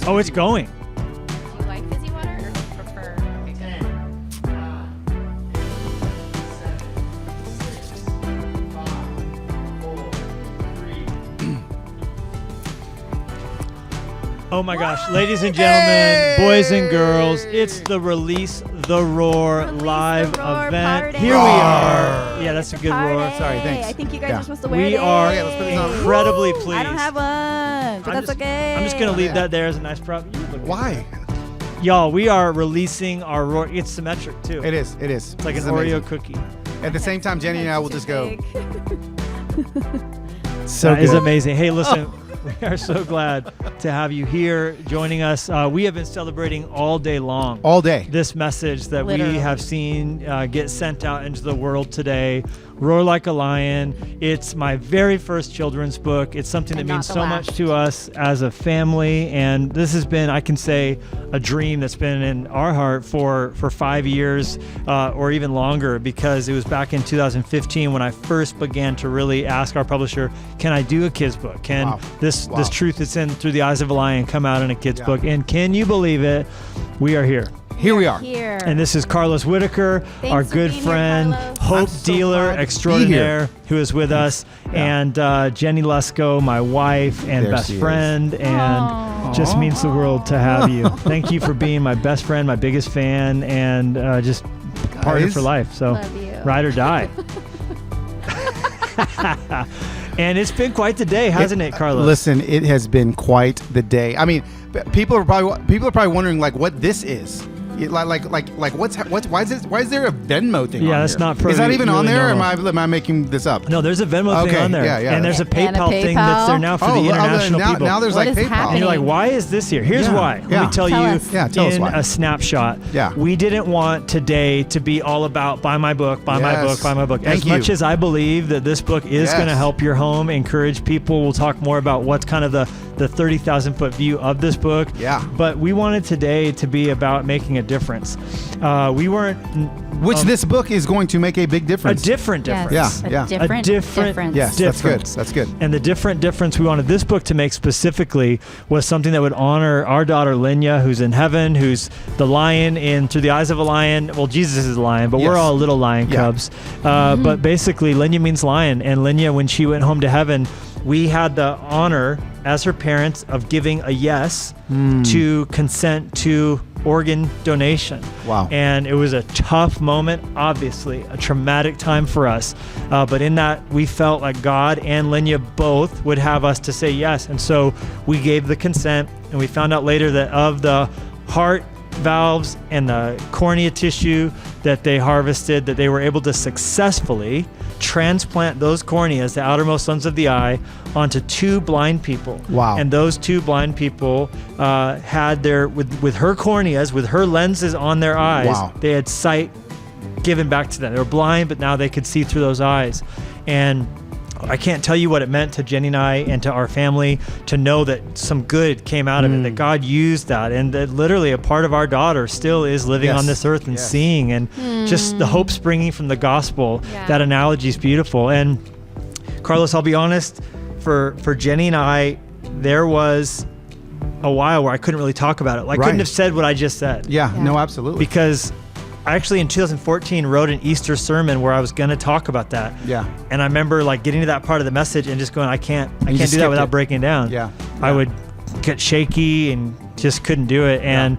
Oh, it's going. Do you like fizzy water or do you prefer? Okay, good. 7, 6, 5, 4, 3. Oh my gosh, ladies and gentlemen, boys and girls, it's the Release the Roar live the Roar event. party. Here we Roar. are. Yeah, that's a It's good roar. party. Sorry, thanks. I think you guys Yeah. are supposed to wear We it. are Okay, let's put this on. incredibly pleased. I don't have one, but that's okay. I'm just going to leave that there as a nice prop. You look Why? good. Y'all, we are releasing our roar. It's symmetric too. It is. It is. It's like This an is Oreo amazing. cookie. At the same time, Jenny and I will just go. That is amazing. Hey, listen, we are so glad to have you here joining us. We have been celebrating all day long. All day. This message that Literally. we have seen get sent out into the world today. Roar Like a Lion. It's my very first children's book. It's something that And means not the so much last. to us as a family. And this has been, I can say, a dream that's been in our heart for 5 years or even longer, because it was back in 2015 when I first began to really ask our publisher, can I do a kid's book? Can Wow. this Wow. truth that's in Through the Eyes of a Lion come out in a kid's Yeah. book? And can you believe it? We are here. Here we are. Here. And this is Carlos Whittaker, Thanks our for good being here, friend, Carlos. hope I'm so dealer glad to be extraordinaire, who is with us, Yeah. and Jenny Lusko, my wife and There best she is. friend, and Aw. just means the world to have you. Thank you for being my best friend, my biggest fan, and just partner Guys. for life. So Love you. ride or die. And it's been quite the day, hasn't it, Carlos? Listen, it has been quite the day. I mean, people are probably wondering like what this is. Like what's why is there a Venmo thing? Yeah, on that's here? not Is that really even on there? Or normal. am I making this up? No, there's a Venmo thing Okay, on there. yeah, yeah. And there's a And a PayPal thing that's there now for the international now, people. now there's What like is PayPal. And happening? you're like, why is this here? Here's Yeah, why. Let yeah. me tell Tell you us. Yeah, tell us in why. a snapshot. Yeah. We didn't want today to be all about buy my book, buy my Yes. book, buy my book. Thank As much you. as I believe that this book is Yes. going to help your home, encourage people. We'll talk more about what's kind of the 30,000 foot view of this book. Yeah. But we wanted today to be about making a difference. We weren't Which this book is going to make a big a difference. different difference. Yes. Yeah, A different A different- difference. Yes, difference. that's good. And the difference we wanted this book to make specifically was something that would honor our daughter Linya, who's in heaven, who's the lion in Through the Eyes of a Lion. Well, Jesus is a lion, but we're Yes. all little lion Yeah. cubs. But basically, Linya means lion. And Linya, when she went home to heaven, we had the honor as her parents of giving a yes to consent to organ donation. Wow. And it was a tough moment, obviously, a traumatic time for us. But in that, we felt like God and Linya both would have us to say yes. And so we gave the consent, and we found out later that of the heart valves and the cornea tissue that they harvested, that they were able to successfully transplant those corneas, the outermost ones of the eye, onto 2 blind people. Wow. And those 2 blind people had their, with her corneas, with her lenses on their eyes, Wow. they had sight given back to them. They were blind, but now they could see through those eyes. And I can't tell you what it meant to Jenny and I and to our family to know that some good came out of it, that God used that, and that literally a part of our daughter still is living Yes. on this earth and Yes. seeing, and just the hope springing from the gospel. Yeah. That analogy is beautiful. And Carlos, I'll be honest, for Jenny and I, there was a while where I couldn't really talk about it. I Right. couldn't have said what I just said. Yeah, Yeah. no, absolutely. Because I actually in 2014 wrote an Easter sermon where I was going to talk about that. Yeah. And I remember like getting to that part of the message and just going, I can't do just that skipped without it. breaking down. Yeah. I would get shaky and just couldn't do it. And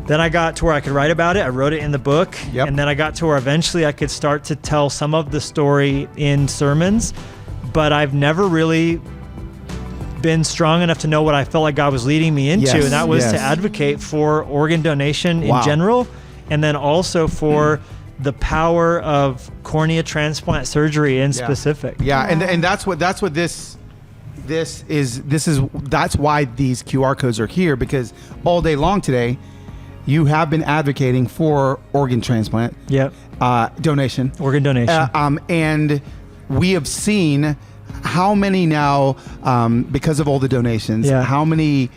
then I got to where I could write about it. I wrote it in the book. Yep. And then I got to where eventually I could start to tell some of the story in sermons, but I've never really been strong enough to know what I felt like God was leading me into. Yes, And that was yes. to advocate for organ donation Wow. in general. And then also for the power of cornea transplant surgery in specific. Yeah, and that's what that's why these QR codes are here, because all day long today you have been advocating for organ transplant Yep. donation. Organ donation. And we have seen how many now, because of all the donations, Yeah. how many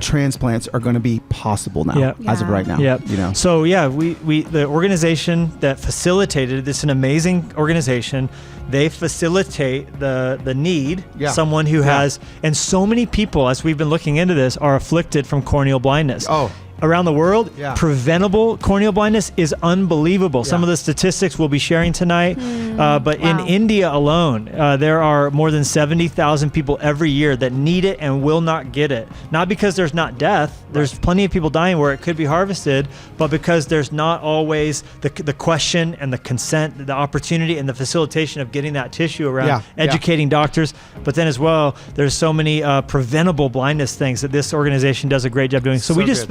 transplants are going to be possible now, as of right now. Yeah. You know. So we the organization that facilitated this, an amazing organization. They facilitate the need. Yeah. Someone who has, and so many people, as we've been looking into this, are afflicted from corneal blindness. Oh. Around the world, preventable corneal blindness is unbelievable. Some of the statistics we'll be sharing tonight, but in India alone, there are more than 70,000 people every year that need it and will not get it. Not because there's not death, there's plenty of people dying where it could be harvested, but because there's not always the question and the consent, the opportunity and the facilitation of getting that tissue around, educating doctors. But then as well, there's so many preventable blindness things that this organization does a great job doing. So we just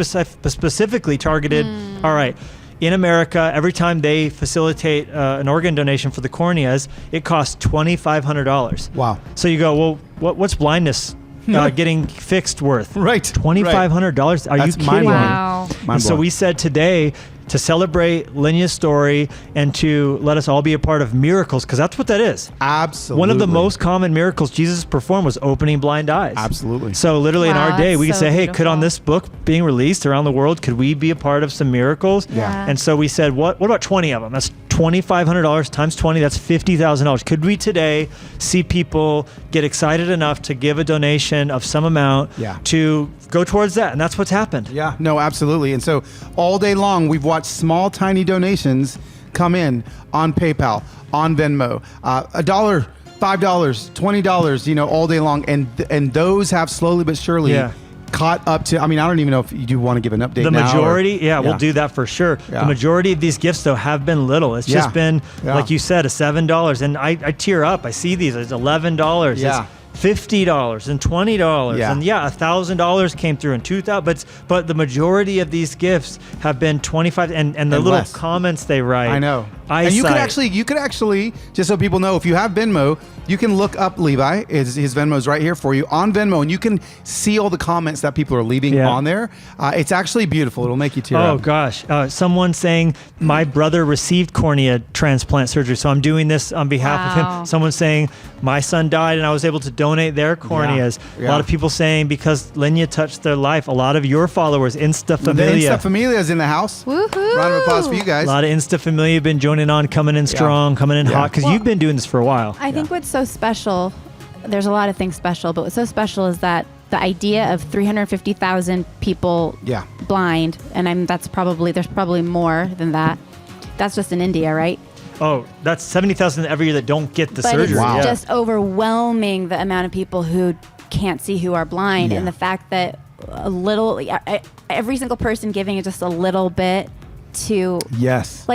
specifically targeted, all right, in America, every time they facilitate an organ donation for the corneas, it costs $2,500. Wow. So you go, well, what's blindness getting fixed worth? Right. $2,500. Are you kidding me? Wow. And so we said today, to celebrate Lenya's story and to let us all be a part of miracles, because that's what that is. Absolutely. One of the most common miracles Jesus performed was opening blind eyes. Absolutely. So literally in our day, we could say, hey, could on beautiful. this book being released around the world, could we be a part of some miracles? Yeah. And so we said, what about 20 of them? That's $2,500 times 20, that's $50,000. Could we today see people get excited enough to give a donation of some amount to go towards that? And that's what's happened. Yeah, no, absolutely. And so all day long, we've watched small, tiny donations come in on PayPal, on Venmo, $1, $5, $20, you know, all day long. And those have slowly but surely caught up to, I mean, I don't even know if you do want to give an update The now majority, we'll do that for sure. Yeah. The majority of these gifts, though, have been little. It's just been, like you said, $7. And I tear up. I see these. It's $11. Yeah. It's $50 and $20 and $1,000 came through and $2,000, but the majority of these gifts have been 25 and the little less. comments they write. I know. And you could actually, just so people know, if you have Venmo, you can look up Levi. His Venmo is right here for you on Venmo, and you can see all the comments that people are leaving on there. It's actually beautiful. It'll make you tear up. Oh gosh, someone saying my brother received cornea transplant surgery, so I'm doing this on behalf of him. Someone saying my son died and I was able to donate their corneas. A lot of people saying because Lenya touched their life. A lot of your followers, Insta Familia. The Insta Familia is in the house. Woohoo! Round of applause for you guys. A lot of Insta Familia have been joining on, coming in strong, coming in hot, because you've been doing this for a while. I think what's so special, there's a lot of things special, but what's so special is that the idea of 350,000 people blind, and there's probably more than that. That's just in India, right? Oh, that's 70,000 every year that don't get the but surgery. It's just overwhelming the amount of people who can't see, who are blind, and the fact that every single person giving it just a little bit to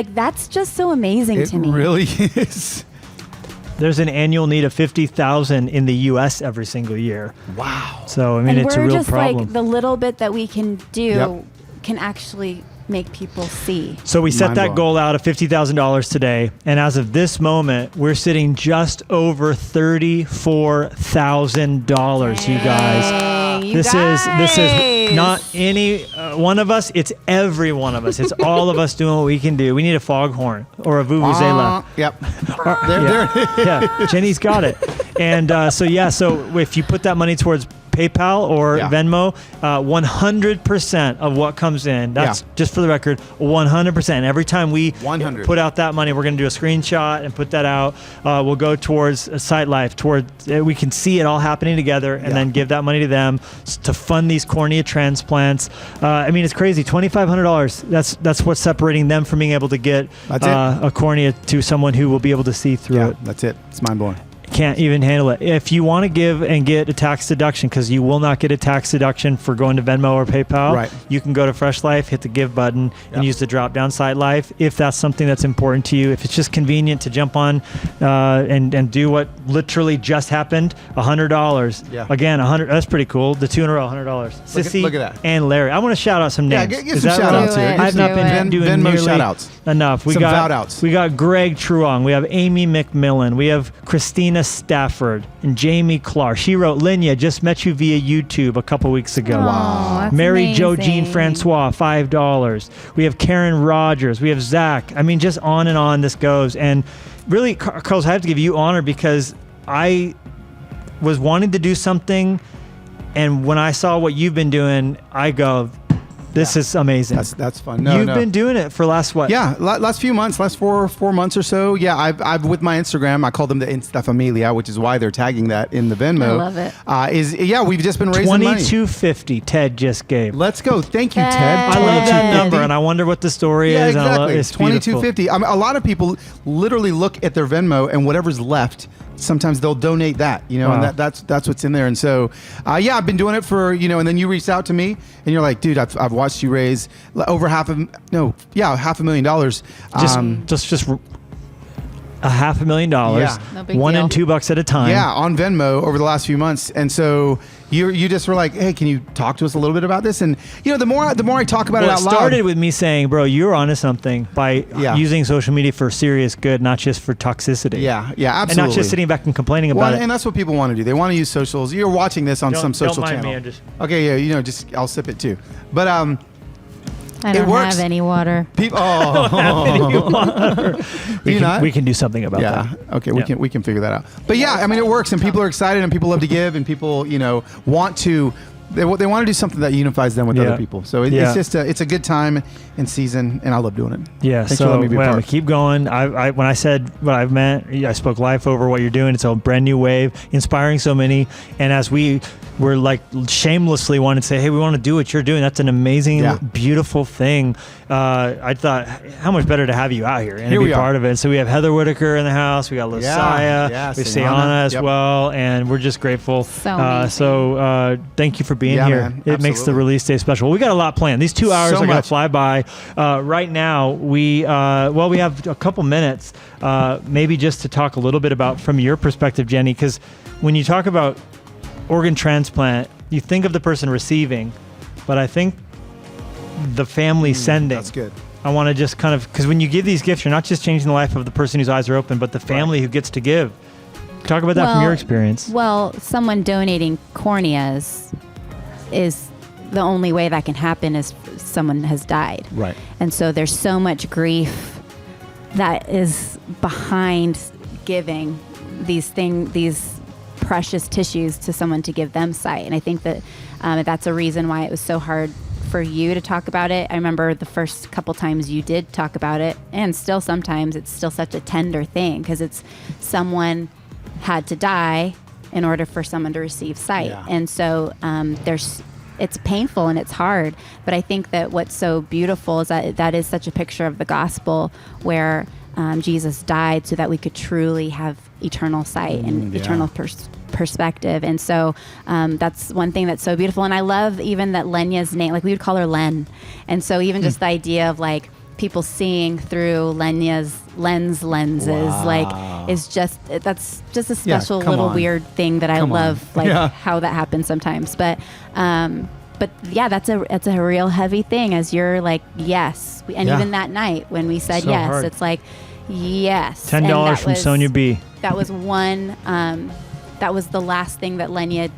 that's just so amazing to me. It really is. There's an annual need of 50,000 in the U.S. every single year. Wow. So I mean, it's a real problem. Like the little bit that we can do can actually make people see. So we set that goal out of $50,000 today, and as of this moment, we're sitting just over $34,000. You guys, this is not any one of us. It's every one of us. It's all of us doing what we can do. We need a foghorn or a vuvuzela. Yep. Yeah, Jenny's got it. And so if you put that money towards PayPal or Venmo, 100% of what comes in. That's just for the record, 100%. Every time we put out that money, we're going to do a screenshot and put that out. We'll go towards Sitelife, we can see it all happening together, and then give that money to them to fund these cornea transplants. I mean, it's crazy. $2,500. That's what's separating them from being able to get a cornea to someone who will be able to see through it. That's it. It's mind blowing. Can't even handle it. If you want to give and get a tax deduction, because you will not get a tax deduction for going to Venmo or PayPal, you can go to Fresh Life, hit the give button, and use the drop down Sitelife if that's something that's important to you. If it's just convenient to jump on and do what literally just happened, $100. Again, $100. That's pretty cool. The two in a row, $100. Sissy look at that. And Larry. I want to shout out some names. Get some shout outs here. I've not been doing Venmo nearly shout outs. Enough. We got Greg Truong. We have Amy McMillan. We have Christina Stafford and Jamie Clark. She wrote, Lenya, just met you via YouTube a couple weeks ago. Wow. Mary Jo Jean Francois, $5. We have Karen Rogers. We have Zach. I mean, just on and on this goes. And really, Carlos, I have to give you honor because I was wanting to do something And when I saw what you've been doing, I go, this is amazing. That's fun. You've been doing it for last what? Yeah, last few months, last four months or so. Yeah, I've with my Instagram, I call them the Insta Familia, which is why they're tagging that in the Venmo. I love it. We've just been raising money. $22.50 Ted just gave. Let's go. Thank you, Ted. I love that number, and I wonder what the story is. Exactly. It's $22.50. I mean, a lot of people literally look at their Venmo and whatever's left. Sometimes they'll donate that, Wow. and that's what's in there. And so, I've been doing it for, and then you reached out to me and you're like, dude, I've watched you raise over $500,000. Just $500,000. Yeah. No big $1 deal. and $2 at a time. Yeah, on Venmo over the last few months. And so you just were like, hey, can you talk to us a little bit about this? And the more I talk about it out loud. It started with me saying, bro, you're onto something by using social media for serious good, not just for toxicity. Yeah, absolutely. And not just sitting back and complaining about it. And that's what people want to do. They want to use socials. You're watching this on some social don't mind channel. me, I'm just... Okay, yeah, I'll sip it too. But I don't have any water. People, we can do something about that. Okay, we can figure that out. But I mean, it works, and people are excited, and people love to give, and people want to. They want to do something that unifies them with other people. So it's just it's a good time and season, and I love doing it. Yeah. Thanks for letting me be a part. Keep going. I when I said what I meant, I spoke life over what you're doing. It's a brand new wave, inspiring so many. And as we're like shamelessly wanting to say, hey, we want to do what you're doing. That's an amazing, beautiful thing. I thought, how much better to have you out here and to be part of it. So we have Heather Whittaker in the house. We got Losiah. We have Sayana as well, and we're just grateful. So thank you for being here. Man, it makes the release day special. We got a lot planned. These 2 hours are going to fly by. Right now, we have a couple minutes, maybe just to talk a little bit about from your perspective, Jenny, because when you talk about organ transplant, you think of the person receiving, but I think the family sending. That's good. I want to just kind of, because when you give these gifts, you're not just changing the life of the person whose eyes are open, but the family who gets to give. Talk about that from your experience. Well, someone donating corneas is the only way that can happen is someone has died. Right. And so there's so much grief that is behind giving these precious tissues to someone to give them sight. And I think that that's a reason why it was so hard for you to talk about it. I remember the first couple times you did talk about it, and still sometimes it's still such a tender thing because it's someone had to die in order for someone to receive sight. Yeah. And so it's painful and it's hard, but I think that what's so beautiful is that is such a picture of the gospel where Jesus died so that we could truly have eternal sight and eternal perspective. And so that's one thing that's so beautiful. And I love even that Lenya's name, like we would call her Len. And so even just the idea of like people seeing through Lenya's lenses, like is just, that's just a special little weird thing that I love, like how that happens sometimes. But yeah, that's a real heavy thing as you're like, yes. And even that night when we said yes, hard. It's like, yes. $10 from Sonia B. That was one, that was the last thing that Lenya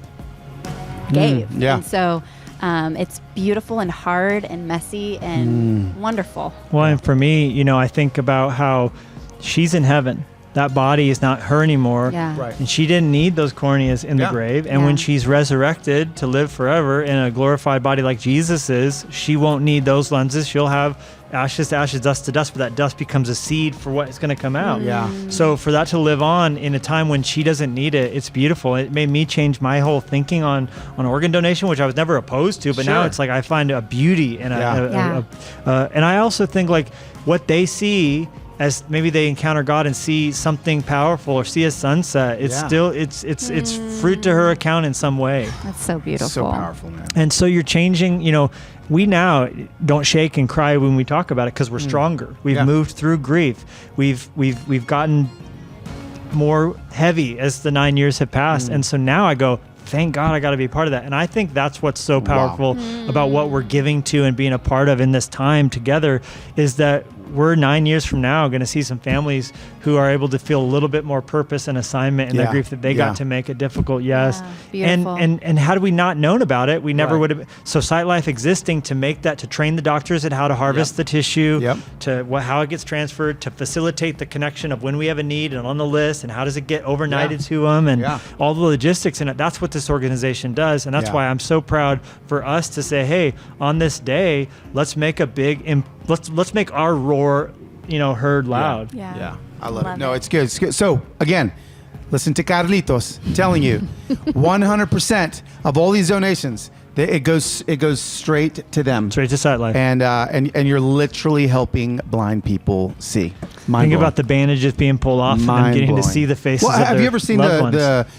gave. And so it's beautiful and hard and messy and wonderful. Well, and for me, I think about how she's in heaven. That body is not her anymore. Yeah. Right. And she didn't need those corneas in the grave. And when she's resurrected to live forever in a glorified body like Jesus is, she won't need those lenses. She'll have ashes to ashes, dust to dust, but that dust becomes a seed for what is going to come out. Yeah. So for that to live on in a time when she doesn't need it, it's beautiful. It made me change my whole thinking on organ donation, which I was never opposed to, but now it's like I find a beauty and and I also think like what they see as maybe they encounter God and see something powerful or see a sunset, it's still it's fruit to her account in some way. That's so beautiful. So powerful, man. And so you're changing, we now don't shake and cry when we talk about it because we're stronger. We've moved through grief. We've gotten more heavy as the 9 years have passed. And so now I go, thank God I got to be a part of that. And I think that's what's so powerful about what we're giving to and being a part of in this time together is that we're 9 years from now going to see some families who are able to feel a little bit more purpose and assignment in the grief that they got to make a difficult and had we not known about it, we never would have. So Sitelife existing to make that, to train the doctors at how to harvest the tissue, to how it gets transferred, to facilitate the connection of when we have a need and on the list and how does it get overnighted to them and all the logistics in it. That's what this organization does, and that's why I'm so proud for us to say, hey, on this day, let's make a big let's make our roar, heard loud. I love it. No, it's good. It's good. So again, listen to Carlitos telling you 100% of all these donations, it goes straight to them, straight to Sitelife, and you're literally helping blind people see. Think about the bandages being pulled off and them getting to see the faces. Well, of have their you ever seen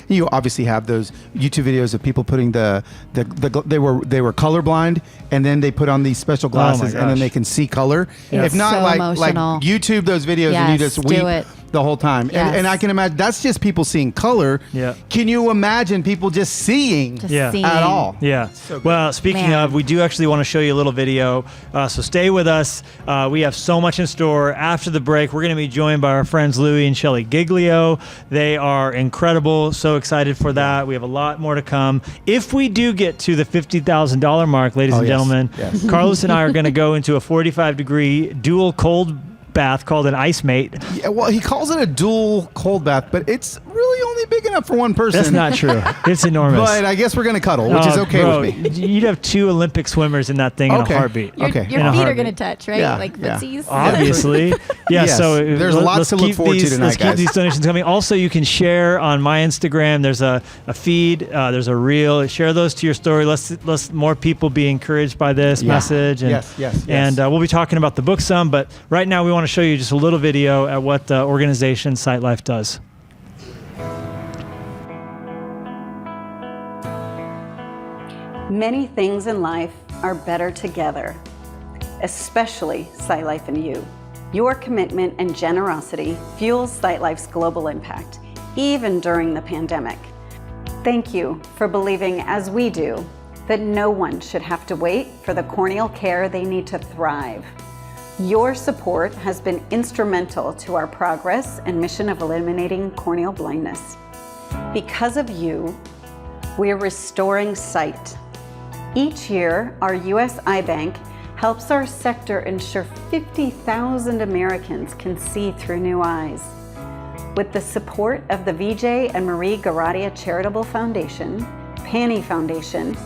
you obviously have those YouTube videos of people putting they were colorblind and then they put on these special glasses and then they can see color. If not, so like YouTube those videos and you just weep the whole time. And I can imagine that's just people seeing color. Can you imagine people just seeing at all? So well, speaking of, we do actually want to show you a little video. So stay with us. We have so much in store. After the break, we're going to be joined by our friends Louie and Shelly Giglio. They are incredible. So excited for that. We have a lot more to come. If we do get to the $50,000 mark, ladies and gentlemen, Carlos and I are going to go into a 45-degree dual cold bath called an ice mate. Yeah, well, he calls it a dual cold bath, but it's really only big enough for one person. That's not true. It's enormous. But I guess we're going to cuddle, which is okay with me. You'd have 2 Olympic swimmers in that thing in a heartbeat. Your feet are going to touch, right? Like footsies. Obviously. So there's lots to look forward to tonight, let's keep these donations coming. Also, you can share on my Instagram. There's a feed. There's a reel. Share those to your story. Let's more people be encouraged by this message. And, And we'll be talking about the book some, but right now we want to show you just a little video at what the organization Sitelife does. Many things in life are better together, especially Sitelife and you. Your commitment and generosity fuels Sitelife's global impact, even during the pandemic. Thank you for believing, as we do, that no one should have to wait for the corneal care they need to thrive. Your support has been instrumental to our progress and mission of eliminating corneal blindness. Because of you, we are restoring sight. Each year, our U.S. Eye Bank helps our sector ensure 50,000 Americans can see through new eyes. With the support of the Vijay and Marie Garadia Charitable Foundation, Pani Foundation,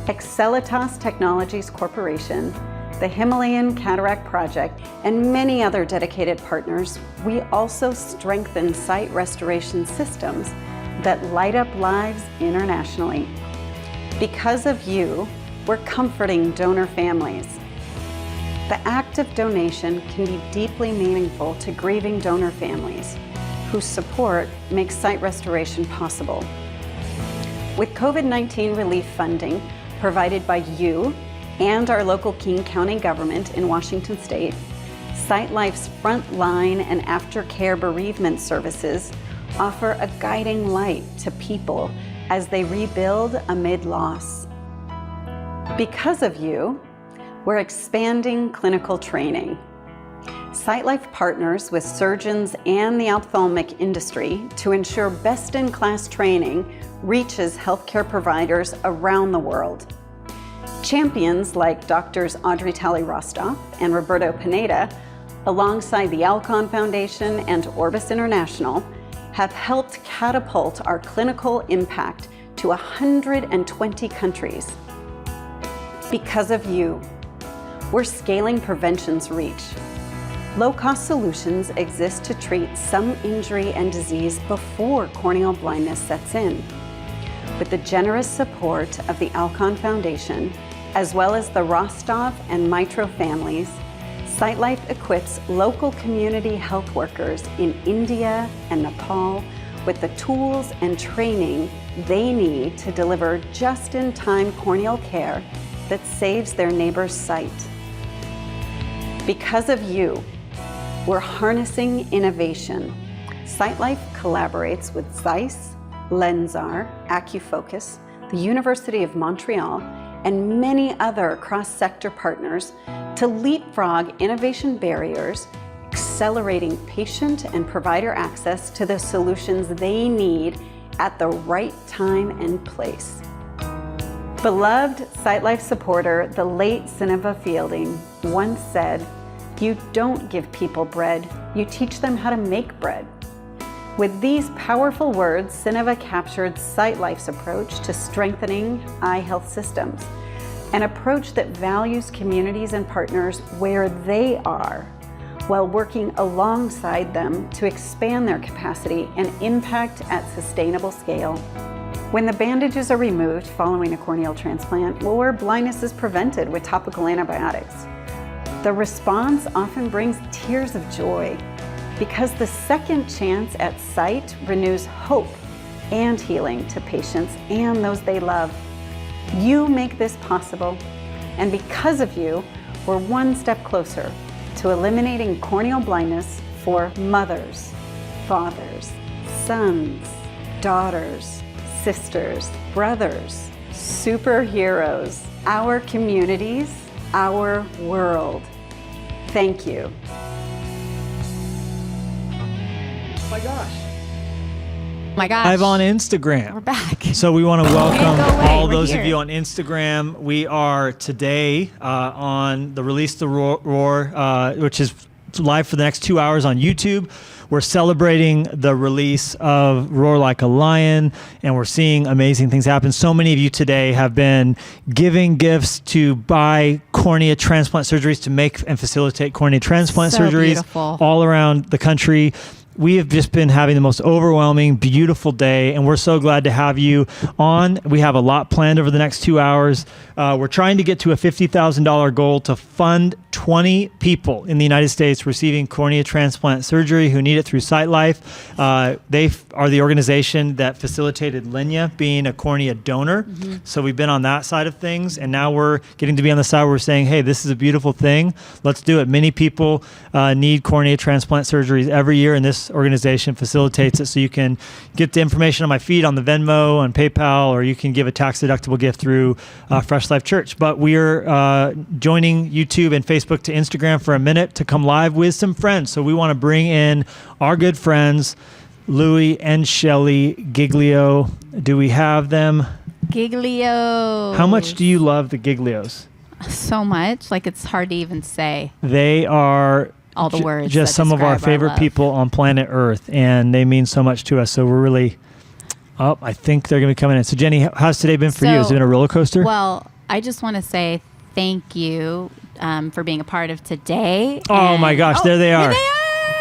Excelitas Technologies Corporation, the Himalayan Cataract Project, and many other dedicated partners, we also strengthen sight restoration systems that light up lives internationally. Because of you, we're comforting donor families. The act of donation can be deeply meaningful to grieving donor families whose support makes sight restoration possible. With COVID-19 relief funding provided by you and our local King County government in Washington State, Sitelife's frontline and aftercare bereavement services offer a guiding light to people as they rebuild amid loss. Because of you, we're expanding clinical training. Sitelife partners with surgeons and the ophthalmic industry to ensure best-in-class training reaches healthcare providers around the world. Champions like Drs. Audrey Talley-Rostov and Roberto Pineda, alongside the Alcon Foundation and Orbis International, have helped catapult our clinical impact to 120 countries. Because of you, we're scaling prevention's reach. Low-cost solutions exist to treat some injury and disease before corneal blindness sets in. With the generous support of the Alcon Foundation, as well as the Rostov and Mitro families, Sitelife equips local community health workers in India and Nepal with the tools and training they need to deliver just-in-time corneal care that saves their neighbor's sight. Because of you, we're harnessing innovation. Sitelife collaborates with Zeiss, Lensar, AcuFocus, the University of Montreal, and many other cross-sector partners to leapfrog innovation barriers, accelerating patient and provider access to the solutions they need at the right time and place. Beloved Sitelife supporter, the late Sineva Fielding, once said, "You don't give people bread, you teach them how to make bread." With these powerful words, Sineva captured Sitelife's approach to strengthening eye health systems, an approach that values communities and partners where they are, while working alongside them to expand their capacity and impact at sustainable scale. When the bandages are removed following a corneal transplant, or blindness is prevented with topical antibiotics, the response often brings tears of joy, because the second chance at sight renews hope and healing to patients and those they love. You make this possible, and because of you, we're one step closer to eliminating corneal blindness for mothers, fathers, sons, daughters, sisters, brothers, superheroes, our communities, our world. Thank you. Oh my gosh. My gosh. Live on Instagram. We're back. So we want to welcome Go away. all We're those here. of you on Instagram. We are today on the Release the Roar, which is live for the next 2 hours on YouTube. We're celebrating the release of Roar Like a Lion, and we're seeing amazing things happen. So many of you today have been giving gifts to buy cornea transplant surgeries, to make and facilitate cornea transplant So surgeries beautiful. all around the country. We have just been having the most overwhelming, beautiful day, and we're so glad to have you on. We have a lot planned over the next 2 hours. We're trying to get to a $50,000 goal to fund 20 people in the United States receiving cornea transplant surgery who need it through Sitelife. They are the organization that facilitated Lenya being a cornea donor. Mm-hmm. So we've been on that side of things, and now we're getting to be on the side where we're saying, hey, this is a beautiful thing. Let's do it. Many people need cornea transplant surgeries every year, and this organization facilitates it. So you can get the information on my feed on the Venmo, on PayPal, or you can give a tax-deductible gift through Fresh Life Church. But we're joining YouTube and Facebook to Instagram for a minute to come live with some friends. So we want to bring in our good friends, Louie and Shelly Giglio. Do we have them? Giglio. How much do you love the Giglios? So much. Like, it's hard to even say. They are All the words just that some of our describe our favorite love. people on planet Earth, and they mean so much to us. So we're really, I think they're going to be coming in. So Jenny, how's today been for you? Has it been a roller coaster? Well, I just want to say thank you for being a part of today. Oh my gosh, there they are. There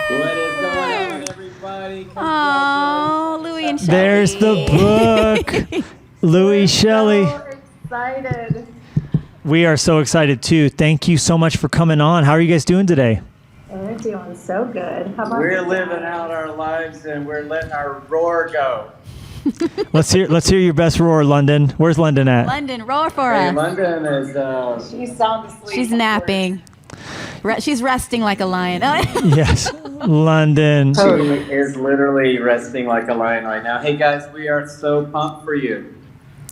they are. What is going on, everybody? Oh, Louie and Shelly. There's the book. Louie, Shelly. So excited. We are so excited too. Thank you so much for coming on. How are you guys doing today? We're doing so good. How about We're you living guys? out our lives and we're letting our roar go. Let's hear your best roar, London. Where's London at? London, roar for Hey, us. London is She's sound asleep. She's napping. She's resting like a lion. Yes, London. she is literally resting like a lion right now. Hey guys, we are so pumped for you.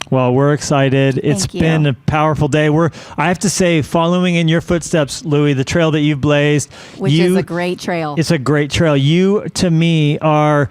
Well, we're excited. It's Thank you. been a powerful day. I have to say, following in your footsteps, Louie, the trail that you've blazed. Which is a great trail. It's a great trail. You, to me, are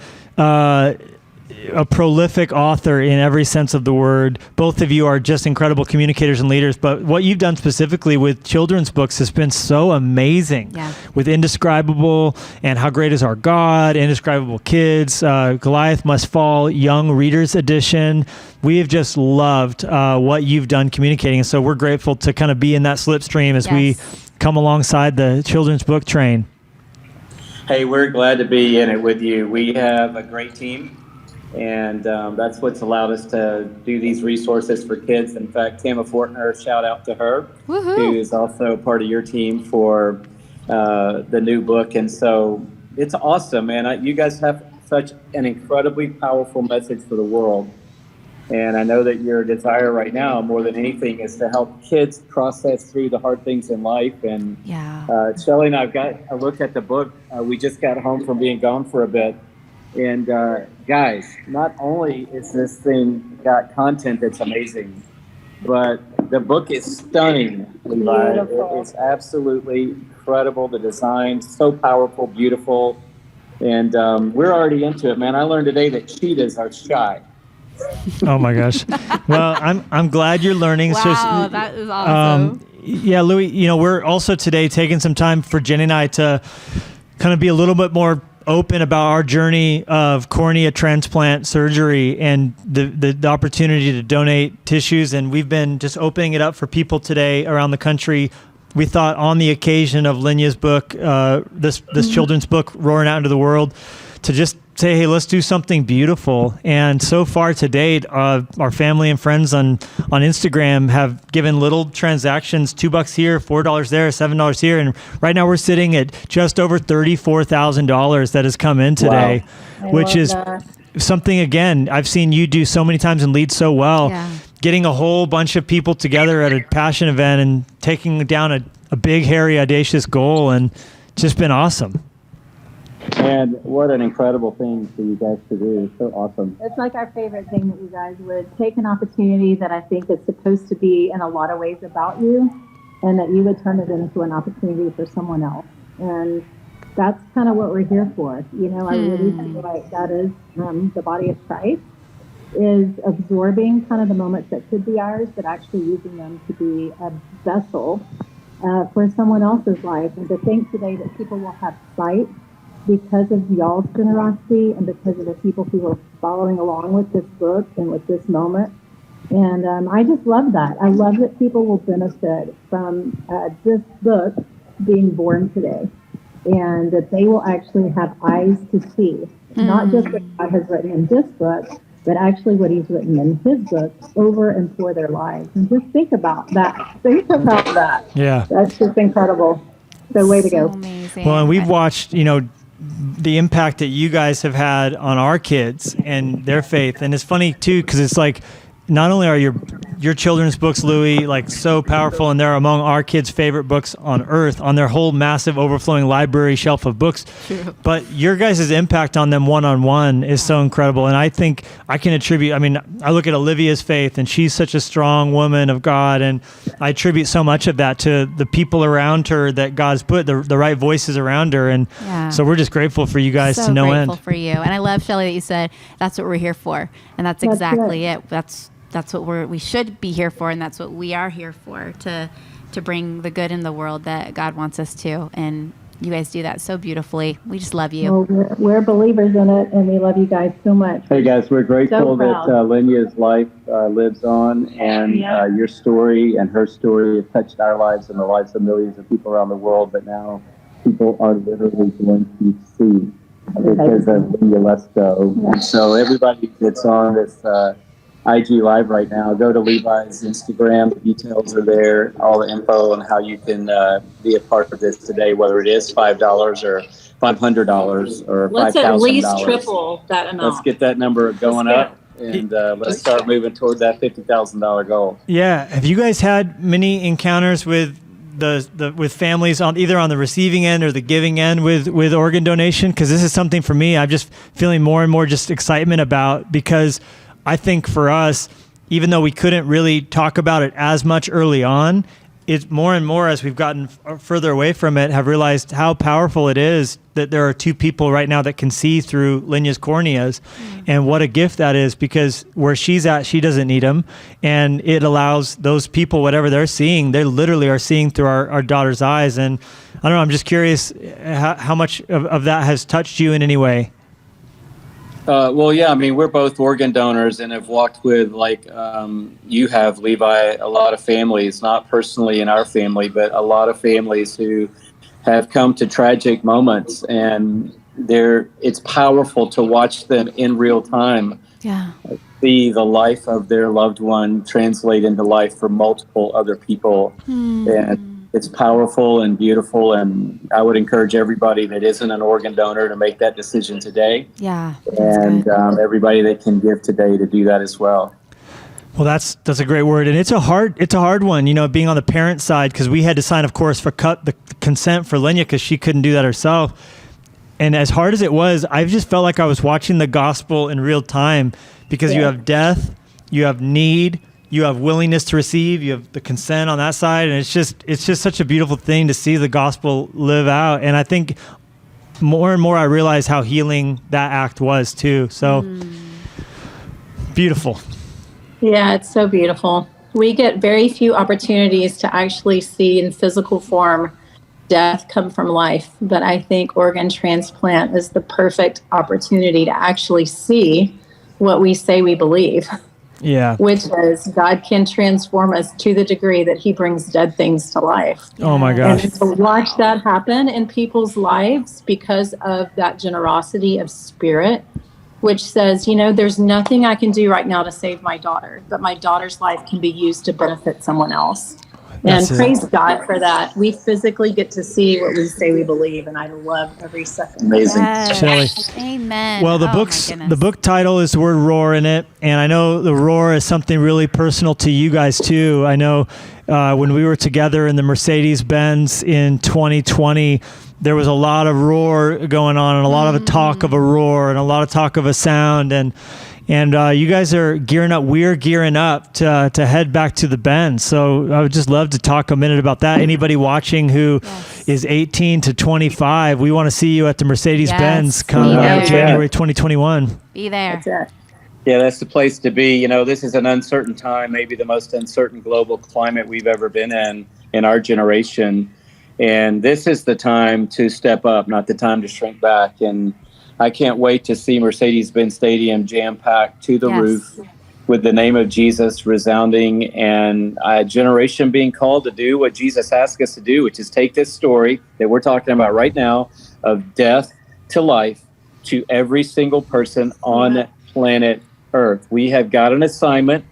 a prolific author in every sense of the word. Both of you are just incredible communicators and leaders, but what you've done specifically with children's books has been so amazing. Yeah. With Indescribable and How Great Is Our God, Indescribable Kids, Goliath Must Fall, Young Readers Edition. We have just loved what you've done communicating, and so we're grateful to kind of be in that slipstream as we come alongside the children's book train. Hey, we're glad to be in it with you. We have a great team. And that's what's allowed us to do these resources for kids. In fact, Tama Fortner, shout out to her, Woohoo. who is also part of your team for the new book. And so it's awesome, man. You guys have such an incredibly powerful message for the world. And I know that your desire right now, more than anything, is to help kids process through the hard things in life. And Shelly and I've got a look at the book. We just got home from being gone for a bit. And guys, not only is this thing got content that's amazing, but the book is stunning, Levi. Beautiful. It's absolutely incredible. The design, so powerful, beautiful. And we're already into it, man. I learned today that cheetahs are shy. Oh my gosh. Well, I'm glad you're learning. Wow, that is awesome. Yeah, Louis, we're also today taking some time for Jenny and I to kind of be a little bit more open about our journey of cornea transplant surgery and the opportunity to donate tissues. And we've been just opening it up for people today around the country. We thought on the occasion of Lenya's book, this children's book, Roaring Out into the World, to just say, hey, let's do something beautiful. And so far to date, our family and friends on Instagram have given little transactions, $2 here, $4 there, $7 here. And right now we're sitting at just over $34,000 that has come in today, which is something, again, I've seen you do so many times and lead so well. Yeah. Getting a whole bunch of people together at a passion event and taking down a big, hairy, audacious goal, and just been awesome. And what an incredible thing for you guys to do. It's so awesome. It's like our favorite thing that you guys would take an opportunity that I think is supposed to be in a lot of ways about you, and that you would turn it into an opportunity for someone else. And that's kind of what we're here for. I really feel like that is the body of Christ, is absorbing kind of the moments that could be ours, but actually using them to be a vessel for someone else's life. And to think today that people will have sight because of y'all's generosity and because of the people who are following along with this book and with this moment. And I just love that. I love that people will benefit from this book being born today, and that they will actually have eyes to see, not just what God has written in this book, but actually what he's written in his book over and for their lives. And just think about that. Think about that. Yeah. That's just incredible. So way to go. Amazing. Well, and we've watched, the impact that you guys have had on our kids and their faith. And it's funny too, because it's like, not only are your children's books, Louis, like so powerful, and they're among our kids' favorite books on earth, on their whole massive overflowing library shelf of books. True. But your guys' impact on them one-on-one is so incredible. And I think I can attribute, I look at Olivia's faith, and she's such a strong woman of God, and I attribute so much of that to the people around her that God's put, the right voices around her. And so we're just grateful for you guys to no end. So grateful for you. And I love, Shelley, that you said that's what we're here for. And that's exactly it. That's what we should be here for, and that's what we are here for, to bring the good in the world that God wants us to. And you guys do that so beautifully. We just love you. Well, we're believers in it, and we love you guys so much. Hey guys, we're grateful proud. that Lenya's life lives on, and your story and her story have touched our lives and the lives of millions of people around the world. But now people are literally going to see because of Lenya Lusko. And so everybody that's on this IG Live right now, go to Levi's Instagram. The details are there, all the info on how you can be a part of this today, whether it is $5 or $500 or $5,000. Let's at least triple that amount. Let's get that number going up, and let's start moving toward that $50,000 goal. Yeah. Have you guys had many encounters with with families on either on the receiving end or the giving end with organ donation? Because this is something for me I'm just feeling more and more just excitement about, because I think for us, even though we couldn't really talk about it as much early on, it's more and more as we've gotten further away from it, have realized how powerful it is that there are two people right now that can see through Lenya's corneas, and what a gift that is, because where she's at, she doesn't need them. And it allows those people, whatever they're seeing, they literally are seeing through our daughter's eyes. And I don't know, I'm just curious how much of that has touched you in any way. Well, yeah, we're both organ donors and have walked with, you have, Levi, a lot of families, not personally in our family, but a lot of families who have come to tragic moments, and it's powerful to watch them in real time. Yeah. See the life of their loved one translate into life for multiple other people. And it's powerful and beautiful, and I would encourage everybody that isn't an organ donor to make that decision today. Yeah. And everybody that can give today to do that as well. Well, that's a great word, and it's a hard one, being on the parent side, because we had to sign, of course, for the consent for Lenya because she couldn't do that herself. And as hard as it was, I just felt like I was watching the gospel in real time, because you have death, you have need, you have willingness to receive, you have the consent on that side, and it's just such a beautiful thing to see the gospel live out. And I think more and more I realize how healing that act was too. So beautiful. Yeah, it's so beautiful. We get very few opportunities to actually see in physical form death come from life, but I think organ transplant is the perfect opportunity to actually see what we say we believe. Yeah. Which is God can transform us to the degree that he brings dead things to life. Oh my gosh. And to watch that happen in people's lives because of that generosity of spirit, which says, there's nothing I can do right now to save my daughter, but my daughter's life can be used to benefit someone else. And praise God for that. We physically get to see what we say we believe, and I love every second. Amazing. Yes. Shelly. Amen. Well, the book title is the word roar in it, and I know the roar is something really personal to you guys too. I know when we were together in the Mercedes-Benz in 2020, there was a lot of roar going on, and a lot of talk of a roar, and a lot of talk of a sound, and you guys are gearing up. We're gearing up to head back to the Benz. So I would just love to talk a minute about that. Anybody watching who is 18 to 25, we want to see you at the Mercedes-Benz come January 2021. Be there. That's it. Yeah, that's the place to be. This is an uncertain time, maybe the most uncertain global climate we've ever been in our generation. And this is the time to step up, not the time to shrink back. And I can't wait to see Mercedes-Benz Stadium jam-packed to the roof with the name of Jesus resounding, and a generation being called to do what Jesus asked us to do, which is take this story that we're talking about right now of death to life to every single person on planet Earth. We have got an assignment,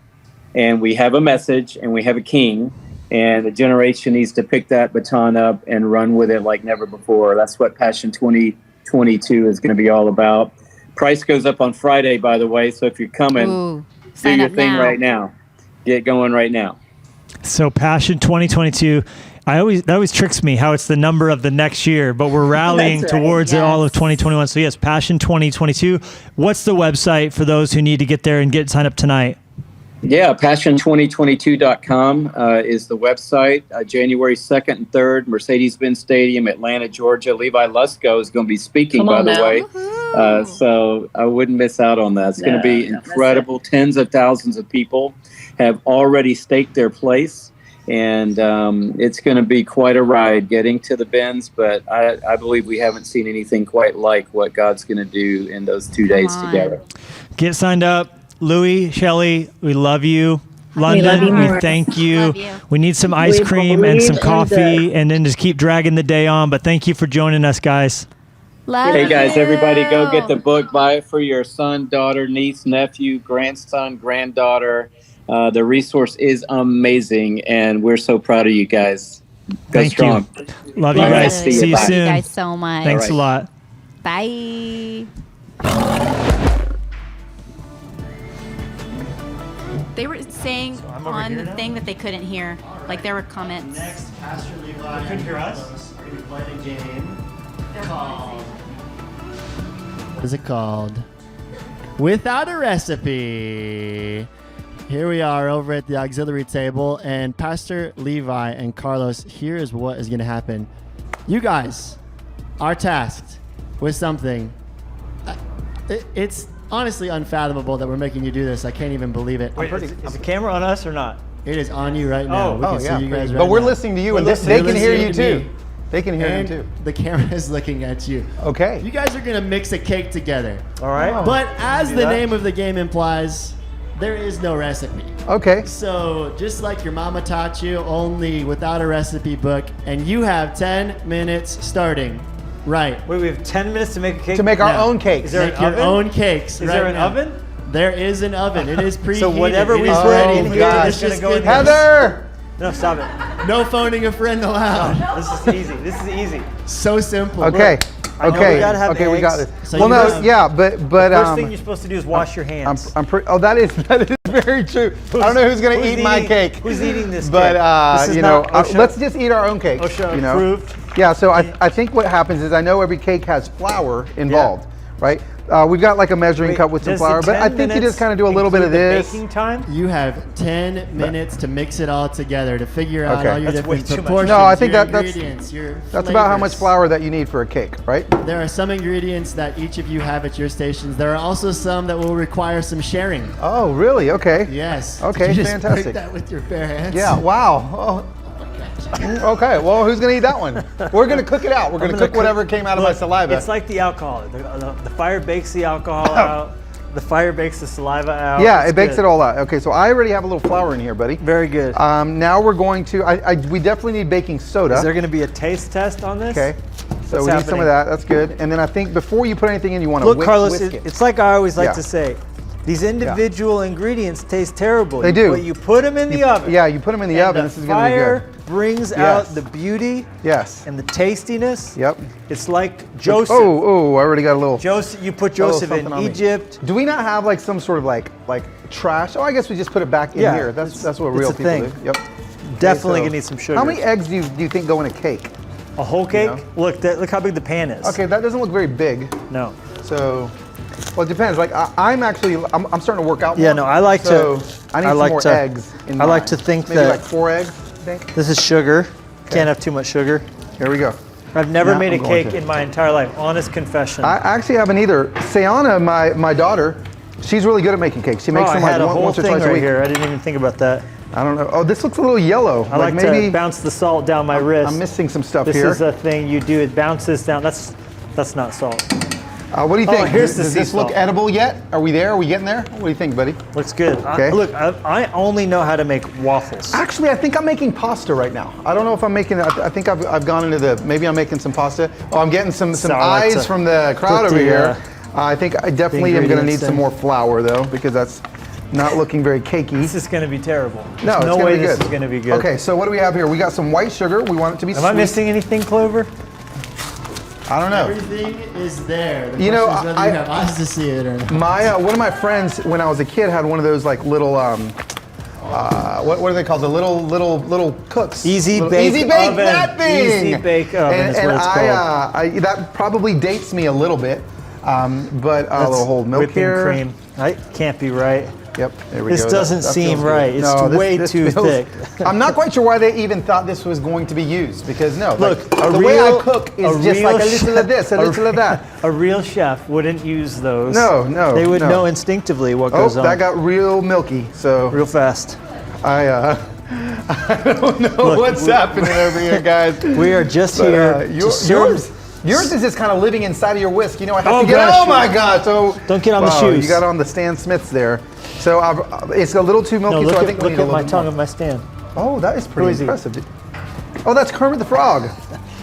and we have a message, and we have a king, and the generation needs to pick that baton up and run with it like never before. That's what Passion 2022 is going to be all about. Price goes up on Friday, by the way, so if you're coming, do your thing right now. Get going right now. So Passion 2022, that always tricks me how it's the number of the next year, but we're rallying towards it all of 2021. So yes, Passion 2022. What's the website for those who need to get there and sign up tonight? Yeah, passion2022.com is the website. January 2nd and 3rd, Mercedes-Benz Stadium, Atlanta, Georgia. Levi Lusko is going to be speaking, by the way. So I wouldn't miss out on that. It's going to be incredible. Tens of thousands of people have already staked their place, and it's going to be quite a ride getting to the Benz, but I believe we haven't seen anything quite like what God's going to do in those 2 days together. Get signed up. Louis, Shelly, we love you. London, we thank you. We need some ice cream and some coffee, and then just keep dragging the day on. But thank you for joining us, guys. Hey, guys, everybody go get the book. Buy it for your son, daughter, niece, nephew, grandson, granddaughter. The resource is amazing, and we're so proud of you guys. Go strong. Love you guys. See you soon. Love you guys so much. Thanks a lot. Bye. They were saying on the thing that they couldn't hear. Like there were comments. Next, Pastor Levi. You couldn't hear us? Are going to play a game called... What is it called? Without a Recipe. Here we are over at the auxiliary table, and Pastor Levi and Carlos, here is what is going to happen. You guys are tasked with something. It's honestly unfathomable that we're making you do this. I can't even believe it. Wait, is the camera on us or not? It is on you right now. We can see you guys right now. But we're listening to you, and they can hear you too. They can hear you too. The camera is looking at you. Okay. You guys are going to mix a cake together. All right. But as the name of the game implies, there is no recipe. Okay. So just like your mama taught you, only without a recipe book, and you have 10 minutes starting. Right. Wait, we have 10 minutes to make a cake? To make our own cakes. Is there Make your own cakes. Is there an oven? There is an oven. It is preheated. So whatever we is put ready in for here you. is going to go in there. Heather! No, stop it. No phoning a friend allowed. This is easy. This is easy. So simple. Okay. I know we gotta have we got eggs. this. So Well, you no, guys- yeah, but First thing you're supposed to do is wash your hands. that is very true. I don't know who's going to eat my cake. Who's eating this But cake? This is not OSHA. let's just eat our own cake. OSHA you know? approved. Yeah. So I think what happens is I know every cake has flour involved, right? We've got like a measuring cup with some flour, but I think you just kind of do a little bit of this. Baking time? You have 10 minutes to mix it all together, to figure out all your That's way different too much. proportions, No, I think your that's ingredients, your about how much flavors. flour that you need for a cake, right? There are some ingredients that each of you have at your stations. There are also some that will require some sharing. Oh, really? Okay. Yes. Okay, Did you just fantastic. break that with your bare hands? Yeah. Wow. Oh. Okay. Well, who's gonna eat that one? We're gonna cook it out. We're gonna cook whatever came out of my saliva. It's like the alcohol. The fire bakes the alcohol out. The fire bakes the saliva out. Yeah, It's it bakes good. it all out. Okay, so I already have a little flour in here, buddy. Very good. Now we're going to. We definitely need baking soda. Is there going to be a taste test on this? Okay. So What's we need some happening? of that. That's good. And then I think before you put anything in, you want to Look, Carlos, whisk it. it's like I always like Yeah. to say. These individual ingredients taste terrible. They do. But you put them in the oven. Yeah, you put them in the oven. The This is going to be fire good. brings Yes. out the beauty Yes. and the tastiness. Yep. It's like Joseph. Oh, I already got a little. Joseph, you put Joseph in something on me. Egypt. Do we not have like some sort of like trash? Oh, I guess we just put it back in Yeah, here. That's what it's real a people thing. do. Yep. Definitely so gonna need some sugar. How many eggs do you think go in a cake? A whole cake? know? Look how big the pan is. Okay, that doesn't look very big. No. So, well, it depends. Like I'm starting to work out more. Yeah, no, I like so to. I need I some like more to- eggs. In I like mine. to think maybe that- like 4 eggs. I think. This is sugar. Can't have too much sugar. Here we go. I've never Yeah, made a I'm going cake to. in my entire life. Honest confession. I actually haven't either. Sayana, my daughter, she's really good at making cakes. She makes I them had like a whole once or thing twice a right week. here. I didn't even think about that. I don't know. Oh, this looks a little yellow. I like maybe to bounce the salt down my wrist. I'm missing some stuff This here. is a thing you do. It bounces down. That's not salt. What do you think? here's the Does sea this look salt. edible yet? Are we there? Are we getting there? What do you think, buddy? Looks good. Okay. Look, I only know how to make waffles. Actually, I think I'm making pasta right now. I don't know if I'm making. I think I've gone into the. Maybe I'm making some pasta. Oh, I'm getting some So I like eyes to from the crowd put over the, here. I think I definitely am going to ingredients need some in. more flour though, because that's not looking very cakey. This is going to be terrible. No, There's it's no gonna way be this good. is going to be good. Okay, so what do we have here? We got some white sugar. We want it to be Am sweet. I missing anything, Clover? I don't know. Everything is there. The You know, question is whether you have eyes to see it or not. My one of my friends when I was a kid had one of those like little what are they called? The little cooks. Easy Little- bake Easy bake oven. that thing. Easy bake oven And, is what it's called. that probably dates me a little bit, but a little whole milk whipping here. cream. Right? Can't be right. Yep, there we This go. doesn't seem feels right. good. It's way too thick. I'm not quite sure why they even thought this was going to be used because no, Look, like, the way I cook is just like a little of this, a little of that. A real chef wouldn't use those. No, They would no. know instinctively what Oh, goes on. that got real milky. So real fast. I don't know what's happening over here, guys. We are just But, here to serve. yours is just kind of living inside of your whisk. You know, I have Oh, to get. gosh. Oh my God! So Don't get on the wow, shoes. You got on the Stan Smiths there. So it's a little too milky. No, look so I at, think we look need a at little my bit tongue more. of my stand. Oh, that is pretty Who is he? impressive. Dude. Oh, that's Kermit the Frog.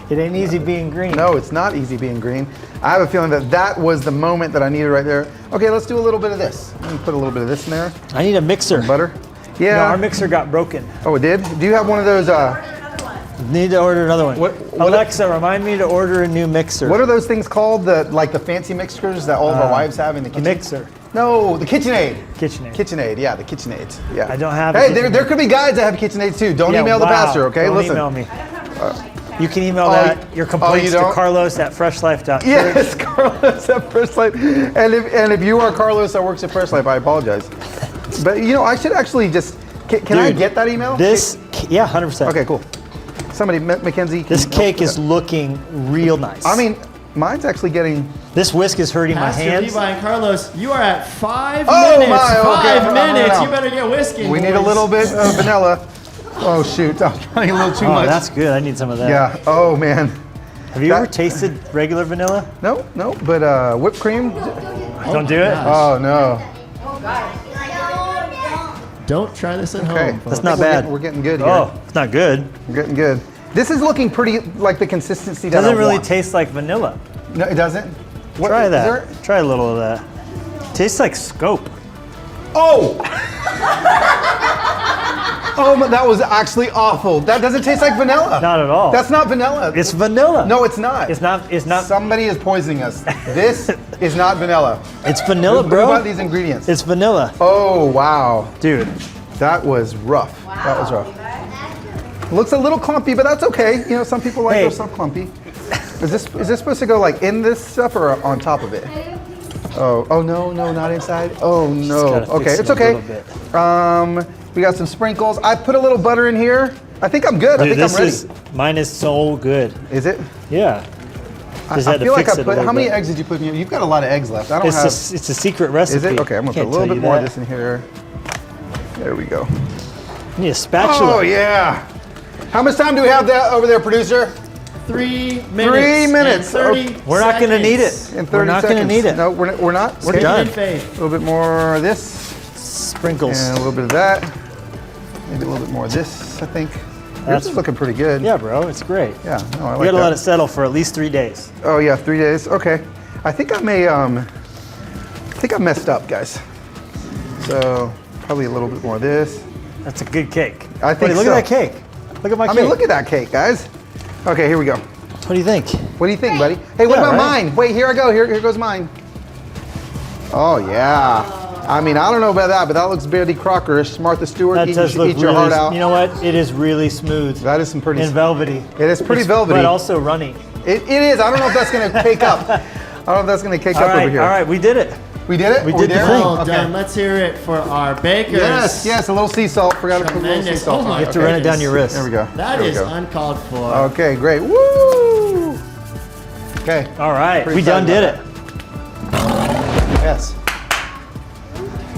It ain't easy being green. No, it's not easy being green. I have a feeling that was the moment that I needed right there. Okay, let's do a little bit of this. Let me put a little bit of this in there. I need a mixer. Butter. No, Yeah. our mixer got broken. Oh, it did? Do you have one of those? Need to order another one. What- Alexa, remind me to order a new mixer. What are those things called? The fancy mixers that all of our wives have in the a kitchen? mixer? No, the KitchenAid. KitchenAid. KitchenAid, yeah, the KitchenAids. Yeah. I don't have a Hey, KitchenAid. there could be guys that have KitchenAids too. Don't Yeah, email the wow. pastor, okay? Don't Listen. email me. You can email Oh, that your complaints you to don't? Carlos at freshlife.church. Yes, Carlos at First Life. And if you are Carlos that works at First Life, I apologize. But you know, I should actually just. Can I Dude, get that email? Yeah, 100%. Okay, cool. Somebody, Mackenzie. This cake is looking real nice. I mean, mine's actually getting. this whisk is hurting my Pastor hands. Levi and Carlos, you are at 5 Oh, minutes. my, okay. 5 No. minutes. You better get whisking. We need a boys. little bit of vanilla. Oh shoot, I was trying a little too Oh, much. that's good. I need some of that. Yeah. Oh man. Have you ever tasted regular vanilla? No, but whipped cream. Don't do it. Oh no. Don't try this at Okay. home. That's folks. not bad. We're getting good here. Oh, it's not good. We're getting good. This is looking pretty like the consistency that Doesn't I really want. taste like vanilla. No, it doesn't. What, Try is that. there- Try a little of that. Tastes like scope. Oh! Oh, that was actually awful. That doesn't taste like vanilla. Not at all. That's not vanilla. It's vanilla. No, it's not. It's not. It's not. Somebody is poisoning us. This is not vanilla. It's vanilla, What bro. about these ingredients? It's vanilla, Oh, wow. dude. That was rough. That was rough. Looks a little clumpy, but that's okay. You know, some people like Hey. their stuff clumpy. Is this supposed to go like in this stuff or on top of it? Oh no, not inside. Oh no. Just gotta Okay, fix it's it a okay. little bit. We got some sprinkles. I put a little butter in here. I think I'm good. I Dude, think I'm ready. mine is so good. Is it? Yeah. I Just had to feel like fix I it a put. little How many bit. eggs did you put in here? You've got a lot of eggs left. I don't It's have. it's a secret recipe. Is it? Okay, I'm gonna put a Can't little tell bit you more of that. this in here. There we go. You need a spatula. Oh yeah. How much time do we have over there, producer? 3 minutes. 3 minutes. and 30 We're not going to need seconds. it. In 30 We're not going to seconds. need it. No, we're not. We're Okay. done. Good faith. A little bit more of this, Sprinkles. and a little bit of that. Maybe a little bit more of this. I think. Yours is looking pretty good. Yeah, bro, it's great. Yeah. No, I like We gotta that. let it settle for at least 3 days. Oh yeah, 3 days. Okay. I think I may. I think I messed up, guys. So probably a little bit more of this. That's a good cake. I think Buddy, look so. at that cake. Look at my cake. I mean, look at that cake, guys. Okay, here we go. What do you think? What do you think, buddy? Hey, what Yeah, about right? mine? Wait, here I go. Here goes mine. Oh yeah. I mean, I don't know about that, but that looks Betty Crocker-ish. Martha Stewart, That eat, does look eat your really, heart out. you know what? It is really smooth That is some pretty. and velvety. It is pretty It's- velvety. But also runny. It is. I don't know if that's gonna cake up. I don't know if that's gonna cake All up right, over here. all right, we did it. We did it. We Are did the there? thing. Well Okay. done. Let's hear it for our bakers. Yes, a little sea salt. Forgot to put a little sea Tremendous. salt. Oh my on. You have to Okay. run it down your wrist. There we go. That There we is go. uncalled for. Okay, great. Woo! Okay. All right, Pretty we done did excited it. Yes.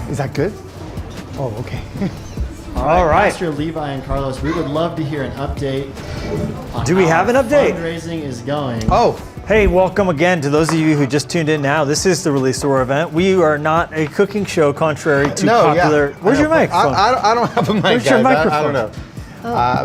Is that good? Oh, okay. All right. Pastor Levi and Carlos, we would love to hear an update. On Do we how have an our update? Fundraising is going. Oh, Hey, welcome again to those of you who just tuned in now. This is the Release the Roar event. We are not a cooking show, contrary to no, popular. yeah. Where's I your know. microphone? I don't have a mic, Where's guys. your I microphone? don't know.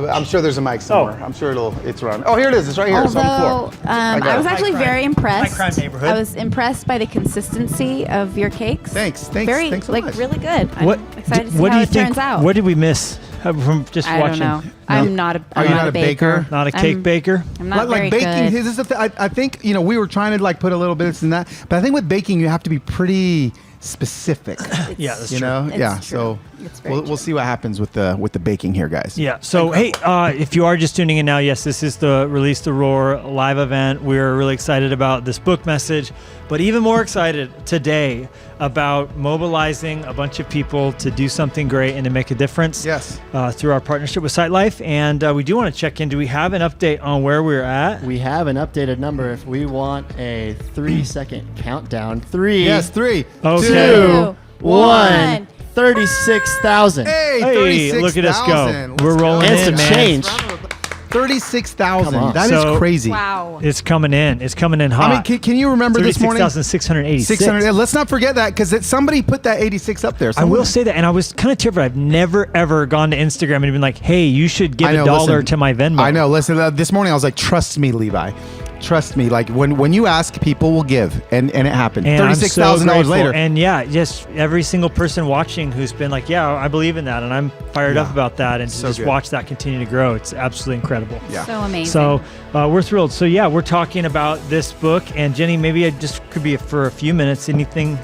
I'm sure there's a mic somewhere. I'm sure it's around. Oh, here it is. It's right here. It's on the Although floor. I was actually very impressed. crime neighborhood. I was impressed by the consistency of your cakes. Thanks. Very, Thanks so like, much. really good. I'm what excited to see what how do you it think? turns out. What did we miss from just I watching? don't know. I'm not a. Are I'm you not a baker. Not a cake baker. I'm not like very baking, good. this is the I think, we were trying to like put a little bit of this and that, but I think with baking you have to be pretty specific. Yeah, that's you true. know? It's Yeah. true. So It's very we'll see what happens with the baking here, guys. Yeah. So, hey, if you are just tuning in now, yes, this is the Release the Roar live event. We're really excited about this book message, but even more excited today about mobilizing a bunch of people to do something great and to make a difference. Yes. Through our partnership with Sitelife. And we do want to check in. Do we have an update on where we're at? We have an updated number if we want a 3-second countdown. 3, Yes, 3, Okay. 2, 1, 36,000. Hey, Hey, 36,000. look at us go. Let's We're rolling And in, some man. change. 36,000. Come on. That is So- crazy. Wow. It's coming in. It's coming in hot. I mean, can you remember this morning? 36,686. 600. Yeah, let's not forget that because somebody put that 86 up there. I Someone- will say that, and I was kind of terrified. I've never ever gone to Instagram and been like, "Hey, you should give I know, $1 listen, to my Venmo." I know. Listen, this morning I was like, trust me, Levi. Trust me. Like when you ask, people will give, and it happened. And I'm so $36,000 grateful. later. And yeah, just every single person watching who's been like, "Yeah, I believe in that," and I'm fired up about that, and to So just good. watch that continue to grow. It's absolutely incredible. Yeah. So amazing. So we're thrilled. So yeah, we're talking about this book, and Jenny, maybe it just could be for a few minutes. Anything,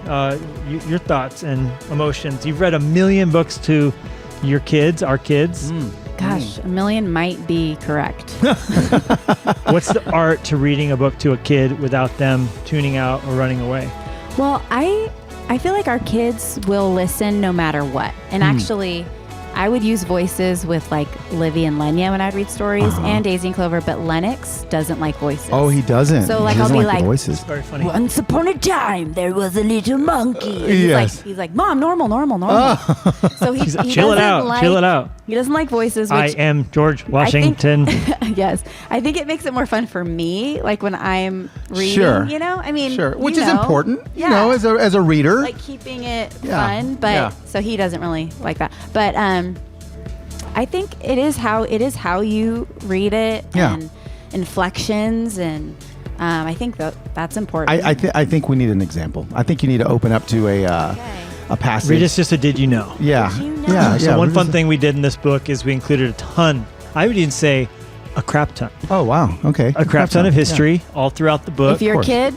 your thoughts and emotions? You've read 1 million books to your kids, our kids. Gosh, 1 million might be correct. What's the art to reading a book to a kid without them tuning out or running away? Well, I feel like our kids will listen no matter what. And actually, I would use voices with like Livy and Lenya when I'd read stories and Daisy and Clover, but Lennox doesn't like voices. Oh, he doesn't. So, He like, doesn't I'll be the like- voices. Very funny. Once upon a time, there was a little monkey. And Yes. he's like, Mom, normal. So he Chill it doesn't out. like, Chill it out. He doesn't like voices, I which am George I think- Washington. yes, I think it makes it more fun for me, like when I'm reading. Sure. You know, I mean, Sure, you which is know, important. Yeah. You know, as a reader. like keeping it Yeah. fun, but Yeah. so he doesn't really like that. But I think it is how you read it Yeah. and inflections and I think that's important. I think we need an example. I think you need to open up to a passage. Read us just a did you know? Yeah. Did you know? Yeah. So yeah. one read fun us- thing we did in this book is we included a ton. I would even say a crap ton. Oh wow. Okay. A crap ton of history all throughout the book. if you're a course. kid,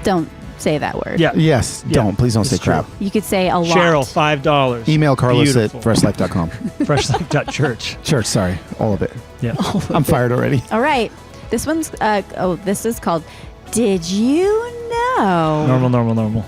don't say that word. Yeah. Yes. Yeah, Don't. Please don't say it's true. crap. You could say a lot. Cheryl, $5. Email Carlos Beautiful. at freshlife.com. Freshlife.church. Church. Sorry. All of it. Yeah. I'm fired already. All right. This one's this is called Did You Know? No. Normal.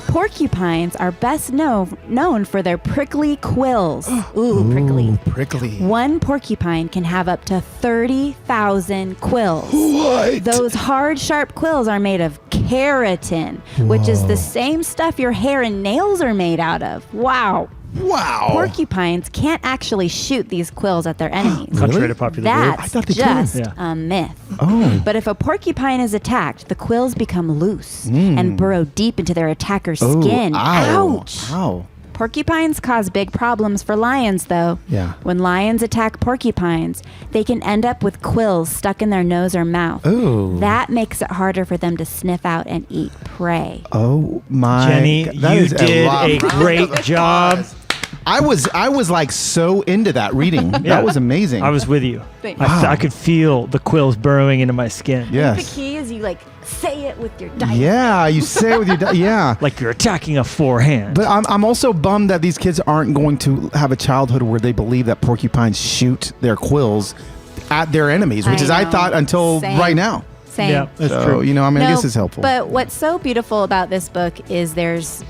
Porcupines are best known for their prickly quills. Ooh, prickly. Prickly. One porcupine can have up to 30,000 quills. What? Those hard, sharp quills are made of keratin, which is the same stuff your hair and nails are made out of. Wow. Porcupines can't actually shoot these quills at their enemies. Contrary to popular belief. That's I thought they just could. a myth. Oh. But if a porcupine is attacked, the quills become loose and burrow deep into their attacker's skin. Ouch. Ow. Porcupines cause big problems for lions, though. Yeah. When lions attack porcupines, they can end up with quills stuck in their nose or mouth. Ooh. That makes it harder for them to sniff out and eat prey. Oh my. Jenny, that you is did lot. a great job. I was like so into that reading. That was amazing. I was with you. Thanks. I could feel the quills burrowing into my skin. Yes. The key is you say it with your dice. Yeah, you say it with your yeah. Like you're attacking a forehand. But I'm also bummed that these kids aren't going to have a childhood where they believe that porcupines shoot their quills at their enemies, which I know. thought until Same. right now. Same. Yeah, that's So, true. I mean, I guess it's helpful. But what's so beautiful about this book is there's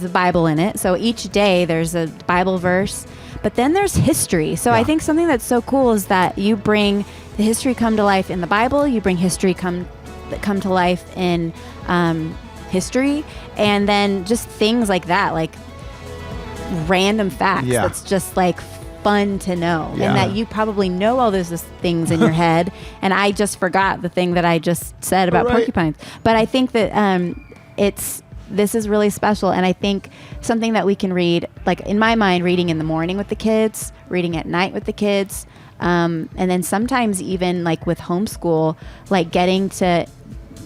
the Bible in it. So each day there's a Bible verse, but then there's history. So I think something that's so cool is that you bring the history come to life in the Bible. You bring history come to life in history, and then just things like that, like random facts. Yeah. That's just like fun to know, Yeah. and that you probably know all those things in your head. And I just forgot the thing that I just said about porcupines. But I think that this is really special, and I think something that we can read, like in my mind, reading in the morning with the kids, reading at night with the kids, and then sometimes even like with homeschool, like getting to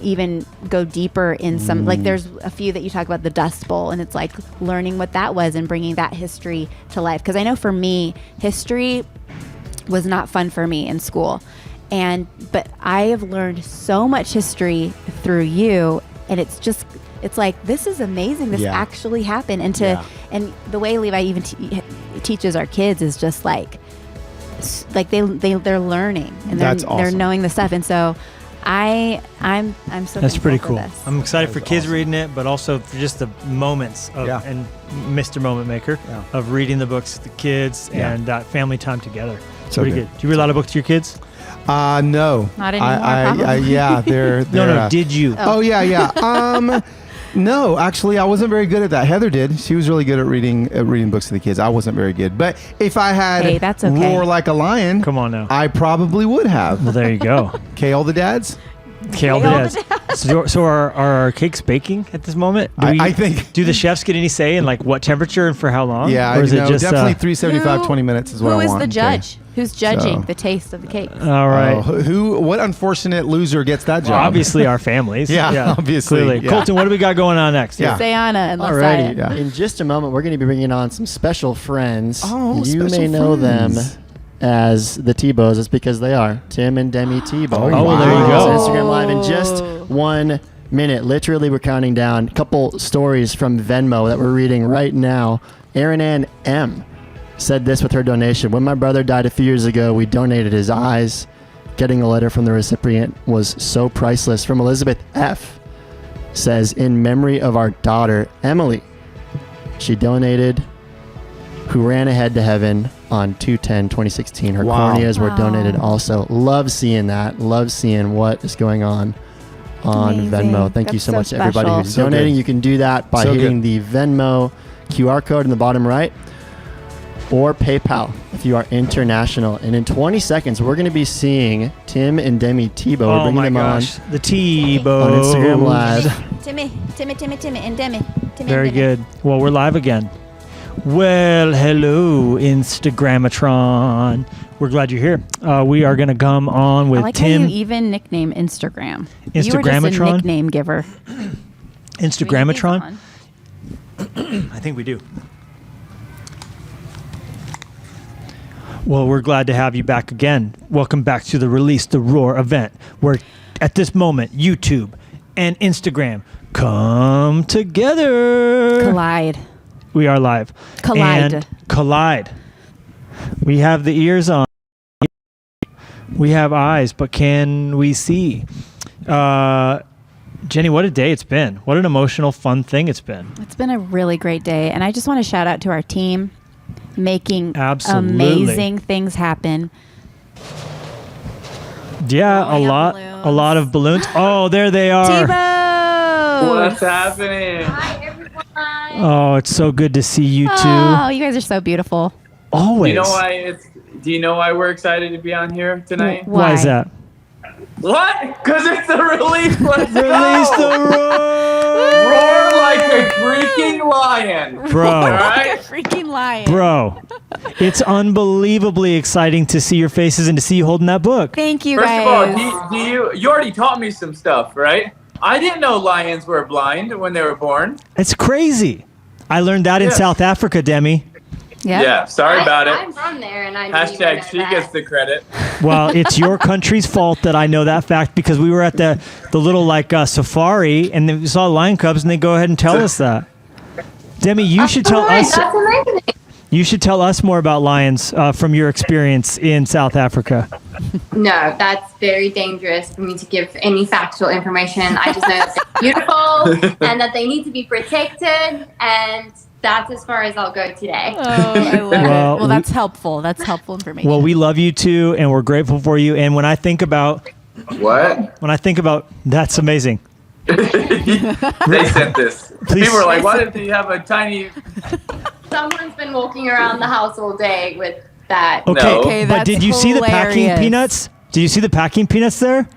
even go deeper in some, like there's a few that you talk about, the Dust Bowl, and it's like learning what that was and bringing that history to life. Because I know for me, history was not fun for me in school, but I have learned so much history through you, and it's like, this is amazing. This actually happened. And the way Levi even teaches our kids is just like they're learning, and they're knowing the stuff. And so I'm so That's pretty thankful cool. for this. I'm excited for kids reading it, but also for just the moments of and Mr. Moment Maker of reading the books to the kids and that family time together. So pretty good. Do you read a lot of books to your kids? No. Not anymore, probably. Yeah, they're No, did you? Oh yeah. No, actually, I wasn't very good at that. Heather did. She was really good at reading books to the kids. I wasn't very good. But if I had that's okay. Roar Like a Lion, Come on now. I probably would have. Well, there you go. Okay, all the dads? Kale Diaz. So are our cakes baking at this moment? I think. Do the chefs get any say in like what temperature and for how long? Yeah, or is it just definitely 375, 20 minutes is what I want. Who is the judge? Okay. Who's judging So- the taste of the cake? All right. What unfortunate loser gets that job? Well, obviously our families. Yeah, obviously, Clearly. yeah. Colton, what do we got going on next? Yeah. Sayana and Alrighty. Lasaya. Yeah. In just a moment, we're going to be bringing on some special friends. Oh, you special may know friends. them as the Tebows. It's because they are Tim and Demi Tebow. Oh, well, there you go. It's Instagram Live in just 1 minute. Literally, we're counting down. A couple stories from Venmo that we're reading right now. Erin Ann M. said this with her donation. When my brother died a few years ago, we donated his eyes. Getting a letter from the recipient was so priceless. From Elizabeth F. says, in memory of our daughter, Emily, she donated, who ran ahead to heaven on 2/10/2016. Her Wow. corneas were Wow. donated also. Love seeing that. Love seeing what is going on Amazing. Venmo. Thank you That's so so much to everybody special. who's So donating. good. You can do that by So hitting the Venmo QR code in the bottom right or PayPal if you are international. And in 20 seconds, we're going to be seeing Tim and Demi Tebow. We're Oh bringing my them gosh. The Tebow. on Instagram Live. Timmy, and Demi. Very good. Well, we're live again. Well, hello, Instagramatron. We're glad you're here. We are going to come on with I like Tim. how you even nickname Instagram. You were just a Instagramatron? nickname giver. Instagramatron? I think we do. Well, we're glad to have you back again. Welcome back to the Release the Roar event, where at this moment, YouTube and Instagram come together. Collide. We are live. Collide. And collide. We have the ears on. We have eyes, but can we see? Jenny, what a day it's been. What an emotional, fun thing it's been. It's been a really great day. And I just want to shout out to our team making amazing things happen. Yeah, a lot of balloons. Oh, there they are. Tebow! What's happening? Hi, everyone. Oh, it's so good to see you too. Oh, you guys are so beautiful. Always. Do you know why we're excited to be on here tonight? Why is that? What? Because it's the release. Let's Release go. the roar! Roar like a freaking lion. Bro. All right? Freaking lion. Bro, it's unbelievably exciting to see your faces and to see you holding that book. Thank you, First guys. of all, you already taught me some stuff, right? I didn't know lions were blind when they were born. It's crazy. I learned that in South Africa, Demi. Yep. Yeah, sorry about it. I'm from there, and I didn't even know Hashtag she that. gets the credit. Well, it's your country's fault that I know that fact because we were at the little safari and we saw lion cubs and they go ahead and tell us that. Demi, you should tell us. That's amazing. You should tell us more about lions from your experience in South Africa. No, that's very dangerous for me to give any factual information. I just know that they're beautiful and that they need to be protected, and that's as far as I'll go today. Oh, I love it. Well, that's helpful. That's helpful information. Well, we love you too, and we're grateful for you. And when I think about that's amazing. They sent this. Please. People were like, why did he have a tiny... Someone's been walking around the house all day with that. Okay, No. Okay, but that's did you see the packing hilarious. peanuts? Did you see the packing peanuts there?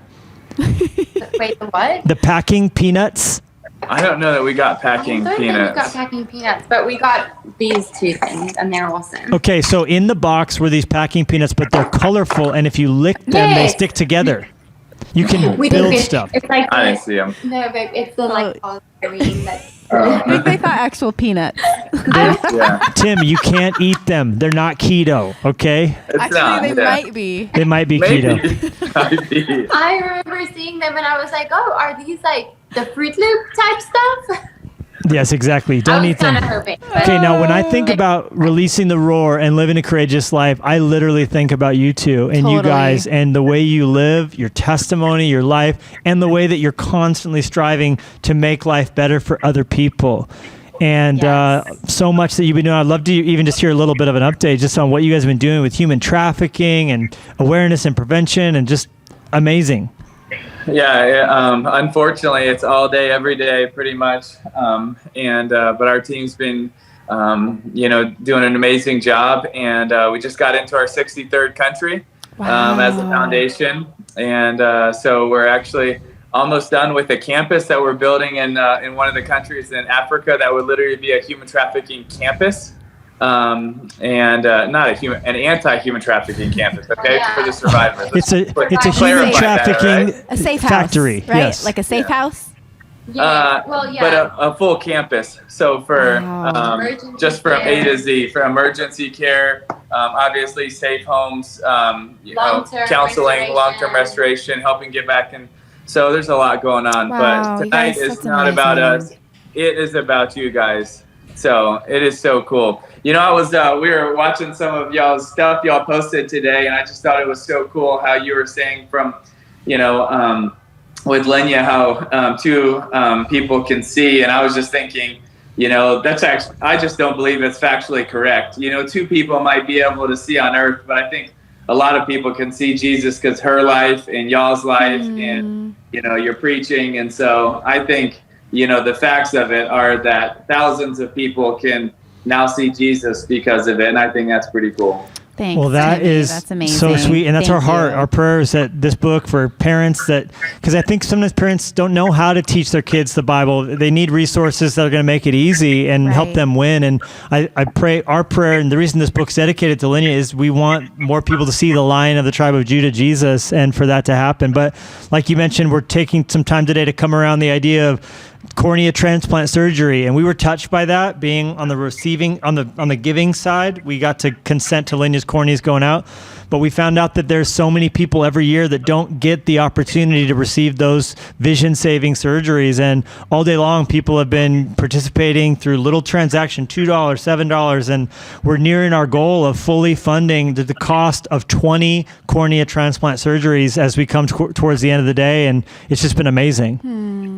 Wait, the what? The packing peanuts? I don't know that we got packing I don't think we got peanuts. packing peanuts, but we got these two things, and they're awesome. Okay, so in the box were these packing peanuts, but they're colorful, and if you lick them, they Yes. stick together. You can We build did. stuff. It's like I didn't see them. No, but it's the like green that's. I think they thought actual peanuts. Yeah. Tim, you can't eat them. They're not keto, okay? It's not, Actually, they yeah. might be. They might be Maybe. keto. Might be. I remember seeing them and I was like, oh, are these like the Fruit Loop type stuff? Yes, exactly. Don't I eat was them. kind of hoping. But Okay, now when I think about releasing the roar and living a courageous life, I literally think about you two and you Totally. guys and the way you live, your testimony, your life, and the way that you're constantly striving to make life better for other people. And so much that you've been doing. I'd love to even just hear a little bit of an update just on what you guys have been doing with human trafficking and awareness and prevention and just amazing. Yeah, unfortunately, it's all day, every day, pretty much. But our team's been, doing an amazing job, and we just got into our 63rd country as a foundation, and so we're actually almost done with a campus that we're building in one of the countries in Africa that would literally be a human trafficking campus. Not an anti-human trafficking campus, okay, for the survivors. It's a human clarify that, trafficking right? A safe house. factory. Right? Yes. Like a safe house. yeah, But a full campus. So for Emergency just from A care. to Z, for emergency care, obviously safe homes, Long-term counseling, restoration. long-term restoration, helping get back in. So there's a lot going on. Wow, But you tonight guys, is that's not about amazing. us. It is about you guys. So it is so cool. You know, we were watching some of y'all's stuff y'all posted today, and I just thought it was so cool how you were saying from, with Lenya, how two people can see. And I was just thinking, that's actually, I just don't believe it's factually correct. Two people might be able to see on earth, but I think a lot of people can see Jesus because her life and y'all's life and, your preaching. And so I think, the facts of it are that thousands of people can now see Jesus because of it. And I think that's pretty cool. Thanks. Well, that's amazing. so sweet. And that's Thank our heart. you. Our prayers that this book for parents because I think sometimes parents don't know how to teach their kids the Bible. They need resources that are going to make it easy and help Right. them win. And I pray our prayer, and the reason this book's dedicated to Linnea is we want more people to see the Lion of the tribe of Judah, Jesus, and for that to happen. But like you mentioned, we're taking some time today to come around the idea of cornea transplant surgery, and we were touched by that. Being on the giving side, we got to consent to Lenya's corneas going out. But we found out that there's so many people every year that don't get the opportunity to receive those vision-saving surgeries. And all day long, people have been participating through little transaction, $2, $7, and we're nearing our goal of fully funding the cost of 20 cornea transplant surgeries as we come towards the end of the day. And it's just been amazing.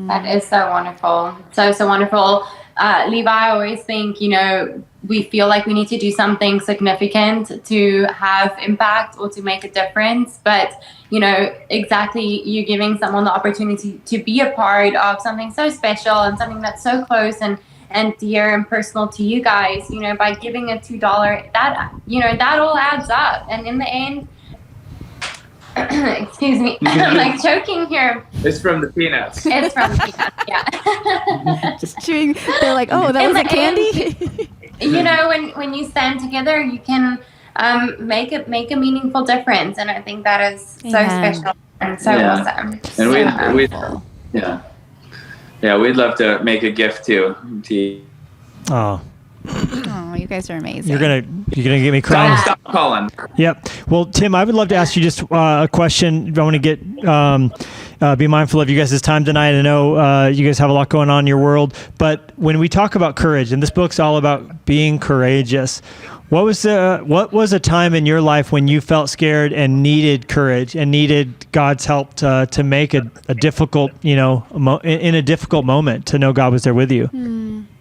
That is so wonderful. So wonderful. Levi, I always think, we feel like we need to do something significant to have impact or to make a difference. But, exactly, you're giving someone the opportunity to be a part of something so special and something that's so close and dear and personal to you guys, by giving a $2, that all adds up. And in the end, excuse me, I'm like choking here. It's from the peanuts. It's from the peanuts, yeah. Just chewing. They're like, oh, that was a candy? When you stand together, you can make a meaningful difference. And I think that is so special and so awesome. And we'd love to make a gift too. Oh, you guys are amazing. You're gonna get me crying. Stop calling. Yep. Well, Tim, I would love to ask you just a question. I want to get be mindful of you guys' time tonight. I know you guys have a lot going on in your world, but when we talk about courage, and this book's all about being courageous, what was a time in your life when you felt scared and needed courage and needed God's help to make a difficult, in a difficult moment, to know God was there with you?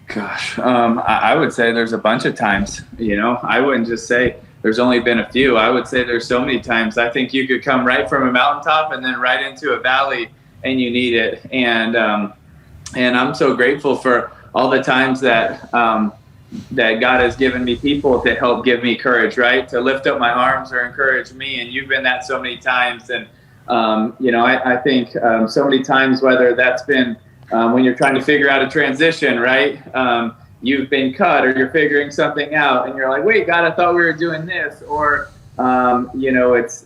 Gosh, I would say there's a bunch of times, I wouldn't just say there's only been a few. I would say there's so many times. I think you could come right from a mountaintop and then right into a valley and you need it. And I'm so grateful for all the times that God has given me people to help give me courage, right? To lift up my arms or encourage me. And you've been that so many times. And, I think so many times, whether that's been when you're trying to figure out a transition, right? You've been cut or you're figuring something out and you're like, wait, God, I thought we were doing this. Or, it's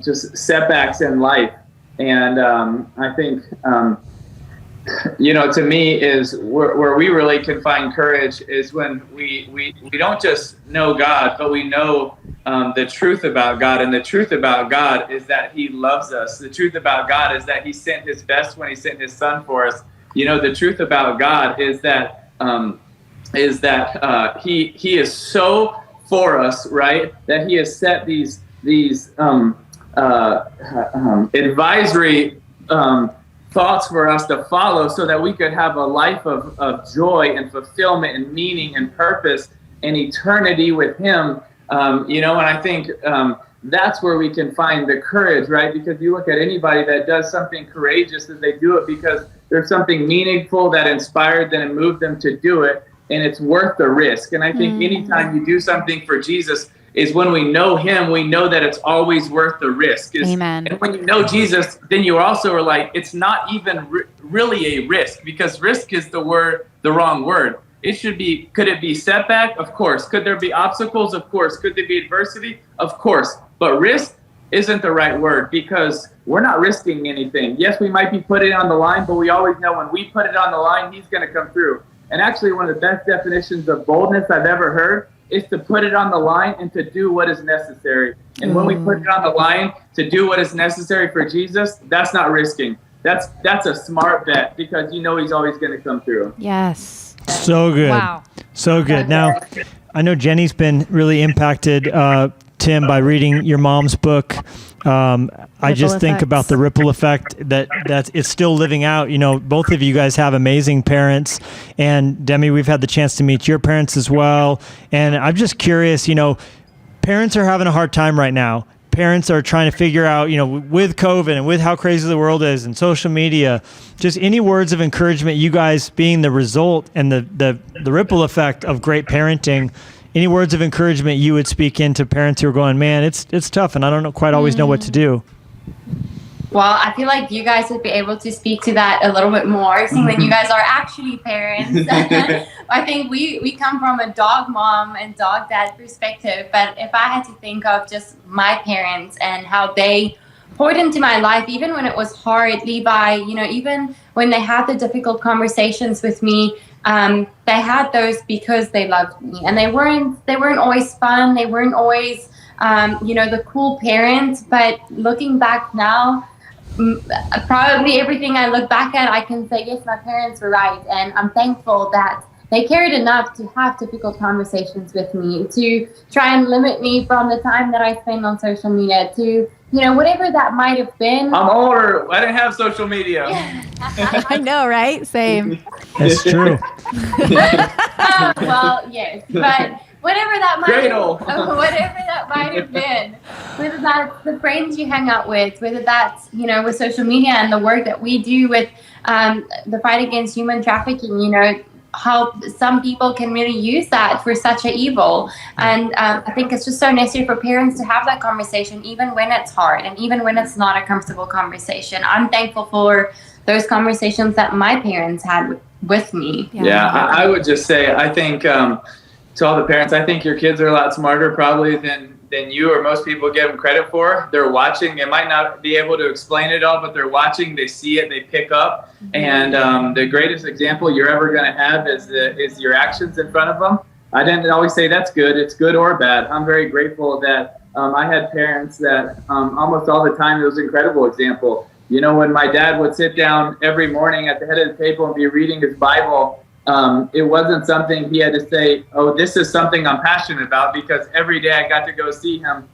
just setbacks in life. And I think, to me is where we really can find courage is when we don't just know God, but we know the truth about God. And the truth about God is that he loves us. The truth about God is that he sent his best when he sent his son for us. The truth about God is that he is so for us, right? That he has set these advisory thoughts for us to follow so that we could have a life of joy and fulfillment and meaning and purpose and eternity with him. And I think that's where we can find the courage, right? Because you look at anybody that does something courageous, that they do it because there's something meaningful that inspired them and moved them to do it, and it's worth the risk. And I think anytime you do something for Jesus is when we know him, we know that it's always worth the risk. Amen. And when you know Jesus, then you also are like, it's not even really a risk, because risk is the wrong word. It should be, could it be setback? Of course. Could there be obstacles? Of course. Could there be adversity? Of course. But risk isn't the right word, because we're not risking anything. Yes, we might be putting it on the line, but we always know when we put it on the line, he's going to come through. And actually, one of the best definitions of boldness I've ever heard is to put it on the line and to do what is necessary. And when we put it on the line to do what is necessary for Jesus, that's not risking. That's a smart bet, because he's always going to come through. Yes. So good. Wow. So good. Now, I know Jenny's been really impacted, Tim, by reading your mom's book. I just think about the ripple effect that it's still living out. Both of you guys have amazing parents, and Demi, we've had the chance to meet your parents as well. And I'm just curious, parents are having a hard time right now. Parents are trying to figure out, with COVID and with how crazy the world is and social media, just any words of encouragement, you guys being the result and the ripple effect of great parenting. Any words of encouragement you would speak into parents who are going, man, it's tough and I don't quite always know what to do? Well, I feel like you guys would be able to speak to that a little bit more, seeing that you guys are actually parents. I think we come from a dog mom and dog dad perspective, but if I had to think of just my parents and how they poured into my life, even when it was hard. Levi, even when they had the difficult conversations with me, they had those because they loved me, and they weren't always fun. They weren't always, the cool parents. But looking back now, probably everything I look back at, I can say, yes, my parents were right, and I'm thankful that they cared enough to have difficult conversations with me, to try and limit me from the time that I spend on social media, to whatever that might have been. I'm older. I didn't have social media. I know, right? Same. It's true. Well, yes, but whatever that might have been, whether that's the friends you hang out with, whether that's with social media and the work that we do with the fight against human trafficking, how some people can really use that for such an evil. And I think it's just so necessary for parents to have that conversation, even when it's hard and even when it's not a comfortable conversation. I'm thankful for those conversations that my parents had with me. Yeah, I would just say, I think to all the parents, I think your kids are a lot smarter probably than you or most people give them credit for. They're watching. They might not be able to explain it all, but they're watching. They see it. They pick up. And the greatest example you're ever going to have is your actions in front of them. I didn't always say that's good. It's good or bad. I'm very grateful that I had parents that almost all the time, it was an incredible example. When my dad would sit down every morning at the head of the table and be reading his Bible, it wasn't something he had to say, oh, this is something I'm passionate about, because every day I got to go see him,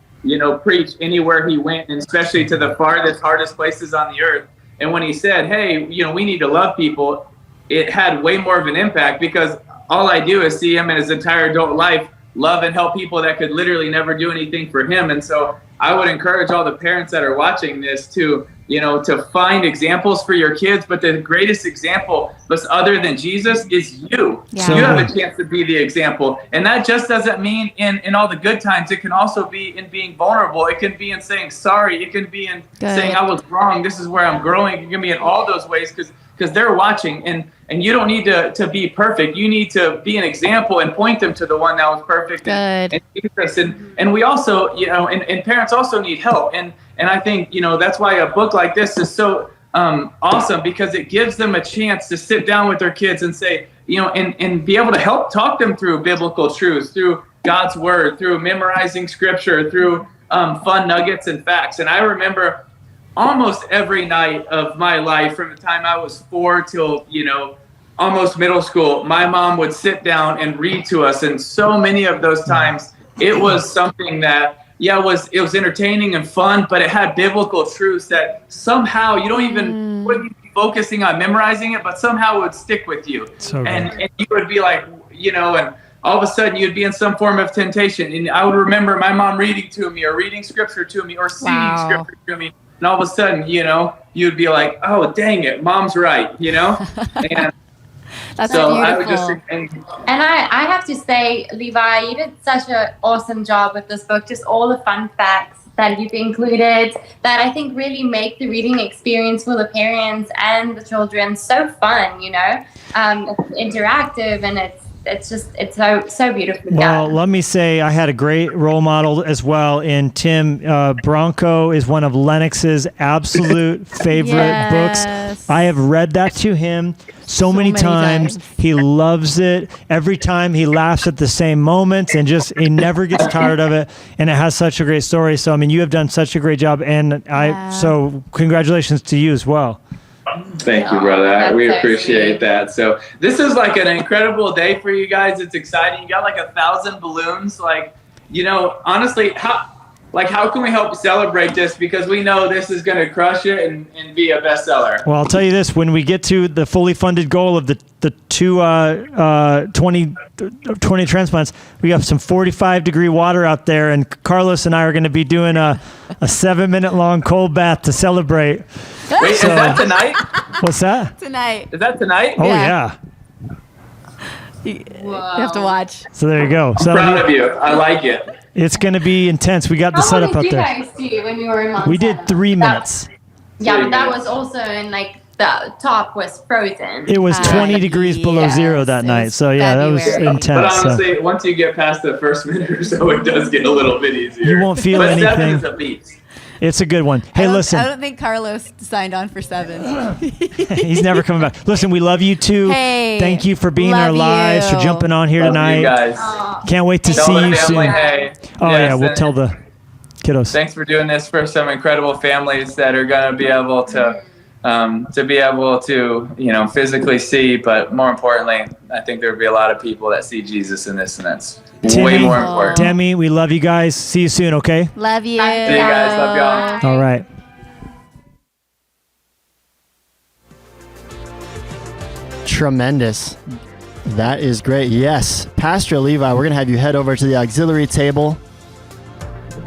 preach anywhere he went, and especially to the farthest, hardest places on the earth. And when he said, hey, we need to love people, it had way more of an impact, because all I do is see him in his entire adult life love and help people that could literally never do anything for him. And so I would encourage all the parents that are watching this to find examples for your kids. But the greatest example, other than Jesus, is you. Yeah. So you have a chance to be the example. And that just doesn't mean in all the good times. It can also be in being vulnerable. It can be in saying sorry. It can be in saying I was wrong. This is where I'm growing. It can be in all those ways, because they're watching. And you don't need to be perfect. You need to be an example and point them to the one that was perfect. And Jesus. And we also, and parents also need help. And I think, that's why a book like this is so awesome, because it gives them a chance to sit down with their kids and say, and be able to help talk them through biblical truths, through God's word, through memorizing scripture, through fun nuggets and facts. And I remember almost every night of my life, from the time I was 4 till, almost middle school, my mom would sit down and read to us. And so many of those times, it was something that, it was entertaining and fun, but it had biblical truths that somehow you don't even wouldn't be focusing on memorizing it, but somehow it would stick with you. And you would be like, and all of a sudden you'd be in some form of temptation. And I would remember my mom reading to me, or reading scripture to me, or singing scripture to me. And all of a sudden, you'd be like, oh, dang it, mom's right, And that's so beautiful. I would just think, and I have to say, Levi, you did such an awesome job with this book. Just all the fun facts that you've included that I think really make the reading experience for the parents and the children so fun, it's interactive, and it's so beautiful. Well, let me say I had a great role model as well in Tim. Bronco is one of Lennox's absolute favorite books. I have read that to him so many times. He loves it. Every time he laughs at the same moments, and he never gets tired of it. And it has such a great story. So, you have done such a great job. And so congratulations to you as well. Thank you, brother. We appreciate that. So this is like an incredible day for you guys. It's exciting. You got like 1,000 balloons. Honestly, how can we help celebrate this? Because we know this is going to crush it and be a bestseller. Well, I'll tell you this: when we get to the fully funded goal of the 20 transplants, we have some 45-degree water out there, and Carlos and I are going to be doing a 7-minute long cold bath to celebrate. Wait, is that tonight? What's that? Tonight. Is that tonight? Oh yeah. You have to watch. So there you go. I'm proud of you. I like it. It's going to be intense. We got the setup out there. How long did you guys do when you were in Montana? We did 3 minutes. But that was also in the top was frozen. It was 20 degrees below zero that night. So that was intense. But honestly, once you get past the first minute or so, it does get a little bit easier. You won't feel anything. 7 is a beat. It's a good one. Hey, listen. I don't think Carlos signed on for 7. He's never coming back. Listen, we love you too. Hey, thank you for being in our love lives, for you. jumping on here Love tonight. you guys. Can't wait to Tell see the you family, soon. hey. Oh Yes, yeah, we'll and tell the kiddos. Thanks for doing this for some incredible families that are going to be able to physically see, but more importantly, I think there'll be a lot of people that see Jesus in this, and that's way more important. Demi, we love you guys. See you soon, okay? Love you. See you guys. Love y'all. All right. Tremendous. That is great. Yes. Pastor Levi, we're going to have you head over to the auxiliary table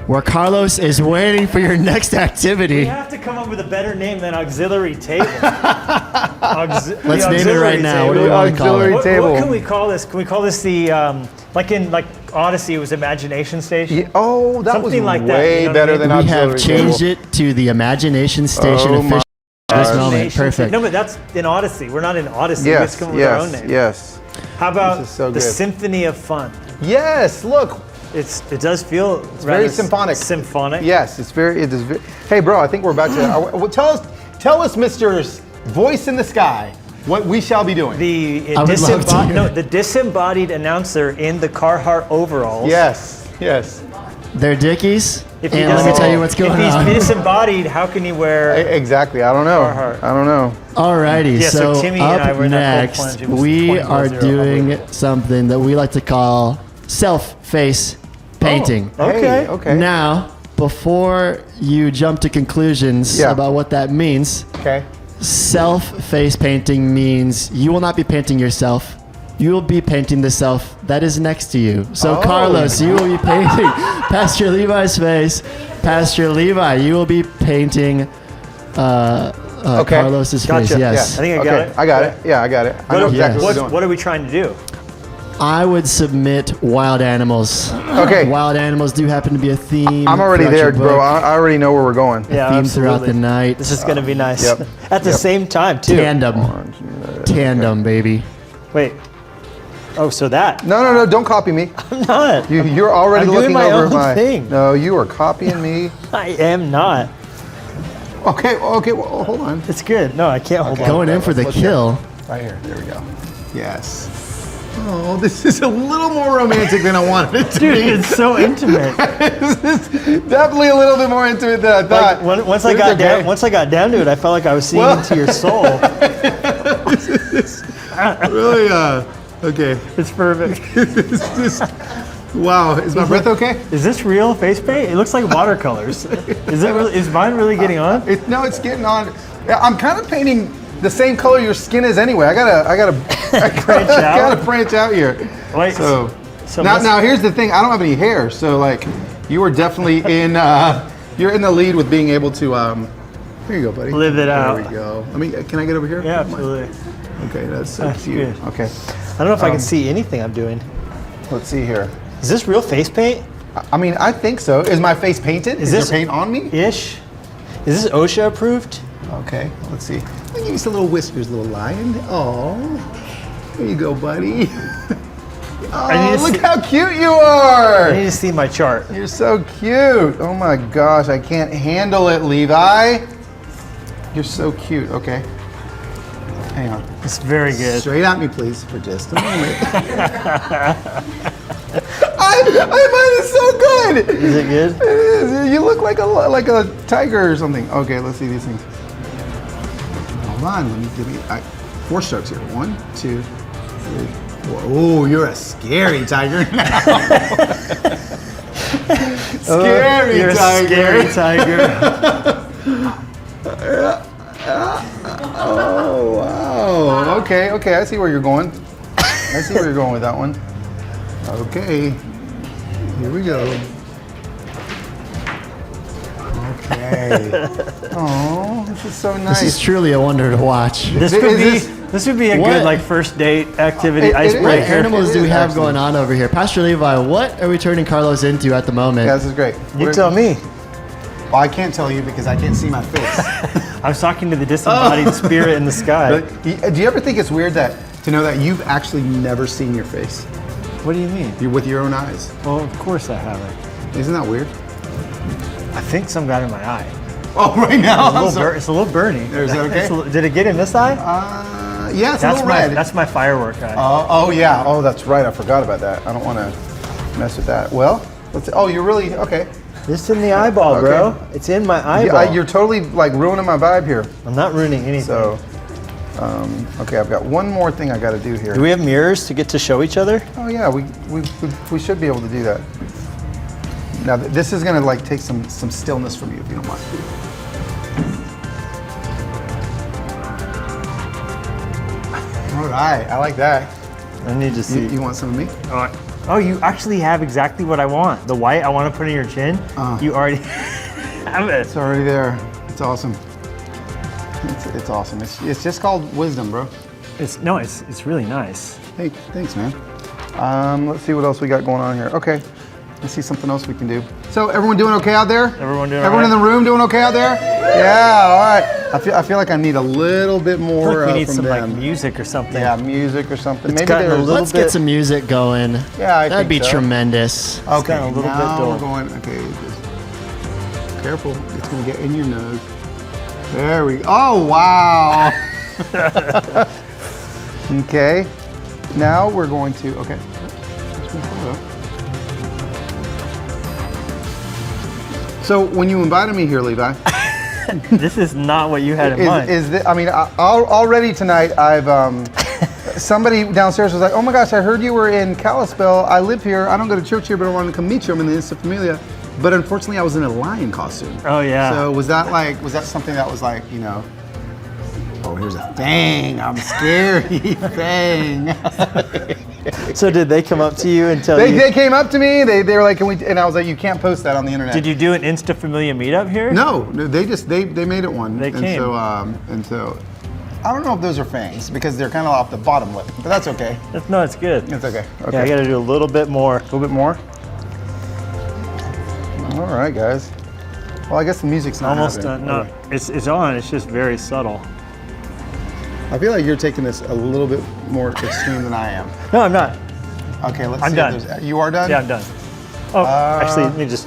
where Carlos is waiting for your next activity. We have to come up with a better name than auxiliary table. Let's name it right now. What do we want to call it? What can we call this? Can we call this the like Odyssey, it was Imagination Station? Yeah, oh, that Something was like that, way you know better what I than We have auxiliary changed table. it to the Imagination Station Oh my officially at this gosh. moment. Imagination Perfect. No, but that's in Odyssey. We're not in Odyssey. We just come up with our own name. Yes. How about This is so the good. Symphony of Fun? Yes. Look. It does feel very symphonic. Symphonic. Yes. It is. Hey, bro. I think we're about to. Well, tell us, Mr. Voice in the Sky, what we shall be doing. The I would love to hear the disembodied announcer in the Carhartt overalls. Yes. Yes. They're Dickies. If he And let me doesn't- tell you what's going If on. he's disembodied, how can he wear? Exactly. I don't know. Carhartt. I don't know. Alrighty, Yeah, so so Timmy and I up were in that cold next, plunge. It was we 20 are below zero, doing unbelievable. something that we like to call self-face painting. Okay. Hey, okay. Now, before you jump to conclusions Yeah. about what that means, Okay. self-face painting means you will not be painting yourself. You will be painting the self that is next to you. So, Oh. Carlos, you will be painting Pastor Levi's face. Pastor Levi, you will be painting Okay. Carlos's Gotcha. face. Yes. I think I got it. I got it. Yeah, I got it. I know exactly what we're doing. What are we trying to do? I would submit wild animals. Okay. Wild animals do happen to be a theme. I'm already throughout there, your bro. book. I already know where we're going. Yeah, theme absolutely. throughout the night. This is going to be nice. Yep. At the Yep. same time, too. Tandem, baby. Wait. Oh, so that. No. Don't copy me. I'm not. You're already I'm doing looking my over own my thing. No, you are copying me. I am not. Okay. Well, hold on. It's good. No, I can't hold on. Going in for the Let's kill. Right here. There we go. Yes. Oh, this is a little more romantic than I wanted it to Dude, be. it's so intimate. This is definitely a little bit more intimate than I thought. Like, once I But got it's okay. down, once I got down to it, I felt like I was seeing Well- into your soul. Really? Okay. It's perfect. Wow. Is my breath okay? Is this real face paint? It looks like watercolors. Is mine really getting on? No, it's getting on. Yeah, I'm kind of painting the same color your skin is anyway. I gotta Branch out? gotta branch out here. Wait, So so now, let's- now here's the thing. I don't have any hair, so like, you are definitely in. You're in the lead with being able to. Here you go, buddy. Live it out. There we go. Can I get over here? Yeah, absolutely. Okay, that's so That's cute. good. Okay, I don't know if I can see anything I'm doing. let's see here. Is this real face paint? I mean, I think so. Is my face painted? Is this- your paint on me? Ish. Is this OSHA approved? Okay, let's see. Let me give you some little whiskers, little lion. Oh, there you go, buddy. Oh, need to look see- how cute you I need are. to see my chart. You're so cute. Oh my gosh, I can't handle it, Levi. You're so cute. Okay. Hang on. It's very good. Straight at me, please, for just a moment. Mine is so good. Is it good? It is. You look like a tiger or something. Okay, let's see these things. Hold on, let me give me 4 strokes here. 1, 2, 3, 4. Oh, you're a scary tiger now. Scary You're tiger. a scary tiger. Oh wow. Okay, I see where you're going. I see where you're going with that one. Okay. Here we go. Okay. Oh, this is so nice. This is truly a wonder to watch. This would be a What? good like first date activity It is. What icebreaker. animals do we have Excellent. going on over here? Pastor Levi, what are we turning Carlos into at the moment? Yeah, this is great. You tell me. Well, I can't tell you because I can't see my face. I was talking to the disembodied spirit in the sky. But do you ever think it's weird to know that you've actually never seen your face? What do you mean? You're with your own eyes. Well, of course I haven't. Isn't that weird? I think some got in my eye. Oh, right now? It's a little burning. Is that okay? Did it get in this eye? Yeah, it's a little red. That's my firework eye. Oh, yeah. Oh, that's right. I forgot about that. I don't want to mess with that. Well, you're really, okay. It's in the eyeball, bro. It's in my eyeball. Yeah, you're totally like ruining my vibe here. I'm not ruining anything. So, okay, I've got one more thing I got to do here. Do we have mirrors to get to show each other? Oh yeah, we should be able to do that. Now this is gonna like take some stillness from you if you don't mind. All right, I like that. I need to see. You want some of me? Oh, you actually have exactly what I want. The white I want to put in your chin. You already have it. It's already there. It's awesome. It's awesome. It's just called wisdom, bro. It's really nice. Hey, thanks, man. Let's see what else we got going on here. Okay, let's see something else we can do. So everyone doing okay out there? Everyone in the room doing okay out there? Yeah, all right. I feel like I need a little bit more. We need from some them. like music or something. Yeah, music or something. It's Maybe gotten a little Let's bit. get some music going. Yeah, that'd be so. tremendous. Okay, a little bit now dull. we're going. Okay, just careful. It's gonna get in your nose. There we go. Oh wow. Okay. Now we're going to. Okay. So when you invited me here, Levi, This is not what you had in mind. Already tonight I've somebody downstairs was like, "Oh my gosh, I heard you were in Kalispell. I live here. I don't go to church here, but I wanted to come meet you. I'm in the Insta Familia." But unfortunately, I was in a lion costume. Oh yeah. So was that something that was like, you know? Oh, here's a fang. I'm scary fang. So did they come up to you and tell you? They came up to me. They were like, "Can we?" And I was like, "You can't post that on the internet." Did you do an Insta Familia meetup here? No, they made it one. They came. And so I don't know if those are fangs because they're kind of off the bottom lip, but that's okay. No, it's good. It's okay. Yeah, I got to do a little bit more. A little bit more. All right, guys. Well, I guess the music's not Almost happening. done. No, it's on. It's just very subtle. I feel like you're taking this a little bit more extreme than I am. No, I'm not. Okay, let's I'm see. done. If you are done? Yeah, I'm done. Oh, actually, let me just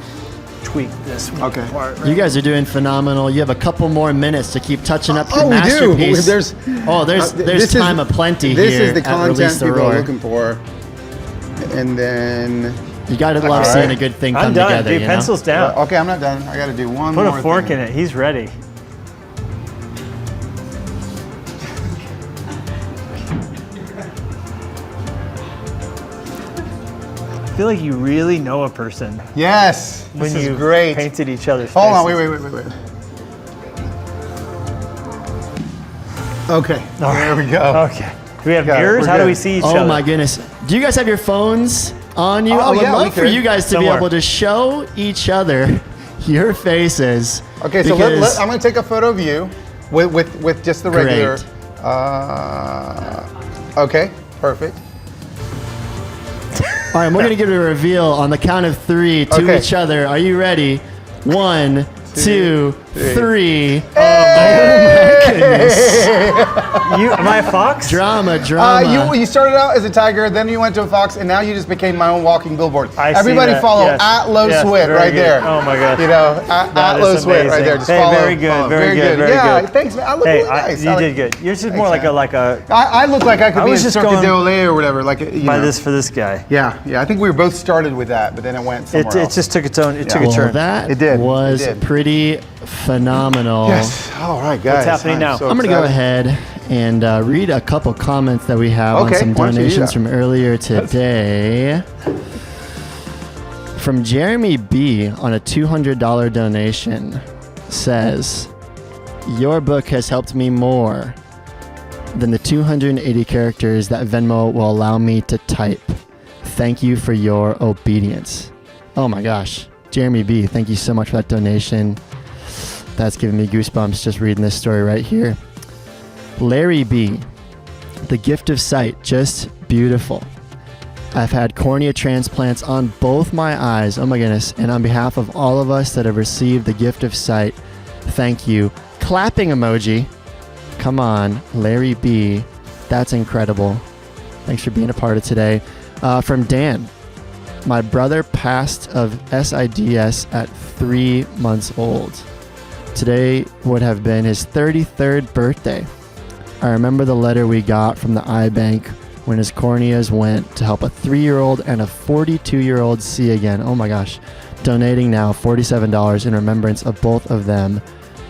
tweak this one Okay. part. You guys are doing phenomenal. You have a couple more minutes to keep touching up your We masterpiece. do. There's time aplenty this here. This is the at content Release the people Roar. are looking for. And then... You gotta love All seeing right. a good thing I'm come done, together. dude. You know? Pencils down. Okay, I'm not done. I got to do one Put more a fork thing. in it. He's ready. I feel like you really know a person Yes. when This you is great. painted each other's Hold on. faces. Wait. Okay. There we go. Okay. Do we have Yeah, mirrors? we're How do good. we see each other? Oh my goodness. Do you guys have your phones on you? Oh, I would yeah, we love for could. you guys to Somewhere. be able to show each other your faces. Okay, so because- I'm going to take a photo of you with just the Great. regular. Okay, perfect. All right, we're going to give it a reveal on the count of 3 to Okay. each other. Are you ready? 1, 2, 3. Am I a fox? Drama. You started out as a tiger, then you went to a fox, and now you just became my own walking billboard. I see Everybody that. follow Yes. at Low Yes, Swit very right good. there. Oh my gosh. You know, at That Low is Swit right amazing. there. Just Hey, follow. very good, follow. very good, very yeah, good. thanks, man. I look Hey, really nice. you did good. Yours is more Thanks, like a I look like I could I be in was just Cirque going du Soleil or whatever. Like, you by know. this for this guy. Yeah. I think we were both started with that, but then it went somewhere It else. just took its own. It took Yeah. a turn. That It did. was It did. pretty phenomenal. Yes. All right, guys. happening now? I'm going to go ahead and read a couple comments that we have on Okay, some why don't you do donations that? from earlier today. From Jeremy B on a $200 donation says, "Your book has helped me more than the 280 characters that Venmo will allow me to type. Thank you for your obedience." Oh my gosh. Jeremy B, thank you so much for that donation. That's giving me goosebumps just reading this story right here. Larry B, the gift of sight, just beautiful. I've had cornea transplants on both my eyes. Oh my goodness. And on behalf of all of us that have received the gift of sight, thank you. Clapping emoji. Come on, Larry B. That's incredible. Thanks for being a part of today. From Dan. My brother passed of SIDS at 3 months old. Today would have been his 33rd birthday. I remember the letter we got from the eye bank when his corneas went to help a 3-year-old and a 42-year-old see again. Oh my gosh. Donating now $47 in remembrance of both of them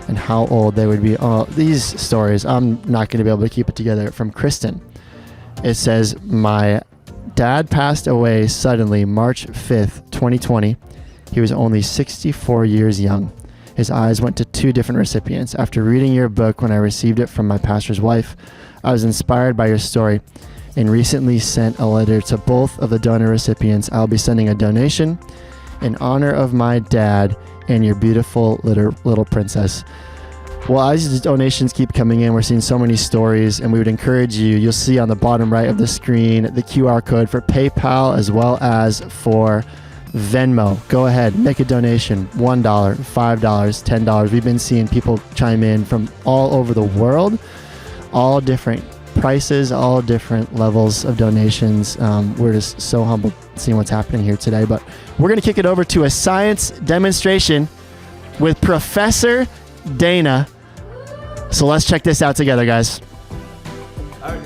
and how old they would be. Oh, these stories, I'm not going to be able to keep it together. From Kristen, it says, my dad passed away suddenly March 5th, 2020. He was only 64 years young. His eyes went to 2 different recipients. After reading your book when I received it from my pastor's wife, I was inspired by your story and recently sent a letter to both of the donor recipients. I'll be sending a donation in honor of my dad and your beautiful little princess. Well, as these donations keep coming in, we're seeing so many stories, and we would encourage you. You'll see on the bottom right of the screen the QR code for PayPal as well as for Venmo. Go ahead, make a donation. $1, $5, $10. We've been seeing people chime in from all over the world, all different prices, all different levels of donations. We're just so humbled seeing what's happening here today. But we're going to kick it over to a science demonstration with Professor Dana. So let's check this out together, guys.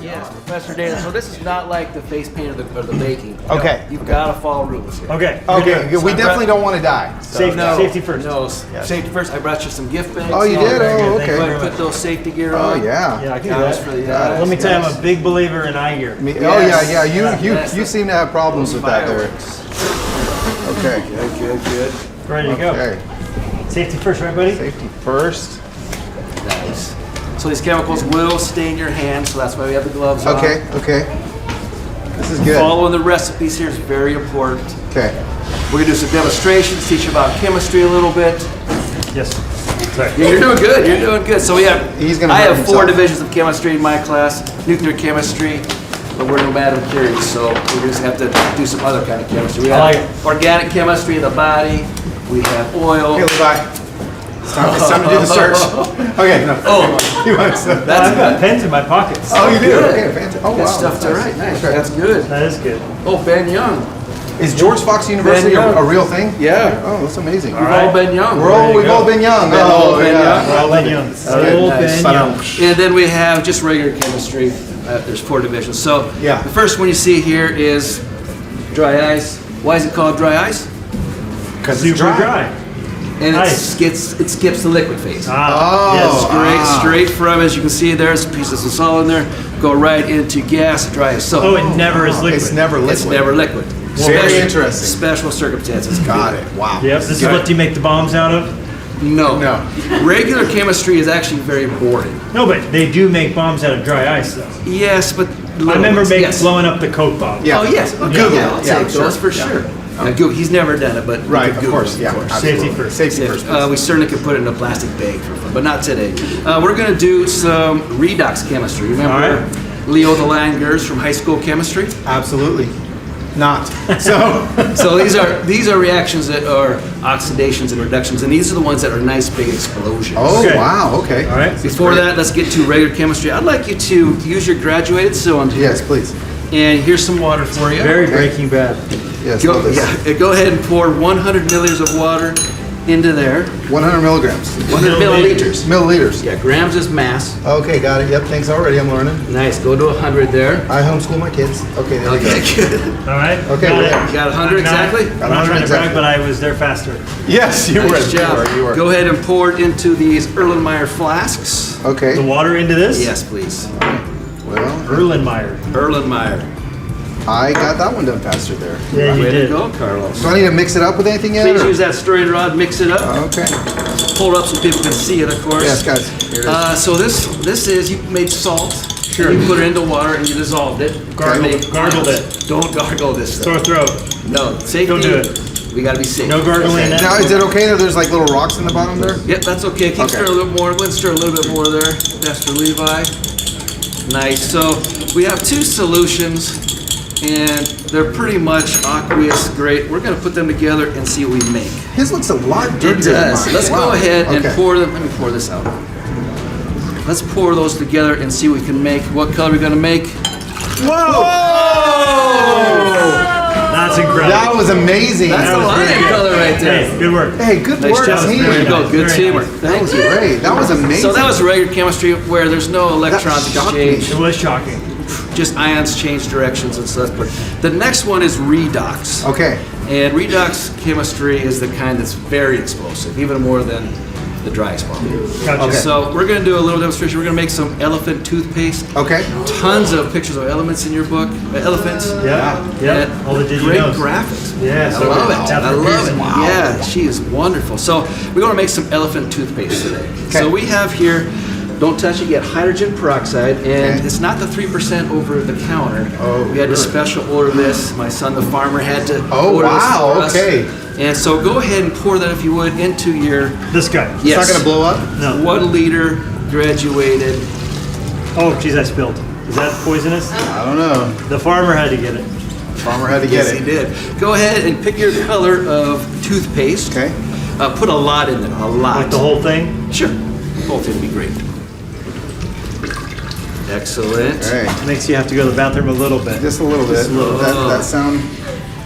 Yes, Professor Dana. So this is not like the face paint or the baking. Okay. You've got to follow rules here. Okay. Okay, we definitely don't want to die. Safety first. No, safety first. I brought you some gift bags. Oh, you did? Oh, okay. Go ahead and put those safety gear on. Oh, yeah. Yeah, I can do that. For the Let me tell you, I'm a big believer in eye gear. You seem to have problems with that there. Okay. Good. Ready to go. Okay. Safety first, right, buddy? Safety first. Nice. So these chemicals will stain your hands, so that's why we have the gloves on. Okay. This is good. Following the recipes here is very important. Okay. We're going to do some demonstrations, teach you about chemistry a little bit. Yes. Sorry. Yeah, you're doing good. You're doing good. So I have hurt 4 himself. divisions of chemistry in my class: nuclear chemistry, but we're no Madam Curie, so we just have to do some other kind of chemistry. We have organic chemistry of the body. We have oil. Hey, Levi. It's time to do the search. Okay. No. That's I've got pens in my pockets. Oh, you do? Good. Okay, fantastic. Oh, Good wow. stuff to write. Nice. Okay. That's good. That is good. Oh, Ben Young. Is George Fox University a real thing? Yeah. Oh, that's amazing. We've all been young. We've all been young. been young. We're all been young. And then we have just regular chemistry. There's 4 divisions. So Yeah. the first one you see here is dry ice. Why is it called dry ice? Because it's Super dry. And Ice. it skips the liquid phase. Yes. Straight from, as you can see, there's pieces of salt in there, go right into gas, dry ice. So Oh, it never is liquid. It's never liquid. it's never liquid. Very interesting. Special circumstances. Got it. Wow. Yep. This is what you make the bombs out of? No. No. Regular chemistry is actually very boring. No, but they do make bombs out of dry ice, though. Yes, but I remember blowing up the Coke bomb. Yeah. Oh yes. Okay. Google. Yeah, I'll take those for sure. Google. He's never done it, but you Right, can of Google course. it, Yeah. Safety absolutely. first. Safety first. We certainly could put it in a plastic bag for fun, but not today. We're going to do some redox chemistry. Remember All right. Leo the Langers from high school chemistry? Absolutely. Not. So. So these are reactions that are oxidations and reductions, and these are the ones that are nice big explosions. Oh, Okay. wow. Okay. All right. Before that, let's get to regular chemistry. I'd like you to use your graduated cylinder. Yes, please. And here's some water for you. Very Breaking Bad. Yes. Go, love this. go ahead and pour 100 milliliters of water into there. 100 milligrams. 100 milliliters. Milliliters. Yeah, grams is mass. Okay, got it. Yep. Thanks already. I'm learning. Nice. Go to 100 there. I homeschool my kids. Okay. There Okay, you go. good. All right. Okay, Got we're it. there. You got 100 exactly? I'm not trying to brag, but I was there faster. Yes, you were. Nice job. You were. Go ahead and pour it into these Erlenmeyer flasks. Okay. The water into this? Yes, please. Well, Erlenmeyer. Erlenmeyer. I got that one done faster there. Yeah, you Way to did. go, Carlos. Do I need to mix it up with anything yet? Please or- use that stirring rod, mix it up. Okay. Pull it up so people can see it, of course. Yes, guys. Here it is. So this is, you made salt. Sure. You put it into water and you dissolved it. Gargled it. Don't gargle this stuff. Sore throat. No, safety. Don't do it. We gotta be safe. No gargling. Okay. Now, is it okay that there's like little rocks in the bottom there? Yep, that's okay. Keep Okay. stirring a little more. Go ahead and stir a little bit more there, Pastor Levi. Nice. So we have 2 solutions, and they're pretty much aqueous. Great. We're gonna put them together and see what we make. His looks a lot dirtier It than does. mine. Let's Wow. go ahead and Okay. pour them. Let me pour this out. Let's pour those together and see what we can make. What color are we gonna make? Whoa! That's incredible. That was amazing. That's the lion color right there. Hey, good work. Hey, good Nice work, job. team. There you go. Good Very teamwork. nice. That was great. That was amazing. So that was regular chemistry where there's no electrons shocked me. exchange. It was shocking. Just ions change directions and stuff. But the next one is redox. Okay. And redox chemistry is the kind that's very explosive, even more than the dry spot. Gotcha. Okay. So we're going to do a little demonstration. We're going to make some elephant toothpaste. Okay. Tons of pictures of elements in your book. Elephants. Yeah. And All the did you great knows. graphics. Yeah, I so love it. Catherine I love it. Pearson. Wow. Yeah, she is wonderful. So we want to make some elephant toothpaste today. So we have here, don't touch it yet, hydrogen peroxide, and it's not the 3% over the counter. Oh, we had to really? special order this. My son, the farmer, had to Oh, order this wow, for us. okay. And so go ahead and pour that, if you would, into your This guy. yes. It's not gonna blow up? No. 1 liter graduated. Oh, geez, I spilled. Is that poisonous? I don't know. The farmer had to get it. Farmer had to get Yes, it. he did. Go ahead and pick your color of toothpaste. Okay. Put a lot in there, a lot. Like the whole thing? Sure. The whole thing would be great. Excellent. All right. Makes you have to go to the bathroom a little bit. Just a little bit. Just a little. That sound.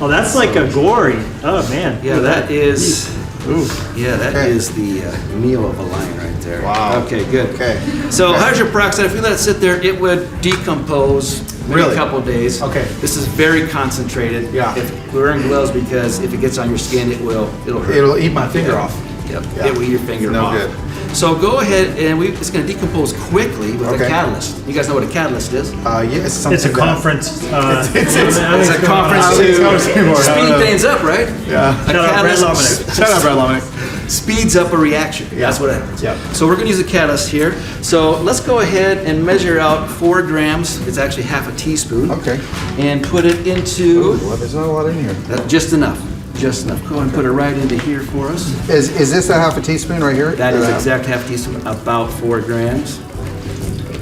Oh, that's like a gory. Oh, man. Yeah, Look at that is. Ooh. Yeah, that Okay. is the meal of a lion right there. Wow. Okay, good. Okay. So Okay. hydrogen peroxide, if we let it sit there, it would decompose maybe Really? a couple of days. Okay. This is very concentrated. Yeah. If we're wearing gloves, because if it gets on your skin, it'll hurt. It'll eat my finger off. Yep. Yeah. It will eat your finger No off. good. So go ahead and it's going to decompose quickly with a Okay. catalyst. You guys know what a catalyst is? Yeah, it's something. It's a conference. It's a conference to speed things up, right? Yeah. A Shout out Brad catalyst Lominick. Shut up, Brad Lominick. speeds up a reaction. That's what happens. Yep. So we're going to use a catalyst here. So let's go ahead and measure out 4 grams. It's actually half a teaspoon. Okay. And put it into Well, there's not a lot in here. just enough. Just enough. Go ahead and put it right into here for us. Is this a half a teaspoon right here? That is exact half teaspoon, about 4 grams.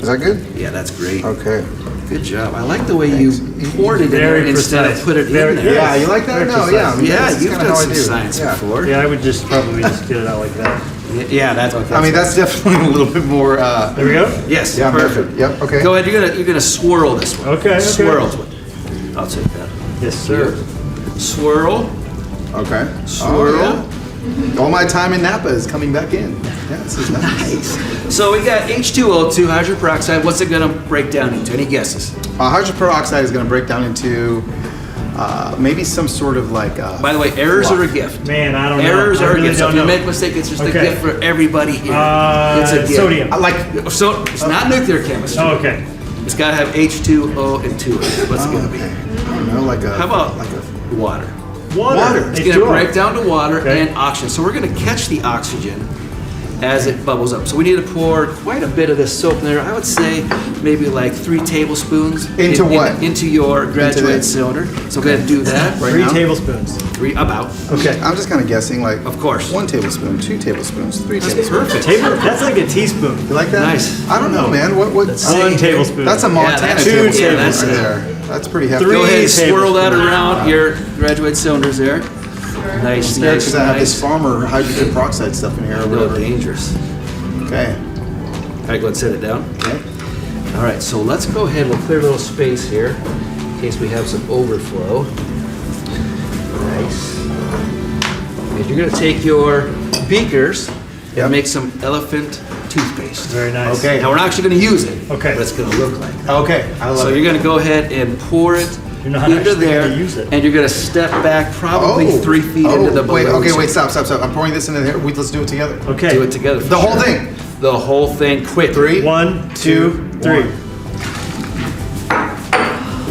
Is that good? Yeah, that's great. Okay. Good job. I like the way you poured it in Very there instead of precise. put it Very- in there. Yeah, you like that? Very No, precise. yeah. I mean, Yeah, that's you've kinda done how I some do. science Yeah. before. Yeah, I would just probably just get it out like that. Yeah, that's okay. I mean, that's definitely a little bit more. There we go. Yes, Yeah, perfect. Yep. Okay. Go ahead. You're gonna swirl this one. Okay, okay. Swirl it. I'll take that. Yes, sir. Swirl. Okay. Swirl. Oh, yeah. All my time in Napa is coming back in. Yeah, this is nice. So we got H2O2, hydrogen peroxide. What's it gonna break down into? Any guesses? Hydrogen peroxide is going to break down into maybe some sort of like. By the way, errors are a gift. Man, I don't know. Errors I are really a gift. So don't if you know. make a mistake, it's just a Okay. gift for everybody here. It's a gift. Sodium. I like. So it's not nuclear chemistry. Oh, okay. It's got to have H2O and 2. What's it gonna be? Okay. I don't know, like a. How about like a water? Water. It's going to break down to water Okay. and oxygen. So we're going to catch the oxygen as it bubbles up. So we need to pour quite a bit of this soap in there. I would say maybe like 3 tablespoons. Into what? Into your graduated this. cylinder. So go ahead and do that. Right 3 now? tablespoons. 3 about. Okay. I'm just kind of guessing, like. Of course. 1 tablespoon, 2 tablespoons, 3 That's tablespoons. perfect. That's like a teaspoon. You like that? Nice. I don't know, man. What? 1 tablespoon. That's a Montana that's- tablespoon yeah, right that's a- there. That's pretty hefty. Go ahead and 3 swirl that tablespoons. around your graduate cylinders there. Nice, Scared nice, because I have this nice. farmer hydrogen peroxide stuff in here or A little whatever. dangerous. Okay. All right, go ahead and set it down. Okay. All right, so let's go ahead. We'll clear a little space here in case we have some overflow. Nice. And you're going to take your beakers Yep. and make some elephant toothpaste. Very nice. Okay. Now, we're not actually going to use it. Okay. But it's going to look like that. Okay. I love So it. you're going to go ahead and pour it You know how into actually there, to use it. and you're going to step back probably 3 feet Oh, into the balloon. wait. Okay. Wait. Stop. I'm pouring this into here. Let's do it together. Okay. Do it together. for The whole sure. thing. The whole thing, quick. 3. 1, 2, 3.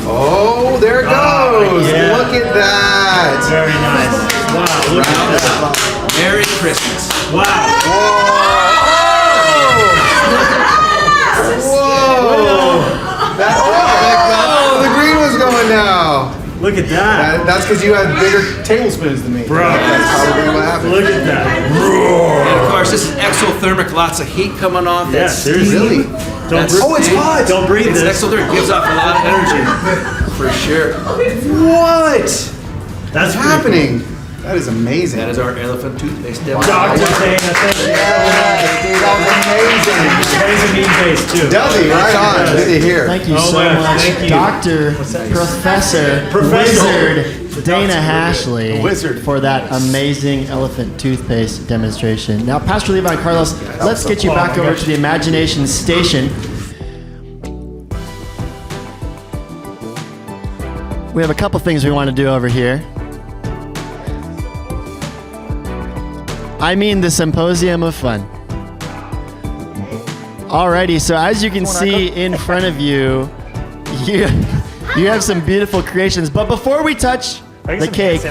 Oh, there it goes. yeah. Look at that. Very nice. Wow. Look at that. Merry Christmas. Wow. Whoa. The green one's going now. Look at that. That's because you had bigger tablespoons than me. Bro. That's probably what happened. Look at that. And of course, this is exothermic, lots of heat coming off. Yeah, That's seriously. Really? Don't That's- Oh, it's hot. Don't breathe It's this. exothermic, gives off a lot of energy, for sure. What? That's What's happening? That is amazing. That is our elephant toothpaste demo. Dr. Dana, thank you. Yes, dude, that was amazing. He has a mean face too. Does he? Right on. Good to hear. Thank you Oh so my gosh, much, thank you. Doctor, Professor, Professor. Wizard, Dana Hashley wizard. for that amazing elephant toothpaste demonstration. Now, Pastor Levi and Carlos, let's get you back over to the Imagination Station. We have a couple things we want to do over here. I mean the Symposium of Fun. Alrighty, so as you can see in front of you, you have some beautiful creations. But before we touch the cake,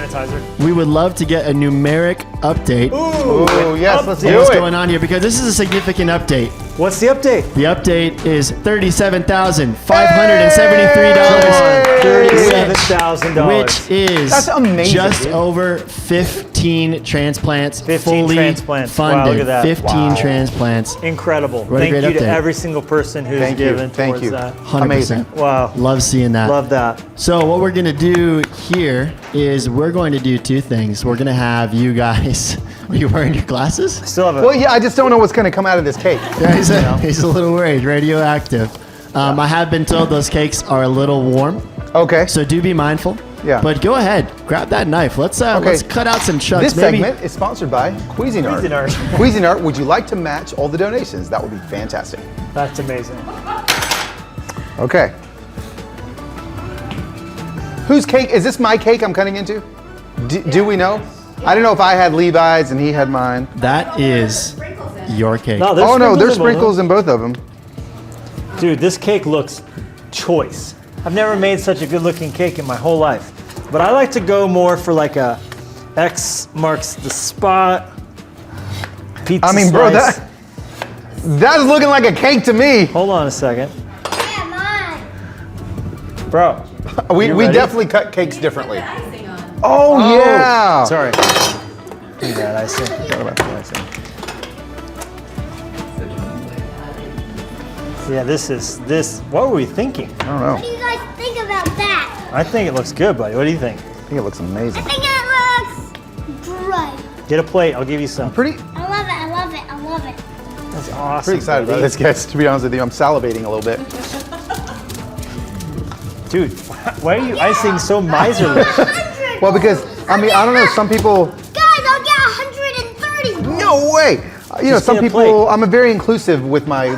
we would love to get a numeric update. Ooh, yes, let's do What's it. going on here? Because this is a significant update. What's the update? The update is $37,573. $37,000. Which is That's amazing, just dude. over 15 transplants 15 fully transplants. funded. Wow, look at that. 15 transplants. Incredible. What a Thank great you to update. every single person who's Thank you. given Thank towards you. that. 100%. Amazing. Wow. Love seeing that. Love that. So what we're going to do here is we're going to do two things. We're going to have you guys... Are you wearing your glasses? Still have a Well, yeah, I just don't know what's going to come out of this cake. Yeah, he's a little worried. Radioactive. I have been told those cakes are a little warm. Okay. So do be mindful. Yeah. But go ahead, grab that knife. Let's cut out some chunks. This segment is sponsored by Cuisinart. Cuisinart. Cuisinart, would you like to match all the donations? That would be fantastic. That's amazing. Okay. Whose cake? Is this my cake I'm cutting into? Do we know? I don't know if I had Levi's and he had mine. That is your cake. No, there's Oh no, there's sprinkles sprinkles in both of them. Dude, this cake looks choice. I've never made such a good looking cake in my whole life. But I like to go more for like a X marks the spot pizza I mean, bro, slice. that's looking like a cake to me. Hold on a second. Bro. We ready? definitely cut cakes differently. Oh, yeah. Sorry. Do that icing. Forgot about the icing. Yeah, this. What were we thinking? I don't know. What do you guys think about that? I think it looks good, buddy. What do you think? I think it looks amazing. I think it looks great. Get a plate. I'll give you some. Pretty I love it. I love it. I love it. That's awesome. pretty excited about buddy. this, guys. To be honest with you, I'm salivating a little bit. Dude, why are you icing so miserly? Well, because I mean, I don't know. Some people. Guys, I'll get 130. No way. You know, Just some get a people. plate. I'm very inclusive with my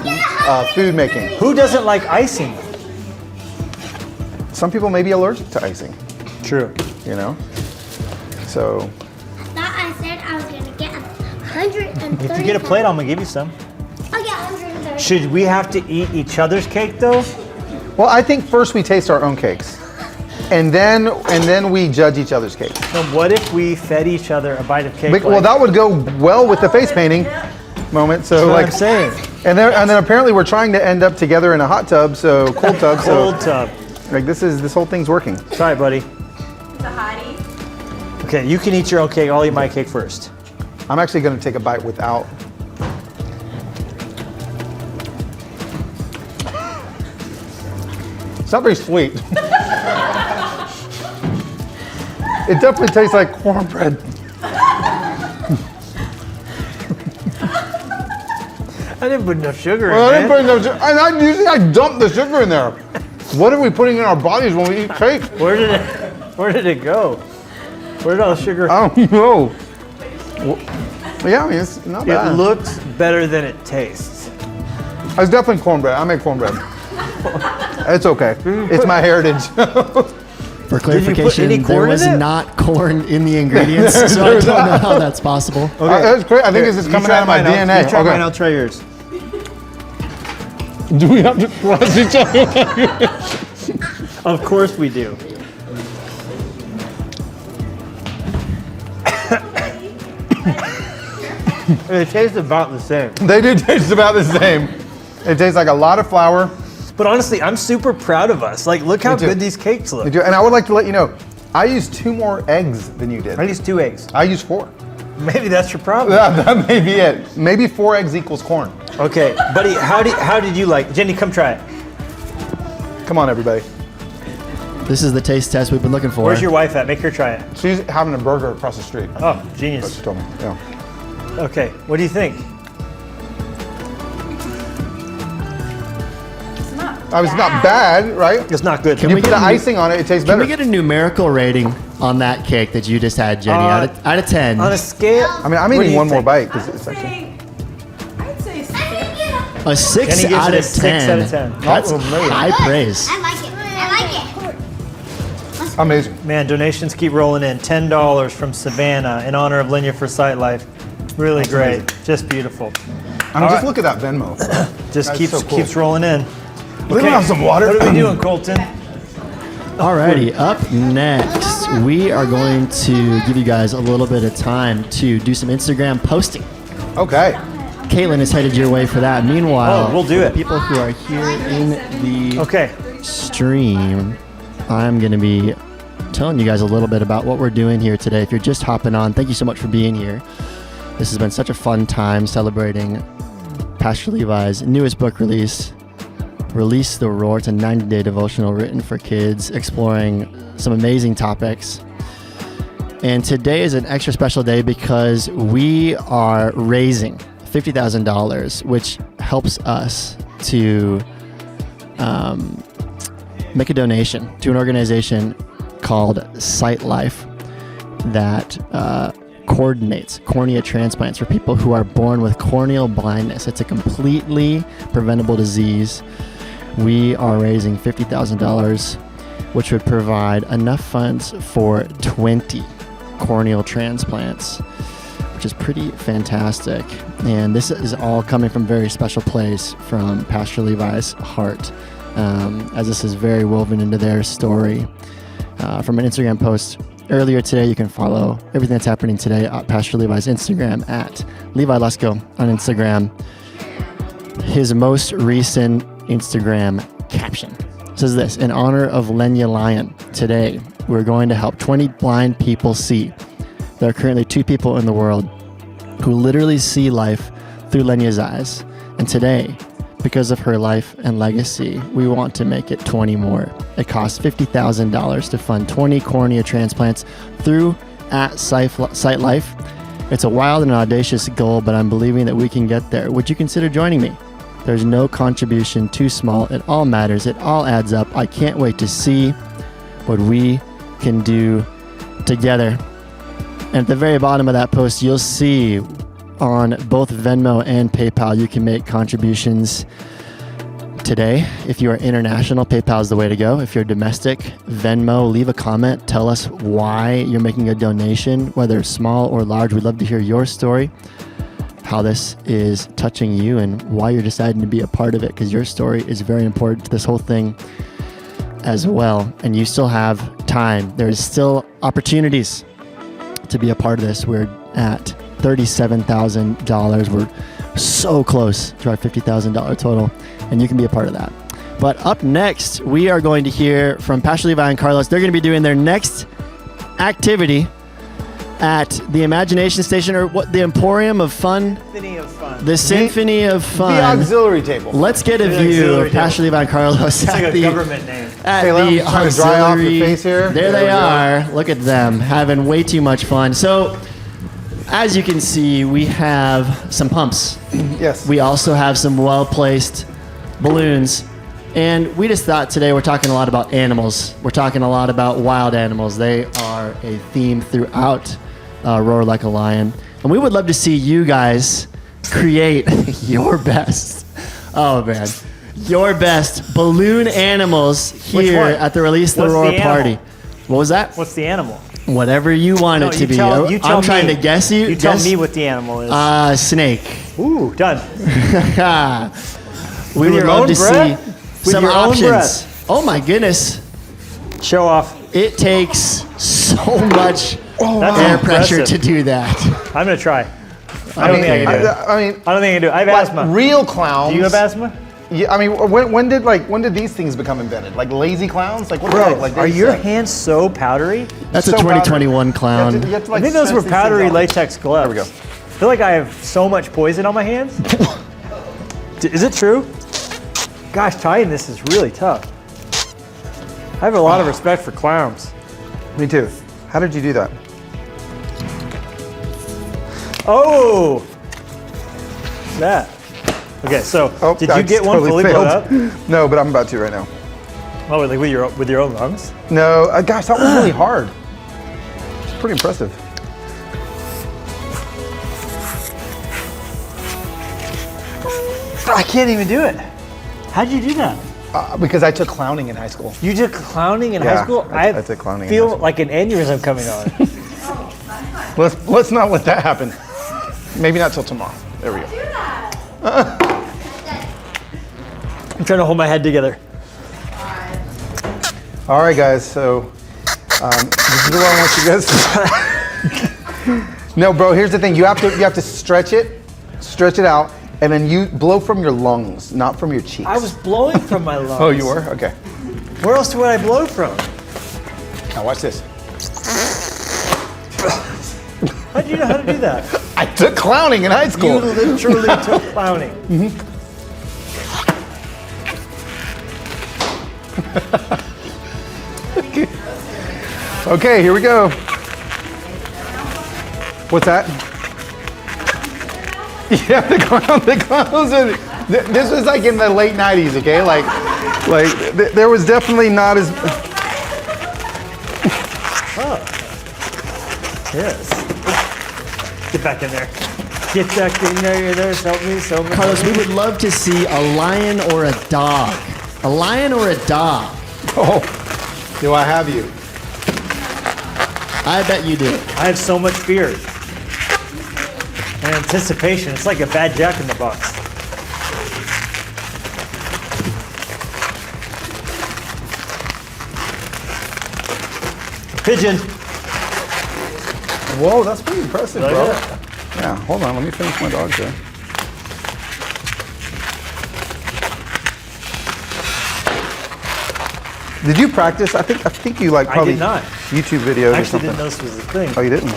food making. Who doesn't like icing? Some people may be allergic to icing. True. You know. So. That I said I was gonna get 130. If you get a plate, I'm gonna give you some. I'll get 130. Should we have to eat each other's cake though? Well, I think first we taste our own cakes, and then we judge each other's cakes. So what if we fed each other a bite of cake? Well, that would go well with the face painting moment. So That's what like, I'm saying. and then apparently we're trying to end up together in a hot tub, so cold tub. Cold so tub. like this whole thing's working. Sorry, buddy. Okay, you can eat your own cake. I'll eat my cake first. I'm actually going to take a bite without. It's not very sweet. It definitely tastes like cornbread. I didn't put enough sugar Well, I in didn't it. put no, and usually I dump the sugar in there. What are we putting in our bodies when we eat cake? Where did it go? Where did all the sugar? I don't know. Well, yeah, I mean, it's not It bad. looks better than it tastes. It's definitely cornbread. I make cornbread. It's okay. It's my heritage. For clarification, any there corn was in it? not corn in the ingredients, so I don't know how that's possible. That's great. I think it's just coming out of my DNA. You try Okay. mine, I'll try yours. Do we have to cross each other? Of course we do. It tastes about the same. They do taste about the same. It tastes like a lot of flour. But honestly, I'm super proud of us. Like, look how too. good these cakes look. And I would like to let you know, I used 2 more eggs than you did. I used 2 eggs. I used 4. Maybe that's your problem. That may be it. Maybe 4 eggs equals corn. Okay, buddy, how did you like? Jenny, come try it. Come on, everybody. This is the taste test we've been looking for. Where's your wife at? Make her try it. She's having a burger across the street. Oh, That's genius. what she told me. Yeah. Okay, what do you think? It's not bad, right? It's not good. Can You we put get the a new- icing on it, it tastes Can better. we get a numerical rating on that cake that you just had, Jenny? Out of 10. On a scale, I mean, I'm eating one more bite because it's actually. I'd say 6. A 6 Jenny gives out it a of 10. 6 out of 10. That's Oh, man. high praise. I like it. I like it. Amazing. Man, donations keep rolling in. $10 from Savannah in honor of Lenya for Sitelife. Really That's great. amazing. Just beautiful. I mean, just look at that Venmo. Just That's keeps so cool. keeps rolling in. We don't have some water. What are we doing, Colton? Alrighty, up next, we are going to give you guys a little bit of time to do some Instagram posting. Okay. Caitlin is headed your way for that. Meanwhile, we'll do for it. the people who are here in the stream, I'm going to be telling you guys a little bit about what we're doing here today. If you're just hopping on, thank you so much for being here. This has been such a fun time celebrating Pastor Levi's newest book release, Release the Roar. It's a 90-day devotional written for kids, exploring some amazing topics. And today is an extra special day because we are raising $50,000, which helps us to make a donation to an organization called Sitelife that coordinates cornea transplants for people who are born with corneal blindness. It's a completely preventable disease. We are raising $50,000, which would provide enough funds for 20 corneal transplants, which is pretty fantastic. And this is all coming from a very special place from Pastor Levi's heart, as this is very woven into their story. From an Instagram post earlier today, you can follow everything that's happening today at Pastor Levi's Instagram at Levi Lusko on Instagram. His most recent Instagram caption says this: in honor of Lenya Lion, today we're going to help 20 blind people see. There are currently 2 people in the world who literally see life through Lenya's eyes. And today, because of her life and legacy, we want to make it 20 more. It costs $50,000 to fund 20 cornea transplants through at Sitelife. It's a wild and audacious goal, but I'm believing that we can get there. Would you consider joining me? There's no contribution too small. It all matters. It all adds up. I can't wait to see what we can do together. And at the very bottom of that post, you'll see on both Venmo and PayPal, you can make contributions today. If you are international, PayPal is the way to go. If you're domestic, Venmo, leave a comment. Tell us why you're making a donation, whether small or large. We'd love to hear your story, how this is touching you, and why you're deciding to be a part of it, because your story is very important to this whole thing as well. And you still have time. There's still opportunities to be a part of this. We're at $37,000. We're so close to our $50,000 total, and you can be a part of that. But up next, we are going to hear from Pastor Levi and Carlos. They're going to be doing their next activity at the Imagination Station, or what, the Emporium of Fun? Symphony of Fun. The Symphony of Fun. The auxiliary table. Let's get a view of Pastor Levi and Carlos It's like a government name. at Taylor, the I'm trying to dry off your auxiliary. face here. There There they we go. are. Look at them having way too much fun. So, as you can see, we have some pumps. Yes. We also have some well-placed balloons. And we just thought today we're talking a lot about animals. We're talking a lot about wild animals. They are a theme throughout Roar Like a Lion. And we would love to see you guys create your best. Oh, man. Your best balloon animals Which here one? at the Release the What's Roar the party. animal? What was that? What's the animal? Whatever you want it to you be. tell- you tell I'm trying me. to guess you. You tell guess? me what the animal is. Snake. Ooh, done. We With would your love own to breath? see With some your own options. breath. Oh my goodness. Show off. It takes so much That's air pressure impressive. to do that. I'm going to try. I don't think I can do it. I mean, I don't think I can do it. I have like asthma. real clowns. Do you have asthma? Yeah, I mean, when did these things become invented? Like lazy clowns? Like what the Bro, heck? Like are they your suck. hands so powdery? That's So a 2021 clown. You have to, like, I think those stretch were these powdery things out. latex gloves. There we go. I feel like I have so much poison on my hands. Is it true? Gosh, tying this is really tough. I have a lot of respect for clowns. Me too. How did you do that? Oh! That. Okay, so did you I get one totally fully blown failed. up? No, but I'm about to right now. Oh, like with your own lungs? No, gosh, that was really hard. pretty impressive. I can't even do it. How'd you do that? Because I took clowning in high school. You took clowning in high school? I took clowning in high feel school. like an aneurysm coming on. Let's not let that happen. Maybe not till tomorrow. There we go. I'm trying to hold my head together. All right, guys. So this is what I want you guys to. No, bro. Here's the thing. You have to stretch it out, and then you blow from your lungs, not from your cheeks. I was blowing from my lungs. Oh, you were? Okay. Where else would I blow from? Now watch this. How'd you know how to do that? I took clowning in high school. You literally took clowning. Okay, here we go. What's that? Yeah, the clowns. This was like in the late 90s, okay? Like there was definitely not as. Oh. Yes. Get back in there. Get back in there. Help me. Carlos, we would love to see a lion or a dog. A lion or a dog. Oh, do I have you? I bet you do. I have so much fear and anticipation. It's like a bad Jack in the Box. Pigeon. Whoa, that's pretty impressive, Like bro. that? Yeah, hold on. Let me finish my dog here. Did you practice? I think you like probably I did not. YouTube videos I or actually something. didn't know this was a thing. Oh, you didn't?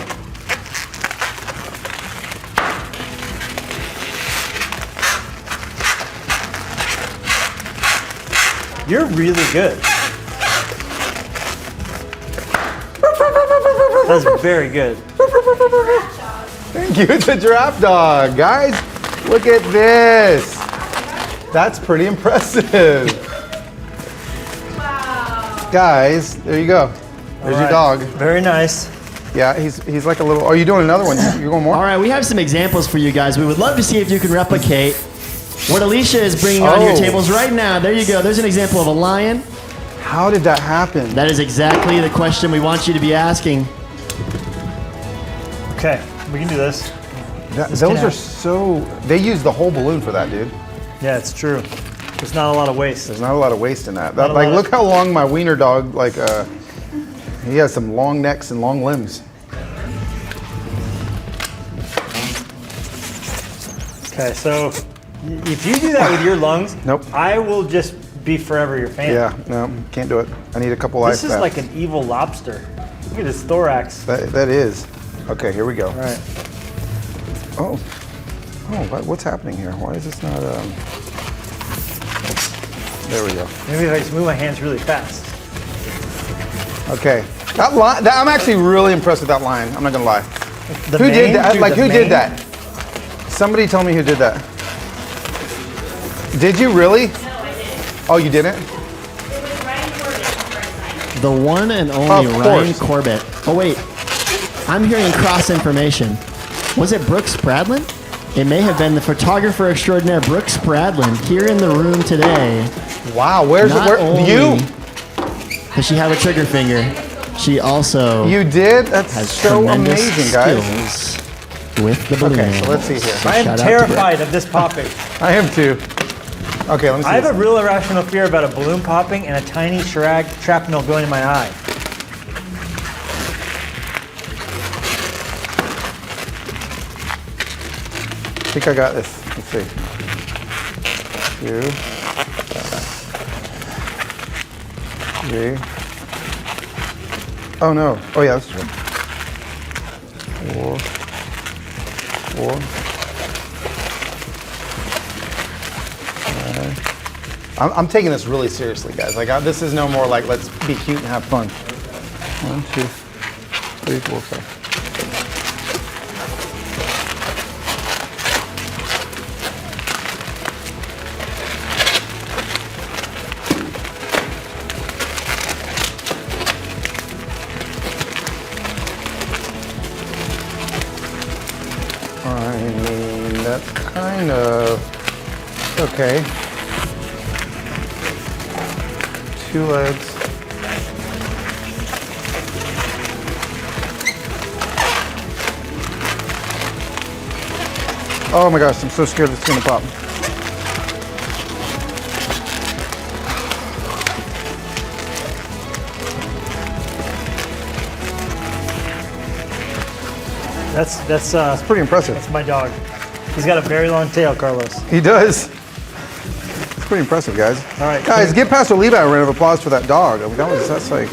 You're really good. That's very good. Thank you. It's a giraffe dog, guys. Look at this. That's pretty impressive. Wow. Guys, there you go. There's your dog. Very nice. Yeah, he's like a little. Are you doing another one? You're going more? All right, we have some examples for you guys. We would love to see if you can replicate what Alicia is bringing on your tables right now. There you go. There's an example of a lion. How did that happen? That is exactly the question we want you to be asking. Okay, we can do this. Those are so. They use the whole balloon for that, dude. Yeah, it's true. There's not a lot of waste. There's not a lot of waste in that. Not a Like, lot of- look how long my wiener dog. Like, he has some long necks and long limbs. Okay, so if you do that with your lungs, Nope. I will just be forever your fan. Yeah, no, can't do it. I need a couple This ice is baths. like an evil lobster. Look at his thorax. That is. Okay, here we go. All right. Oh, what's happening here? Why is this not? There we go. Maybe if I just move my hands really fast. Okay, I'm actually really impressed with that line. I'm not gonna lie. The Who mane, did that? dude, Like, the who mane? did that? Somebody tell me who did that. Did you really? Oh, you didn't? The one and only Of Ryan course. Corbett. Oh, wait. I'm hearing cross information. Was it Brooks Spradlin? It may have been the photographer extraordinaire Brooks Spradlin here in the room today. Wow, where's Not where only you? does she have a trigger finger, she also You did? That's has so tremendous amazing, guys. skills with the balloon. Okay, so let's see here. So I am shout out to terrified of this popping. I am too. Okay, let me see. I have this. a real irrational fear about a balloon popping and a tiny shrapnel going in my eye. I think I got this. Let's see. 2, 3. Oh no. Oh yeah, that's true. 4. 5. I'm taking this really seriously, guys. Like, this is no more like let's be cute and have fun. 1, 2, 3, 4, 5. I mean, that's kind of okay. 2 legs. Oh my gosh, I'm so scared it's gonna pop. That's pretty impressive. That's my dog. He's got a very long tail, Carlos. He does. It's pretty impressive, guys. All right, guys, give Pastor Levi a round of applause for that dog. I mean, that's like.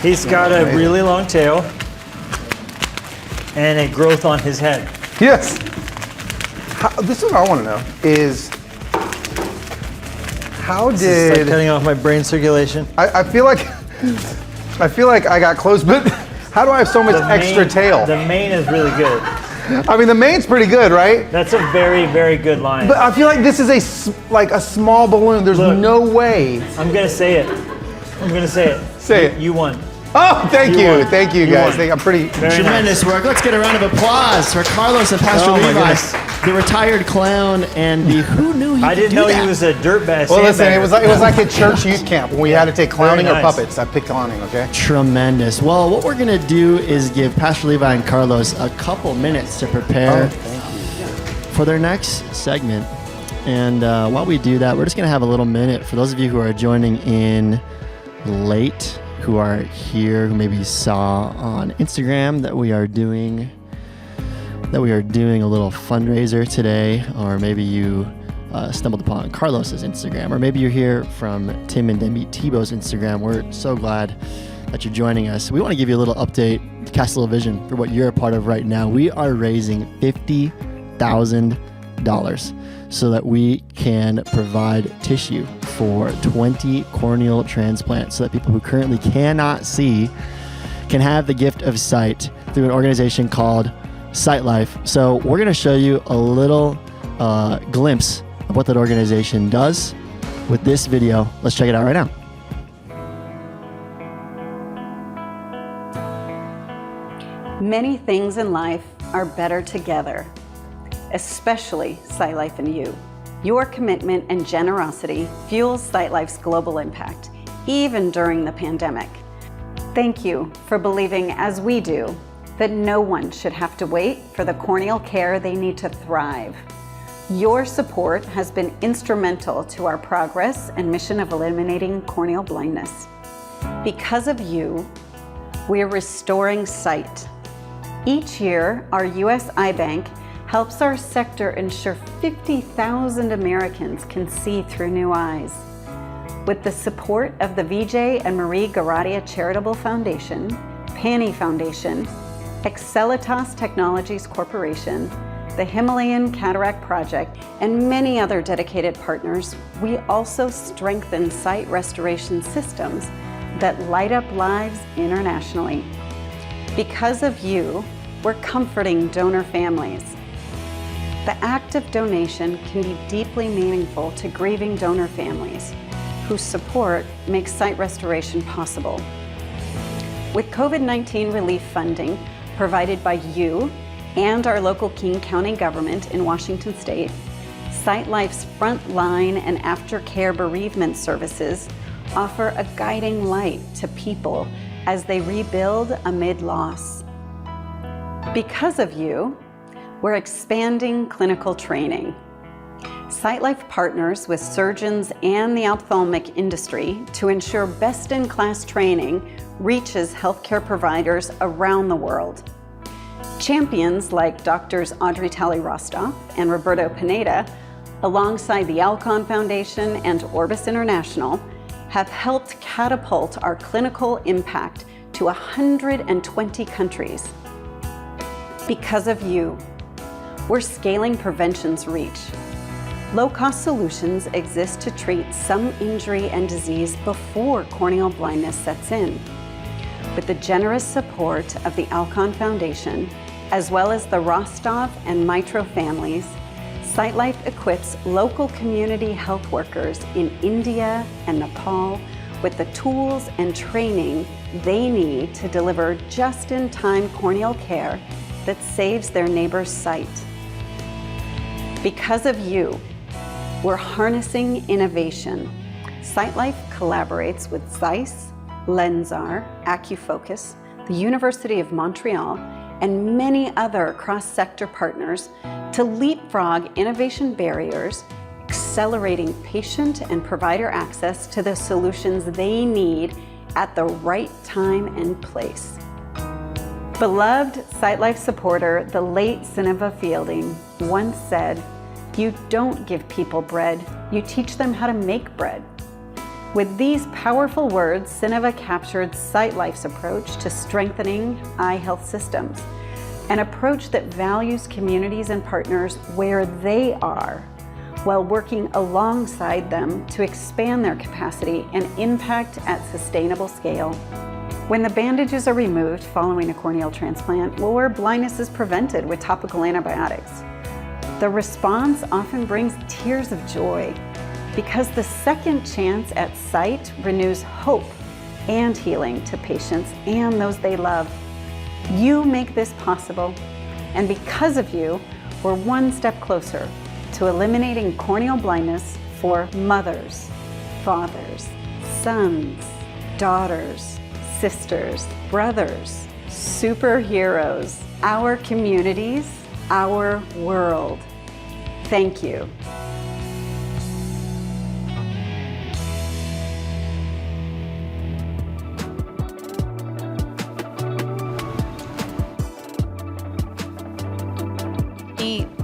He's got a really long tail and a growth on his head. Yes. This is what I want to know is how This did is like cutting off my brain circulation. I feel like I got close, but how do I have so much extra tail? The mane is really good. I mean, the mane's pretty good, right? That's a very, very good line. But I feel like this is a small balloon. There's no way. I'm gonna say it. Say it. You won. Oh, thank you. Thank you, guys. won. I'm pretty Tremendous work. Let's get a round of applause for Carlos and Pastor Levi, the retired clown, and the who knew he I didn't could know do he that? was a dirtbag. Well, listen, it was like a church youth camp when we had to take clowning or puppets. I picked clowning, okay? Tremendous. Well, what we're going to do is give Pastor Levi and Carlos a couple minutes to prepare for their next segment. And while we do that, we're just going to have a little minute for those of you who are joining in late, who are here, who maybe saw on Instagram that we are doing a little fundraiser today, or maybe you stumbled upon Carlos's Instagram, or maybe you're here from Tim and Debbie Tebow's Instagram. We're so glad that you're joining us. We want to give you a little update, cast a little vision for what you're a part of right now. We are raising $50,000 so that we can provide tissue for 20 corneal transplants, so that people who currently cannot see can have the gift of sight through an organization called Sitelife. So we're going to show you a little glimpse of what that organization does with this video. Let's check it out right now. Many things in life are better together, especially Sitelife and you. Your commitment and generosity fuels Sitelife's global impact, even during the pandemic. Thank you for believing, as we do, that no one should have to wait for the corneal care they need to thrive. Your support has been instrumental to our progress and mission of eliminating corneal blindness. Because of you, we're restoring sight. Each year, our U.S. Eye Bank helps our sector ensure 50,000 Americans can see through new eyes. With the support of the Vijay and Marie Garadia Charitable Foundation, Pani Foundation, Excelitas Technologies Corporation, the Himalayan Cataract Project, and many other dedicated partners, we also strengthen sight restoration systems that light up lives internationally. Because of you, we're comforting donor families. The act of donation can be deeply meaningful to grieving donor families, whose support makes sight restoration possible. With COVID-19 relief funding provided by you and our local King County government in Washington State, Sitelife's frontline and aftercare bereavement services offer a guiding light to people as they rebuild amid loss. Because of you, we're expanding clinical training. Sitelife partners with surgeons and the ophthalmic industry to ensure best-in-class training reaches healthcare providers around the world. Champions like Drs. Audrey Talley-Rostov and Roberto Pineda, alongside the Alcon Foundation and Orbis International, have helped catapult our clinical impact to 120 countries. Because of you, we're scaling prevention's reach. Low-cost solutions exist to treat some injury and disease before corneal blindness sets in. With the generous support of the Alcon Foundation, as well as the Rostov and Mitro families, Sitelife equips local community health workers in India and Nepal with the tools and training they need to deliver just-in-time corneal care that saves their neighbor's sight. Because of you, we're harnessing innovation. Sitelife collaborates with Zeiss, Lensar, AcuFocus, the University of Montreal, and many other cross-sector partners to leapfrog innovation barriers, accelerating patient and provider access to the solutions they need at the right time and place. Beloved Sitelife supporter, the late Sineva Fielding, once said, "You don't give people bread, you teach them how to make bread." With these powerful words, Sineva captured Sitelife's approach to strengthening eye health systems, an approach that values communities and partners where they are, while working alongside them to expand their capacity and impact at sustainable scale. When the bandages are removed following a corneal transplant, or blindness is prevented with topical antibiotics, the response often brings tears of joy, because the second chance at sight renews hope and healing to patients and those they love. You make this possible, and because of you, we're one step closer to eliminating corneal blindness for mothers, fathers, sons, daughters, sisters, brothers, superheroes, our communities, our world. Thank you.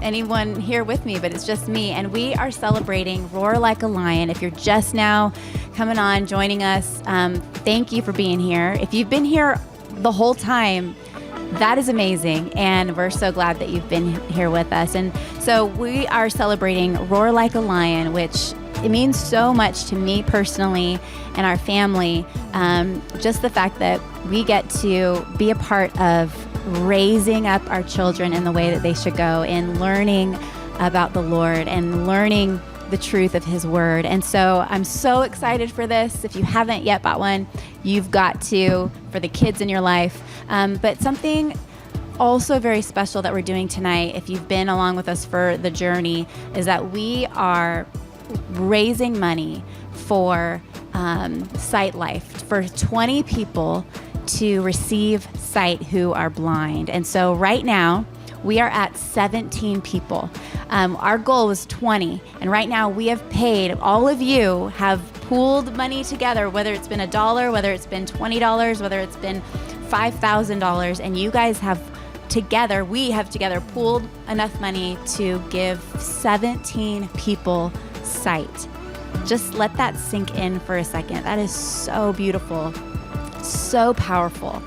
Anyone here with me, but it's just me, and we are celebrating Roar Like a Lion. If you're just now coming on, joining us, thank you for being here. If you've been here the whole time, that is amazing, and we're so glad that you've been here with us. And so we are celebrating Roar Like a Lion, which it means so much to me personally and our family. Just the fact that we get to be a part of raising up our children in the way that they should go, and learning about the Lord and learning the truth of His Word. And so I'm so excited for this. If you haven't yet bought one, you've got to, for the kids in your life. But something also very special that we're doing tonight, if you've been along with us for the journey, is that we are raising money for Sitelife, for 20 people to receive sight who are blind. And so right now we are at 17 people. Our goal was 20, and right now we have paid, all of you have pooled money together, whether it's been $1, whether it's been $20, whether it's been $5,000, and you guys have together, we have together pooled enough money to give 17 people sight. Just let that sink in for a second. That is so beautiful. So powerful.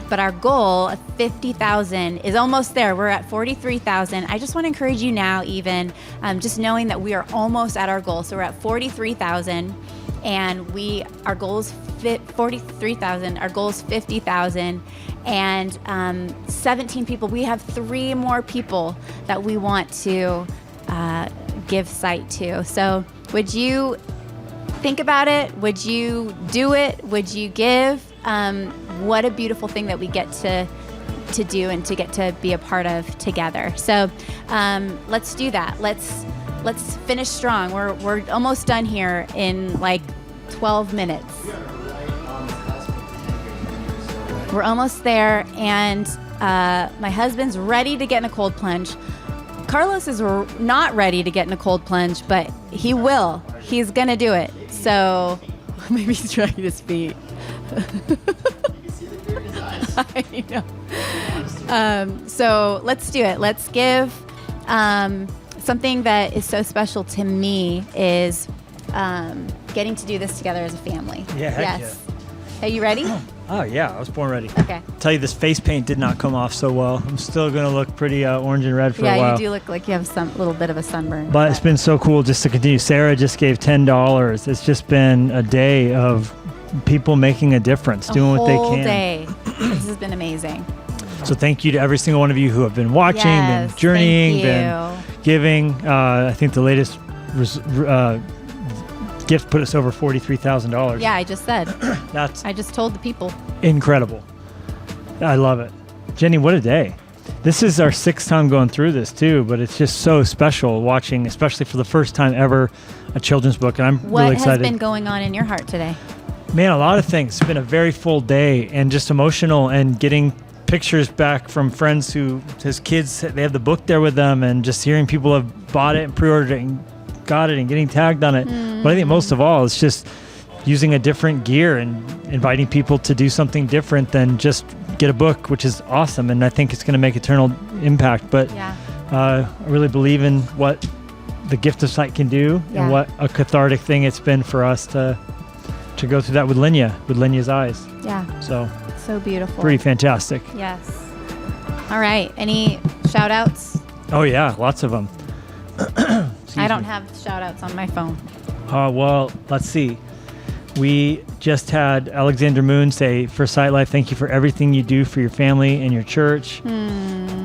But our goal of 50,000 is almost there. We're at 43,000. I just want to encourage you now, even just knowing that we are almost at our goal. So we're at 43,000, and our goal is 43,000. Our goal is 50,000, and 17 people. We have 3 more people that we want to give sight to. So would you think about it? Would you do it? Would you give? What a beautiful thing that we get to do and to get to be a part of together. So let's do that. Let's finish strong. We're almost done here in like 12 minutes. We're almost there, and my husband's ready to get in a cold plunge. Carlos is not ready to get in a cold plunge, but he will. He's gonna do it. So maybe he's dragging his feet. I know. So let's do it. Let's give something that is so special to me is getting to do this together as a family. Yeah, heck yes. Yeah. Are you ready? Oh yeah, I was born ready. Okay. Tell you, this face paint did not come off so well. I'm still gonna look pretty orange and red for a while. Yeah, you do look like you have some little bit of a sunburn. But it's been so cool just to continue. Sarah just gave $10. It's just been a day of people making a difference, doing what they can. A whole day. This has been amazing. So thank you to every single one of you who have been watching, been journeying, been giving. I think the latest gift put us over $43,000. Yeah, I just said. I just told the people. Incredible. I love it. Jenny, what a day. this is our 6th time going through this too, but it's just so special watching, especially for the first time ever, a children's book. And I'm really excited. What has been going on in your heart today? Man, a lot of things. It's been a very full day and just emotional, and getting pictures back from friends who, his kids, they have the book there with them, and just hearing people have bought it and pre-ordered it and got it and getting tagged on it. But I think most of all, it's just using a different gear and inviting people to do something different than just get a book, which is awesome. And I think it's going to make eternal impact. But I really believe in what the gift of sight can do and what a cathartic thing it's been for us to go through that with Lenya's eyes. Yeah. So beautiful. Pretty fantastic. Yes. All right. Any shout outs? Oh yeah, lots of them. I don't have shout outs on my phone. Well, let's see. We just had Alexander Moon say, for Sitelife, thank you for everything you do for your family and your church.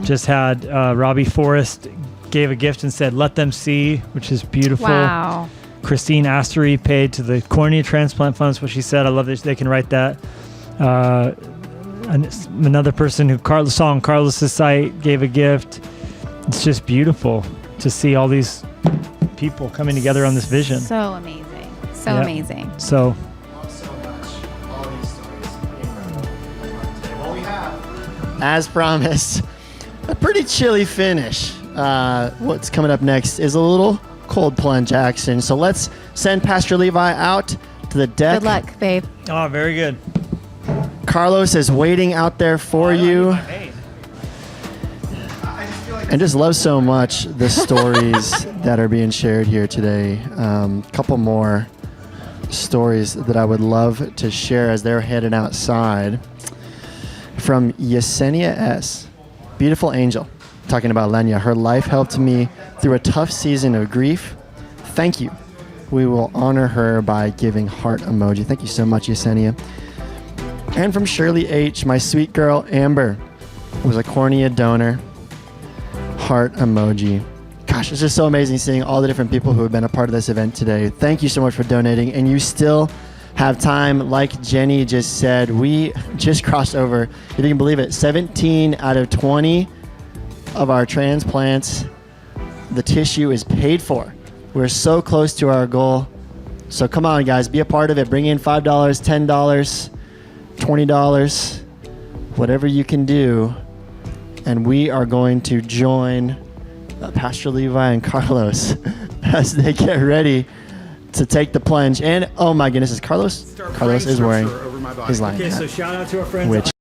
Just had Robbie Forrest gave a gift and said, let them see, which is beautiful. Wow. Christine Astery paid to the cornea transplant funds, what she said. I love that they can write that. Another person who saw on Carlos's site gave a gift. It's just beautiful to see all these people coming together on this vision. So amazing. So amazing. So much. All these stories being wrote. Well, we have, as promised, a pretty chilly finish. What's coming up next is a little cold plunge action. So let's send Pastor Levi out to the deck. Good luck, babe. Oh, very good. Carlos is waiting out there for you. And just love so much the stories that are being shared here today. Couple more stories that I would love to share as they're headed outside. From Yesenia S. Beautiful angel, talking about Lenya. Her life helped me through a tough season of grief. Thank you. We will honor her by giving heart emoji. Thank you so much, Yesenia. And from Shirley H., my sweet girl Amber was a cornea donor. Heart emoji. Gosh, it's just so amazing seeing all the different people who have been a part of this event today. Thank you so much for donating. And you still have time. Like Jenny just said, we just crossed over, if you can believe it, 17 out of 20 of our transplants. The tissue is paid for. We're so close to our goal. So come on, guys, be a part of it. Bring in $5, $10, $20, whatever you can do. And we are going to join Pastor Levi and Carlos as they get ready to take the plunge. And oh my goodness, is Carlos is wearing his line. Okay, so shout out to our friends. Which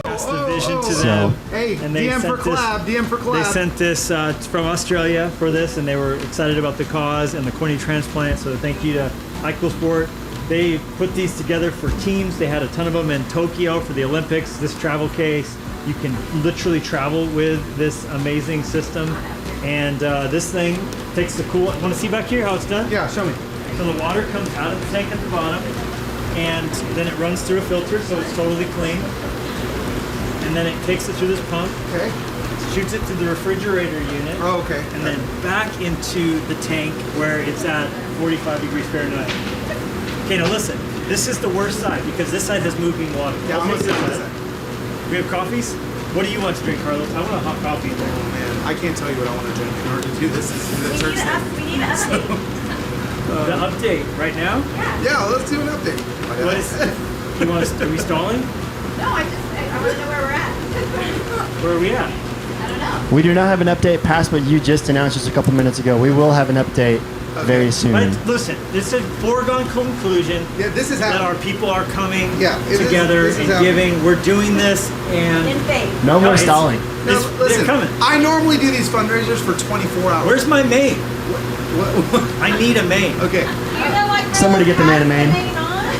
passed the vision to them. Hey, and they DM for collab. They sent this from Australia for this, and they were excited about the cause and the cornea transplant. So thank you to iCoolSport. They put these together for teams. They had a ton of them in Tokyo for the Olympics. This travel case, you can literally travel with this amazing system. And this thing takes the cool. Want to see back here how it's done? Yeah, show me. So the water comes out of the tank at the bottom, and then it runs through a filter, so it's totally clean. And then it takes it through this pump. Okay. Shoots it to the refrigerator unit. Oh, okay. And then back into the tank where it's at 45 degrees Fahrenheit. Okay, now listen. This is the worst side because this side has moving water. Yeah, I'm gonna sit on this side. We have coffees? What do you want to drink, Carlos? I want a hot coffee in there. Oh man, I can't tell you what I want to drink in order to do this. We need an update. The update right now? Yeah, let's do an update. What is? You want us? Are we stalling? No, I want to know where we're at. Where are we at? I don't know. we do not have an update past what you just announced just a couple minutes ago. We will have an update very soon. But listen, this is a foregone conclusion. Yeah, this is that how our people are coming together and giving. We're doing this and in faith. No more stalling. No, listen, they're coming. I normally do these fundraisers for 24 hours. Where's my maid? I need a maid. Okay. You know what? Somebody get the man a maid.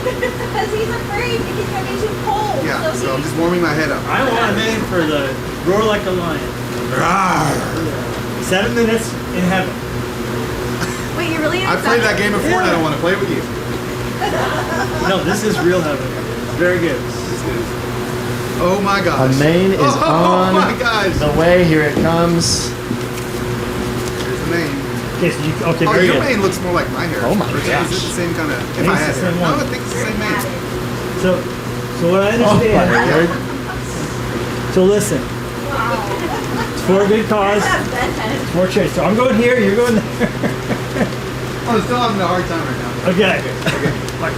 Because he's afraid he's going to be too cold. Yeah, so I'm just warming my head up. I want a maid for the roar like a lion. Rawr. 7 minutes in heaven. Wait, you really? I played that game before and I don't want to play with you. No, this is real heaven. Very good. Oh my gosh. A main is on my gosh. the way. Here it comes. Here's the main. Okay, so okay, Oh, very your good. mane looks more like my hair. Oh my Or is gosh. it the same kind of? If think I it's had the hair. same one. No, I think it's the same mane. So what I Oh my understand. word. So listen, for a good cause. For change. So I'm going here. You're going there. I'm still having a hard time right now. Okay.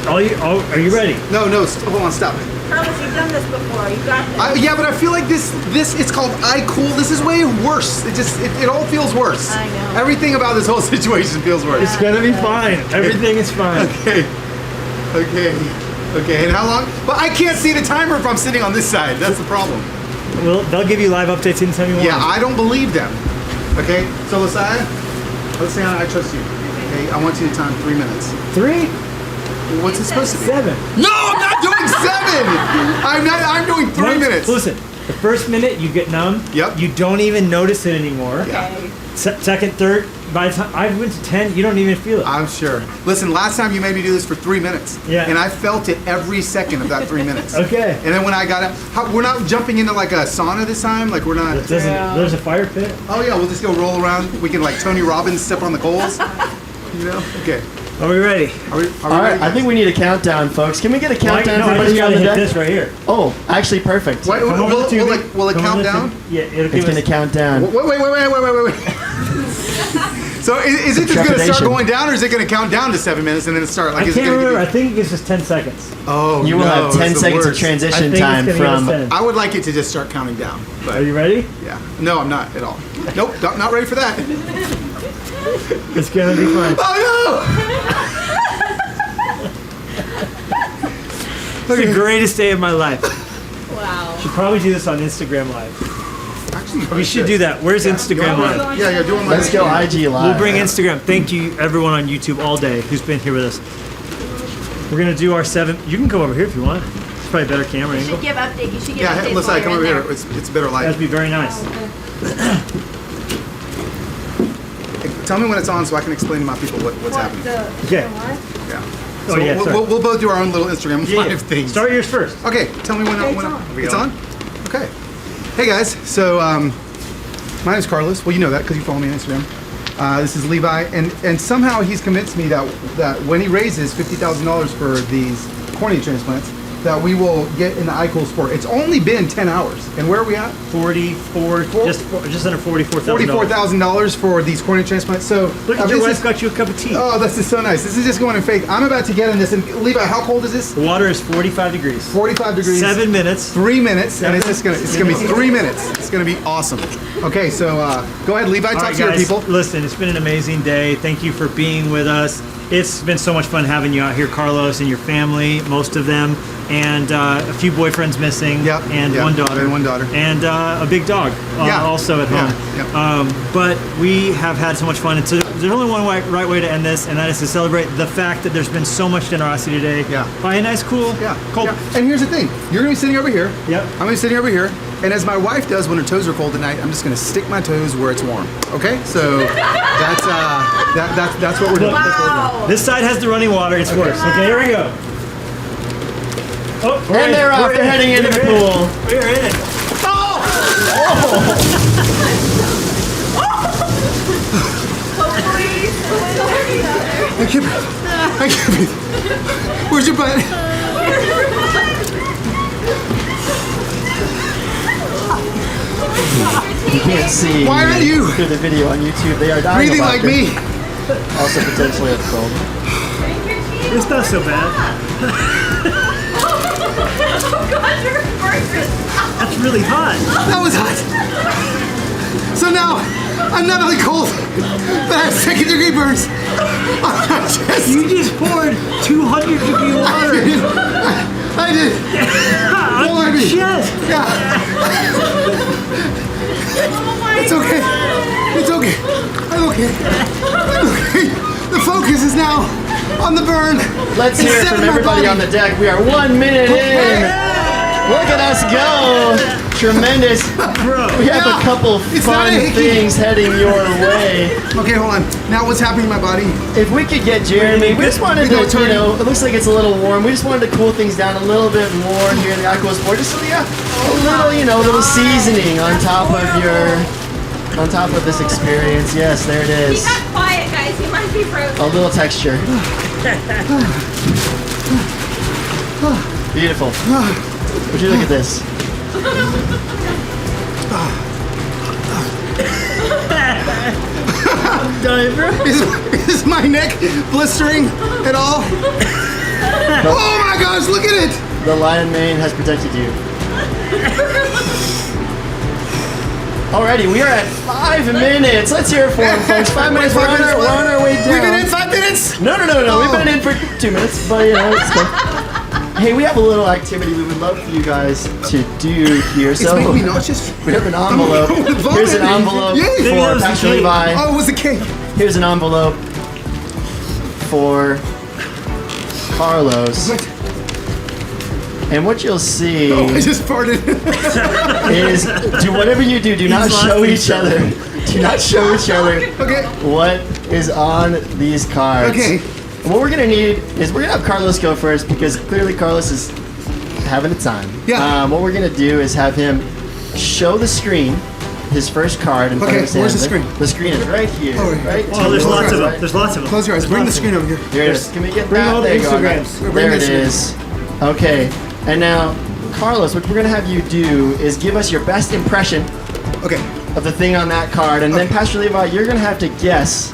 Are you ready? No, hold on, stop it. Carlos, you've done this before. You got this. Yeah, but I feel like this it's called I Cool. This is way worse. It all feels worse. I know. Everything about this whole situation feels worse. It's gonna be fine. Everything is fine. Okay, and how long? But I can't see the timer if I'm sitting on this side. That's the problem. Well, they'll give you live updates anytime you want. Yeah, I don't believe them. Okay, so Lisiah, I trust you. Okay, I want you to time 3 minutes. 3? What's it supposed to be? 7. No, I'm not doing 7. I'm doing 3 minutes. Listen, the first minute you get numb. Yep. You don't even notice it anymore. Okay. Second, third. By the time I went to 10, you don't even feel it. I'm sure. Listen, last time you made me do this for 3 minutes. Yeah. And I felt it every second of that 3 minutes. Okay. And then when I got out, we're not jumping into like a sauna this time. Like we're not. There's a fire pit. Oh yeah, we'll just go roll around. We can like Tony Robbins step on the coals. You know? Okay. Are we ready? Are we All right, ready? I think we need a countdown, folks. Can we get a countdown for I everybody just on gotta the hit deck? this right here. Oh, actually, perfect. Wait, will it count down? Yeah, it'll It's give going to us. count down. Wait. So is it just going to start Trepidation. going down, or is it going to count down to 7 minutes and then it start? Like, I is it can't gonna remember. I give think it gives us 10 seconds. Oh, You will no, have 10 it's the seconds of worst. I transition think it's time gonna give us from. 10. I would like it to just start counting down. But Are you ready? yeah. No, I'm not at all. Nope, not ready for that. It's gonna be fun. Oh It's the greatest day of my life. Wow. Should probably do this on Instagram Live. no! Actually, We should do that. Where's Instagram Live? Yeah, do one. Let's go IG Live. We'll bring Instagram. Thank you, everyone on YouTube all day who's been here with us. We're gonna do our 7. You can come over here if you want. It's probably a better camera You angle. should give update. You should give Yeah, updates let's while come you're over in here. there. It's better light. That'd be very nice. Tell me when it's on so I can explain to my people what's happening. Okay. Yeah. Oh, So yeah, sorry. we'll both do our own little Instagram live things. Start yours first. Okay, tell me when it's on. Okay. Hey guys, so my name is Carlos. Well, you know that because you follow me on Instagram. This is Levi, and somehow he's convinced me that when he raises $50,000 for these cornea transplants, that we will get in the iCool sport. It's only been 10 hours, and where are we at? Just under $44,000. $44,000 for these cornea transplants. So Look at this your wife is- got you a cup of tea. Oh, this is so nice. This is just going in faith. I'm about to get in this, and Levi, how cold is this? The water is 45 degrees. 45 degrees. 7 minutes. 3 minutes, and it's gonna be 3 minutes. It's gonna be awesome. Okay, so go ahead, Levi. All Talk right, to your guys, people. listen, it's been an amazing day. Thank you for being with us. It's been so much fun having you out here, Carlos, and your family, most of them, and a few boyfriends missing, Yep, and yep, one daughter, and a big dog also at home. Yeah. But we have had so much fun. And so there's only one right way to end this, and that is to celebrate the fact that there's been so much generosity today. Yeah. By a nice, cool, cold. Yeah. And here's the thing: you're gonna be sitting over here. Yep. I'm gonna be sitting over here, and as my wife does when her toes are cold at night, I'm just gonna stick my toes where it's warm. Okay? So that's what we're doing. Wow. This side has the running water. It's worse. Okay, here we go. Oh, And they're off. They're heading into the pool. We're in it. I can't breathe. Where's your butt? You can't see. Why aren't you through the video on YouTube? They are dying breathing of like laughter. me? Also potentially at cold. It's not so bad. Oh God, you're burgers. That's really hot. That was hot. So now I'm not only cold, but I have second-degree burns on my chest. You just poured 200-degree water I did. on Don't mind your me. chest. Yeah. It's okay. It's okay. I'm okay. I'm okay. The focus is now on the burn. Let's hear it instead from of my everybody body. on the deck. We are 1 minute in. Look at us go. Tremendous. We have a couple It's not fun icky. things heading your way. Okay, hold on. Now what's happening in my body? If we could get Jeremy, we just wanted to, it looks like it's a little warm. We just wanted to cool things down a little bit more here in the Aqua Sport. Just so, a little seasoning on top of this experience. Yes, there it He is. got quiet, guys. He might be frozen. A little texture. Beautiful. Would you look at this? dying, bro. Is my neck blistering at all? Oh my gosh, look at it! The lion mane has protected you. Alrighty, we are at 5 minutes. Let's hear it for him, folks. 5 minutes. We're on our way down. We've been in 5 minutes? No. We've been in for 2 minutes, but it's good. Hey, we have a little activity we would love for you guys to do here. So It's making me nauseous. we have an envelope. Here's an envelope for Pastor Levi. Oh, it was a cake. Here's an envelope for Carlos. And what you'll see I just farted. is do whatever you do. Do not show each other. Do not show each other what is on these cards. Okay. And what we're gonna need is we're gonna have Carlos go first because clearly Carlos is having a time. Yeah. What we're gonna do is have him show the screen his first card in front of his where's the hand. screen? The screen is right here. Right. Oh, there's lots of them. There's lots of them. Close your eyes. Bring the screen over here. Here it is. Can we get Bring that? all the There you go. Instagrams. There it is. Okay. And now, Carlos, what we're gonna have you do is give us your best impression of the thing on that card, and then Pastor Levi, you're gonna have to guess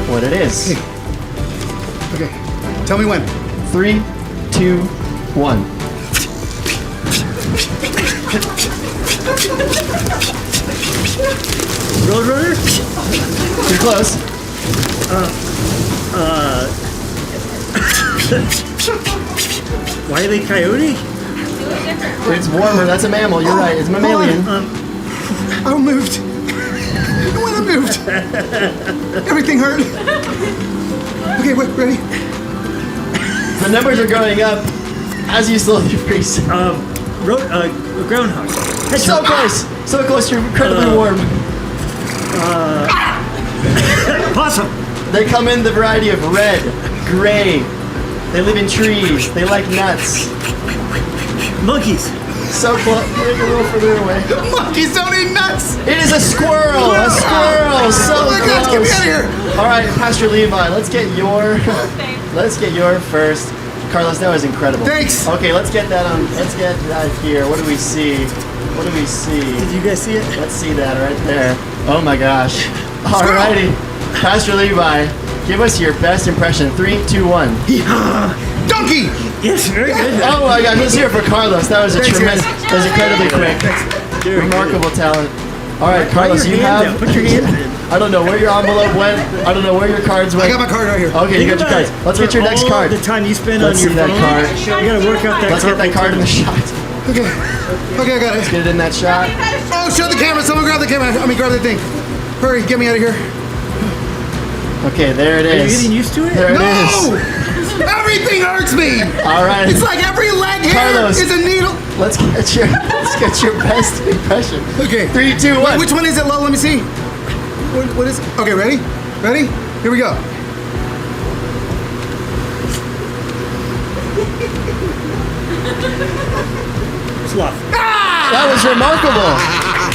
what it is. Okay. Tell me when. 3, 2, 1. Roadrunner? You're close. Wile E. Coyote? It's warmer. That's a mammal. You're right. It's mammalian. I moved. When I moved. Everything hurt. Okay, wait, ready? The numbers are going up as you slowly freeze. Groundhog. So close. So close. You're incredibly warm. Possum. They come in the variety of red, gray. They live in trees. They like nuts. Monkeys. So close. Make a little further away. Monkeys don't eat nuts. It is a squirrel. A squirrel. So oh my close. gosh, get me out of here. All right, Pastor Levi. Let's get your first. Carlos, that was incredible. Thanks. Okay, let's get that on. Let's get that here. What do we see? What do we see? Did you guys see it? Let's see that right there. Oh my gosh. Alrighty. Pastor Levi, give us your best impression. 3, 2, 1. Donkey! Yes, very good. Oh my God, let's hear it for Carlos. That was a tremendous, that was incredibly quick. Remarkable talent. All right, Carlos, you have. Put your hand in. I don't know where your envelope went. I don't know where your cards went. I got my card right here. Okay, you got your cards. Let's get your next card. The time you spend Let's on your see that phone. card. You gotta work out that Let's get that card in the shot. Okay, I got it. Let's get it in that shot. Oh, show the camera. Someone grab the camera. Grab the thing. Hurry, get me out of here. Okay, there it is. Are you getting used to it? There it is. Everything hurts me. All right. It's like every leg hair Carlos, is a needle. Let's get your best impression. Okay. 3, 2, 1. Which one is it, Lo? Let me see. What is it? Okay, ready? Ready? Here we go. Sloth. That was remarkable.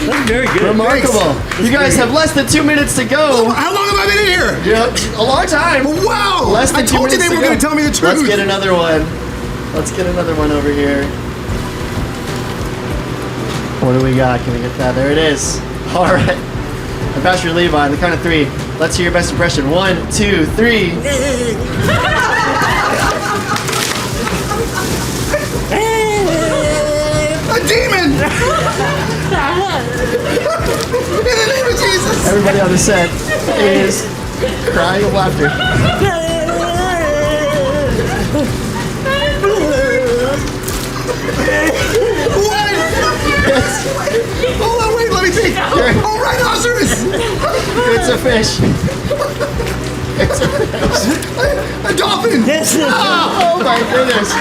That's very good. Remarkable. You guys have less than 2 minutes to go. How long have I been in here? Yeah, a long time. Wow. Less than I 2 told you minutes they were going to tell me the truth. Let's get another one. Let's get another one over here. What do we got? Can we get that? There it is. All right. And Pastor Levi, on the count of 3. Let's hear your best impression. 1, 2, 3. A demon! In the name of Jesus! Everybody on the set is crying of laughter. What? Yes. Hold on, wait, let me think. Oh, rhinoceros! It's a fish. It's a fish. A dolphin! Yes. Oh my goodness.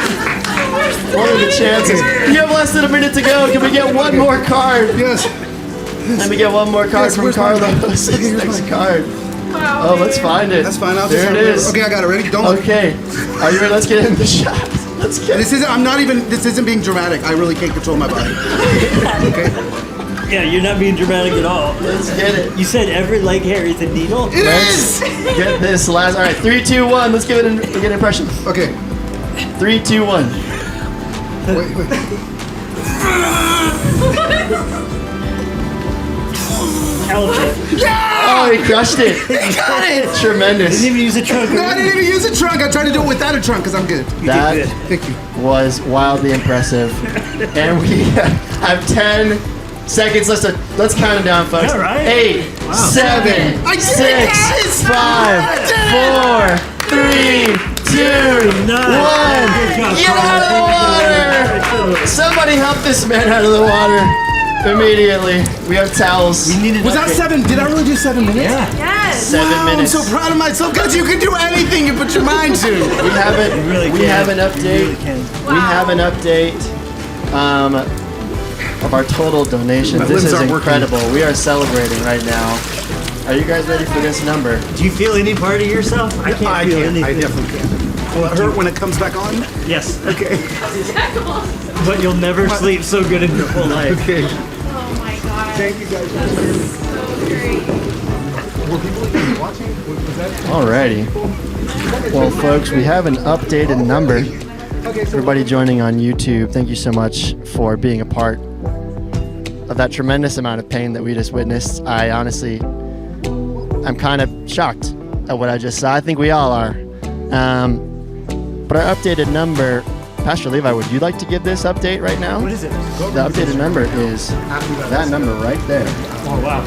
What are the chances? You have less than a minute to go. Can we get one more card? Yes. Let me get one more card from Carlos. Next card. Oh, let's find it. That's fine. There it is. Okay, I got it. Ready? Don't look. Okay. Are you ready? Let's get in the shot. Let's get. This isn't being dramatic. I really can't control my body. Okay. Yeah, you're not being dramatic at all. Let's get it. You said every leg hair is a needle? Let's get this last. All right, 3, 2, 1. Let's give it an impression. Okay. 3, 2, 1. Wait. Elephant. Yeah! Oh Wow, he crushed it. Got it. Tremendous. Didn't even use a trunk. No, I didn't even use a trunk. I tried to do it without a trunk because I'm good. That Thank you. was wildly impressive. And we have 10 seconds. Let's count it down, folks. All right. 8, 7, 6, 5, 4, 3, 2, 1. Get out of the water! Somebody help this man out of the water immediately. We have towels. Was that 7? Did I really do 7 minutes? Yeah. Yes. 7 minutes. I'm so proud of myself because you can do anything you put your mind to. We have it. We have an update. We have an update of our total donations. This is incredible. We are celebrating right now. Are you guys ready for this number? Do you feel any part of yourself? I can't feel anything. I definitely can. Will it hurt when it comes back on? Yes. Okay. But you'll never sleep so good in your whole life. Okay. Oh my god. Thank you guys. So great. Were people even watching? Was that? Alrighty. Well, folks, we have an updated number. Everybody joining on YouTube, thank you so much for being a part of that tremendous amount of pain that we just witnessed. I'm kind of shocked at what I just saw. I think we all are. But our updated number, Pastor Levi, would you like to give this update right now? What is it? The updated number is that number right there. Oh, wow.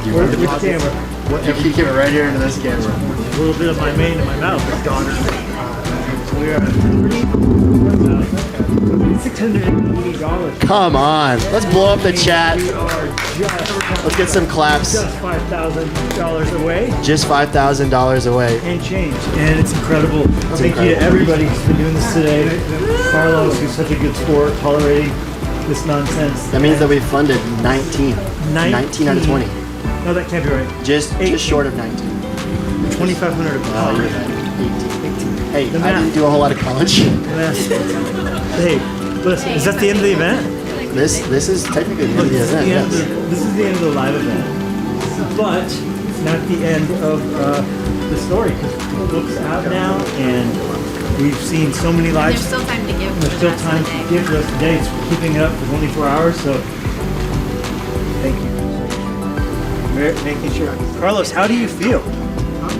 Which camera? You keep it right here into this camera. A little bit of my mane in my mouth. We are $680. Come on. Let's blow up the chat. We are Let's get some claps. just $5,000 away. Just $5,000 away. And change. And it's incredible. Thank you to everybody who's been doing this today. Carlos, who's such a good sport, tolerating this nonsense. That means that we funded 19. 19 out of 20. No, that can't be right. Just short of 19. 2,500 Oh, you're 18. Hey, I didn't do a whole lot of college. Hey, listen, is that the end of the event? This is technically the end of the event, yes. This is the end of the live event. But it's not the end of the story, because the book's out now, and we've seen so many lives. There's still time to give. There's still time to give for the rest of the day. It's keeping it up for 24 hours, so thank you. Making sure. Carlos, how do you feel?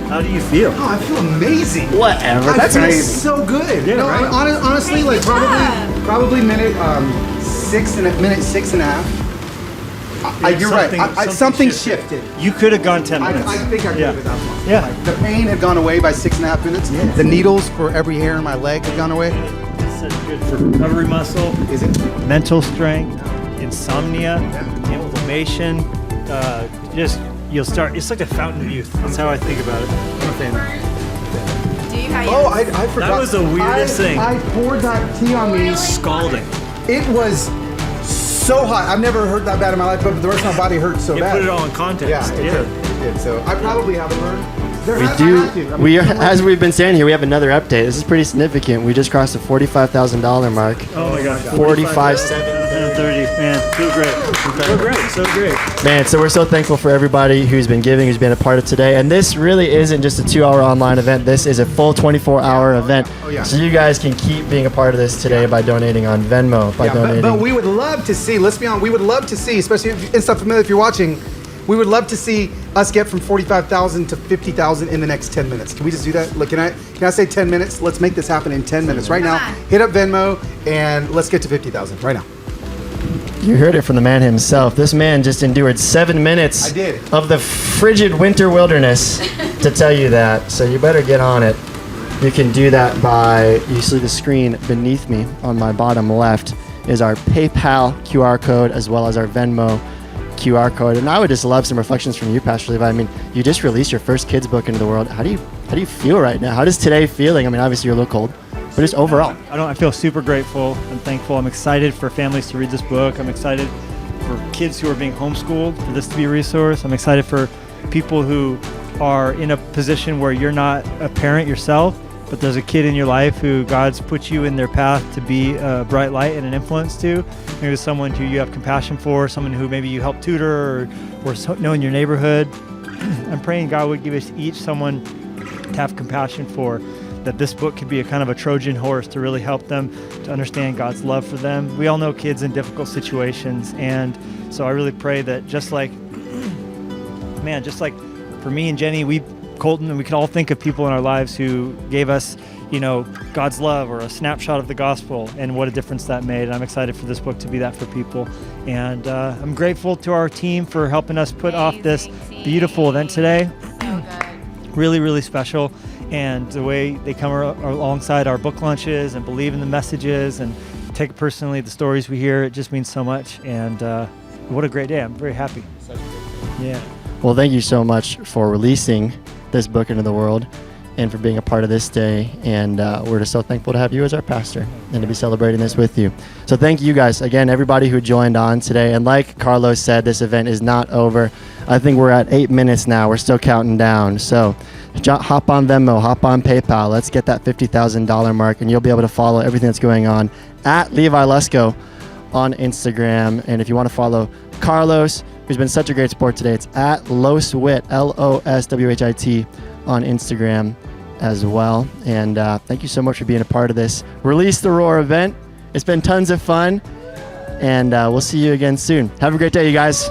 How do you feel? Oh, I feel amazing. Whatever. That's amazing. So good. Yeah, no, right? Honestly, like probably minute 6 and a half. You're right. Something shifted. You could have gone 10 minutes. I think I could have that long. Yeah. Like, the pain had gone away by 6.5 minutes. Yes. The needles for every hair in my leg had gone away. It's such good for recovery muscle. Is it? Mental strength, insomnia, inflammation. You'll start. It's like a fountain of youth. That's how I think about it. I'm a fan. Do you have Oh, I forgot. That was the weirdest thing. I poured that tea on me. Scalding. It was so hot. I've never hurt that bad in my life, but the rest of my body hurt so You bad. put it all in context. Yeah, it did. So I probably haven't learned. We do. We are, as we've been saying here, we have another update. This is pretty significant. We just crossed the $45,000 mark. Oh my gosh. 45,730. Man, feel great. So great. So great. Man, so we're so thankful for everybody who's been giving, who's been a part of today. And this really isn't just a 2-hour online event. This is a full 24-hour event. Oh, yeah. So you guys can keep being a part of this today by donating on Venmo, by donating. But we would love to see, let's be honest, we would love to see, especially if it's not familiar if you're watching, we would love to see us get from 45,000 to 50,000 in the next 10 minutes. Can we just do that? Look, can I say 10 minutes? Let's make this happen in 10 minutes. Right now, hit up Venmo and let's get to 50,000 right now. You heard it from the man himself. This man just endured 7 minutes of the frigid winter wilderness to tell you that. So you better get on it. You can do that by, you see the screen beneath me on my bottom left is our PayPal QR code as well as our Venmo QR code. And I would just love some reflections from you, Pastor Levi. I mean, you just released your first kids book into the world. How do you feel right now? How does today feeling? I mean, obviously you're a little cold, but just overall. I feel super grateful and thankful. I'm excited for families to read this book. I'm excited for kids who are being homeschooled, for this to be a resource. I'm excited for people who are in a position where you're not a parent yourself, but there's a kid in your life who God's put you in their path to be a bright light and an influence to. Maybe someone who you have compassion for, someone who maybe you help tutor or know in your neighborhood. I'm praying God would give us each someone to have compassion for, that this book could be a kind of a Trojan horse to really help them to understand God's love for them. We all know kids in difficult situations, and so I really pray that just like man, just like for me and Jenny, Colton, and we can all think of people in our lives who gave us, God's love or a snapshot of the gospel, and what a difference that made. And I'm excited for this book to be that for people. And I'm grateful to our team for helping us put off this beautiful event today. So good. Really, really special. And the way they come alongside our book launches and believe in the messages and take it personally, the stories we hear, it just means so much. And what a great day. I'm very happy. Yeah. Well, thank you so much for releasing this book into the world and for being a part of this day. And we're just so thankful to have you as our pastor and to be celebrating this with you. So thank you guys again, everybody who joined on today. And like Carlos said, this event is not over. I think we're at 8 minutes now. We're still counting down. So hop on Venmo, hop on PayPal. Let's get that $50,000 mark, and you'll be able to follow everything that's going on at Levi Lusko on Instagram. And if you want to follow Carlos, who's been such a great support today, it's at Loswhit, Loswhit on Instagram as well. And thank you so much for being a part of this Release the Roar event. It's been tons of fun, and we'll see you again soon. Have a great day, you guys.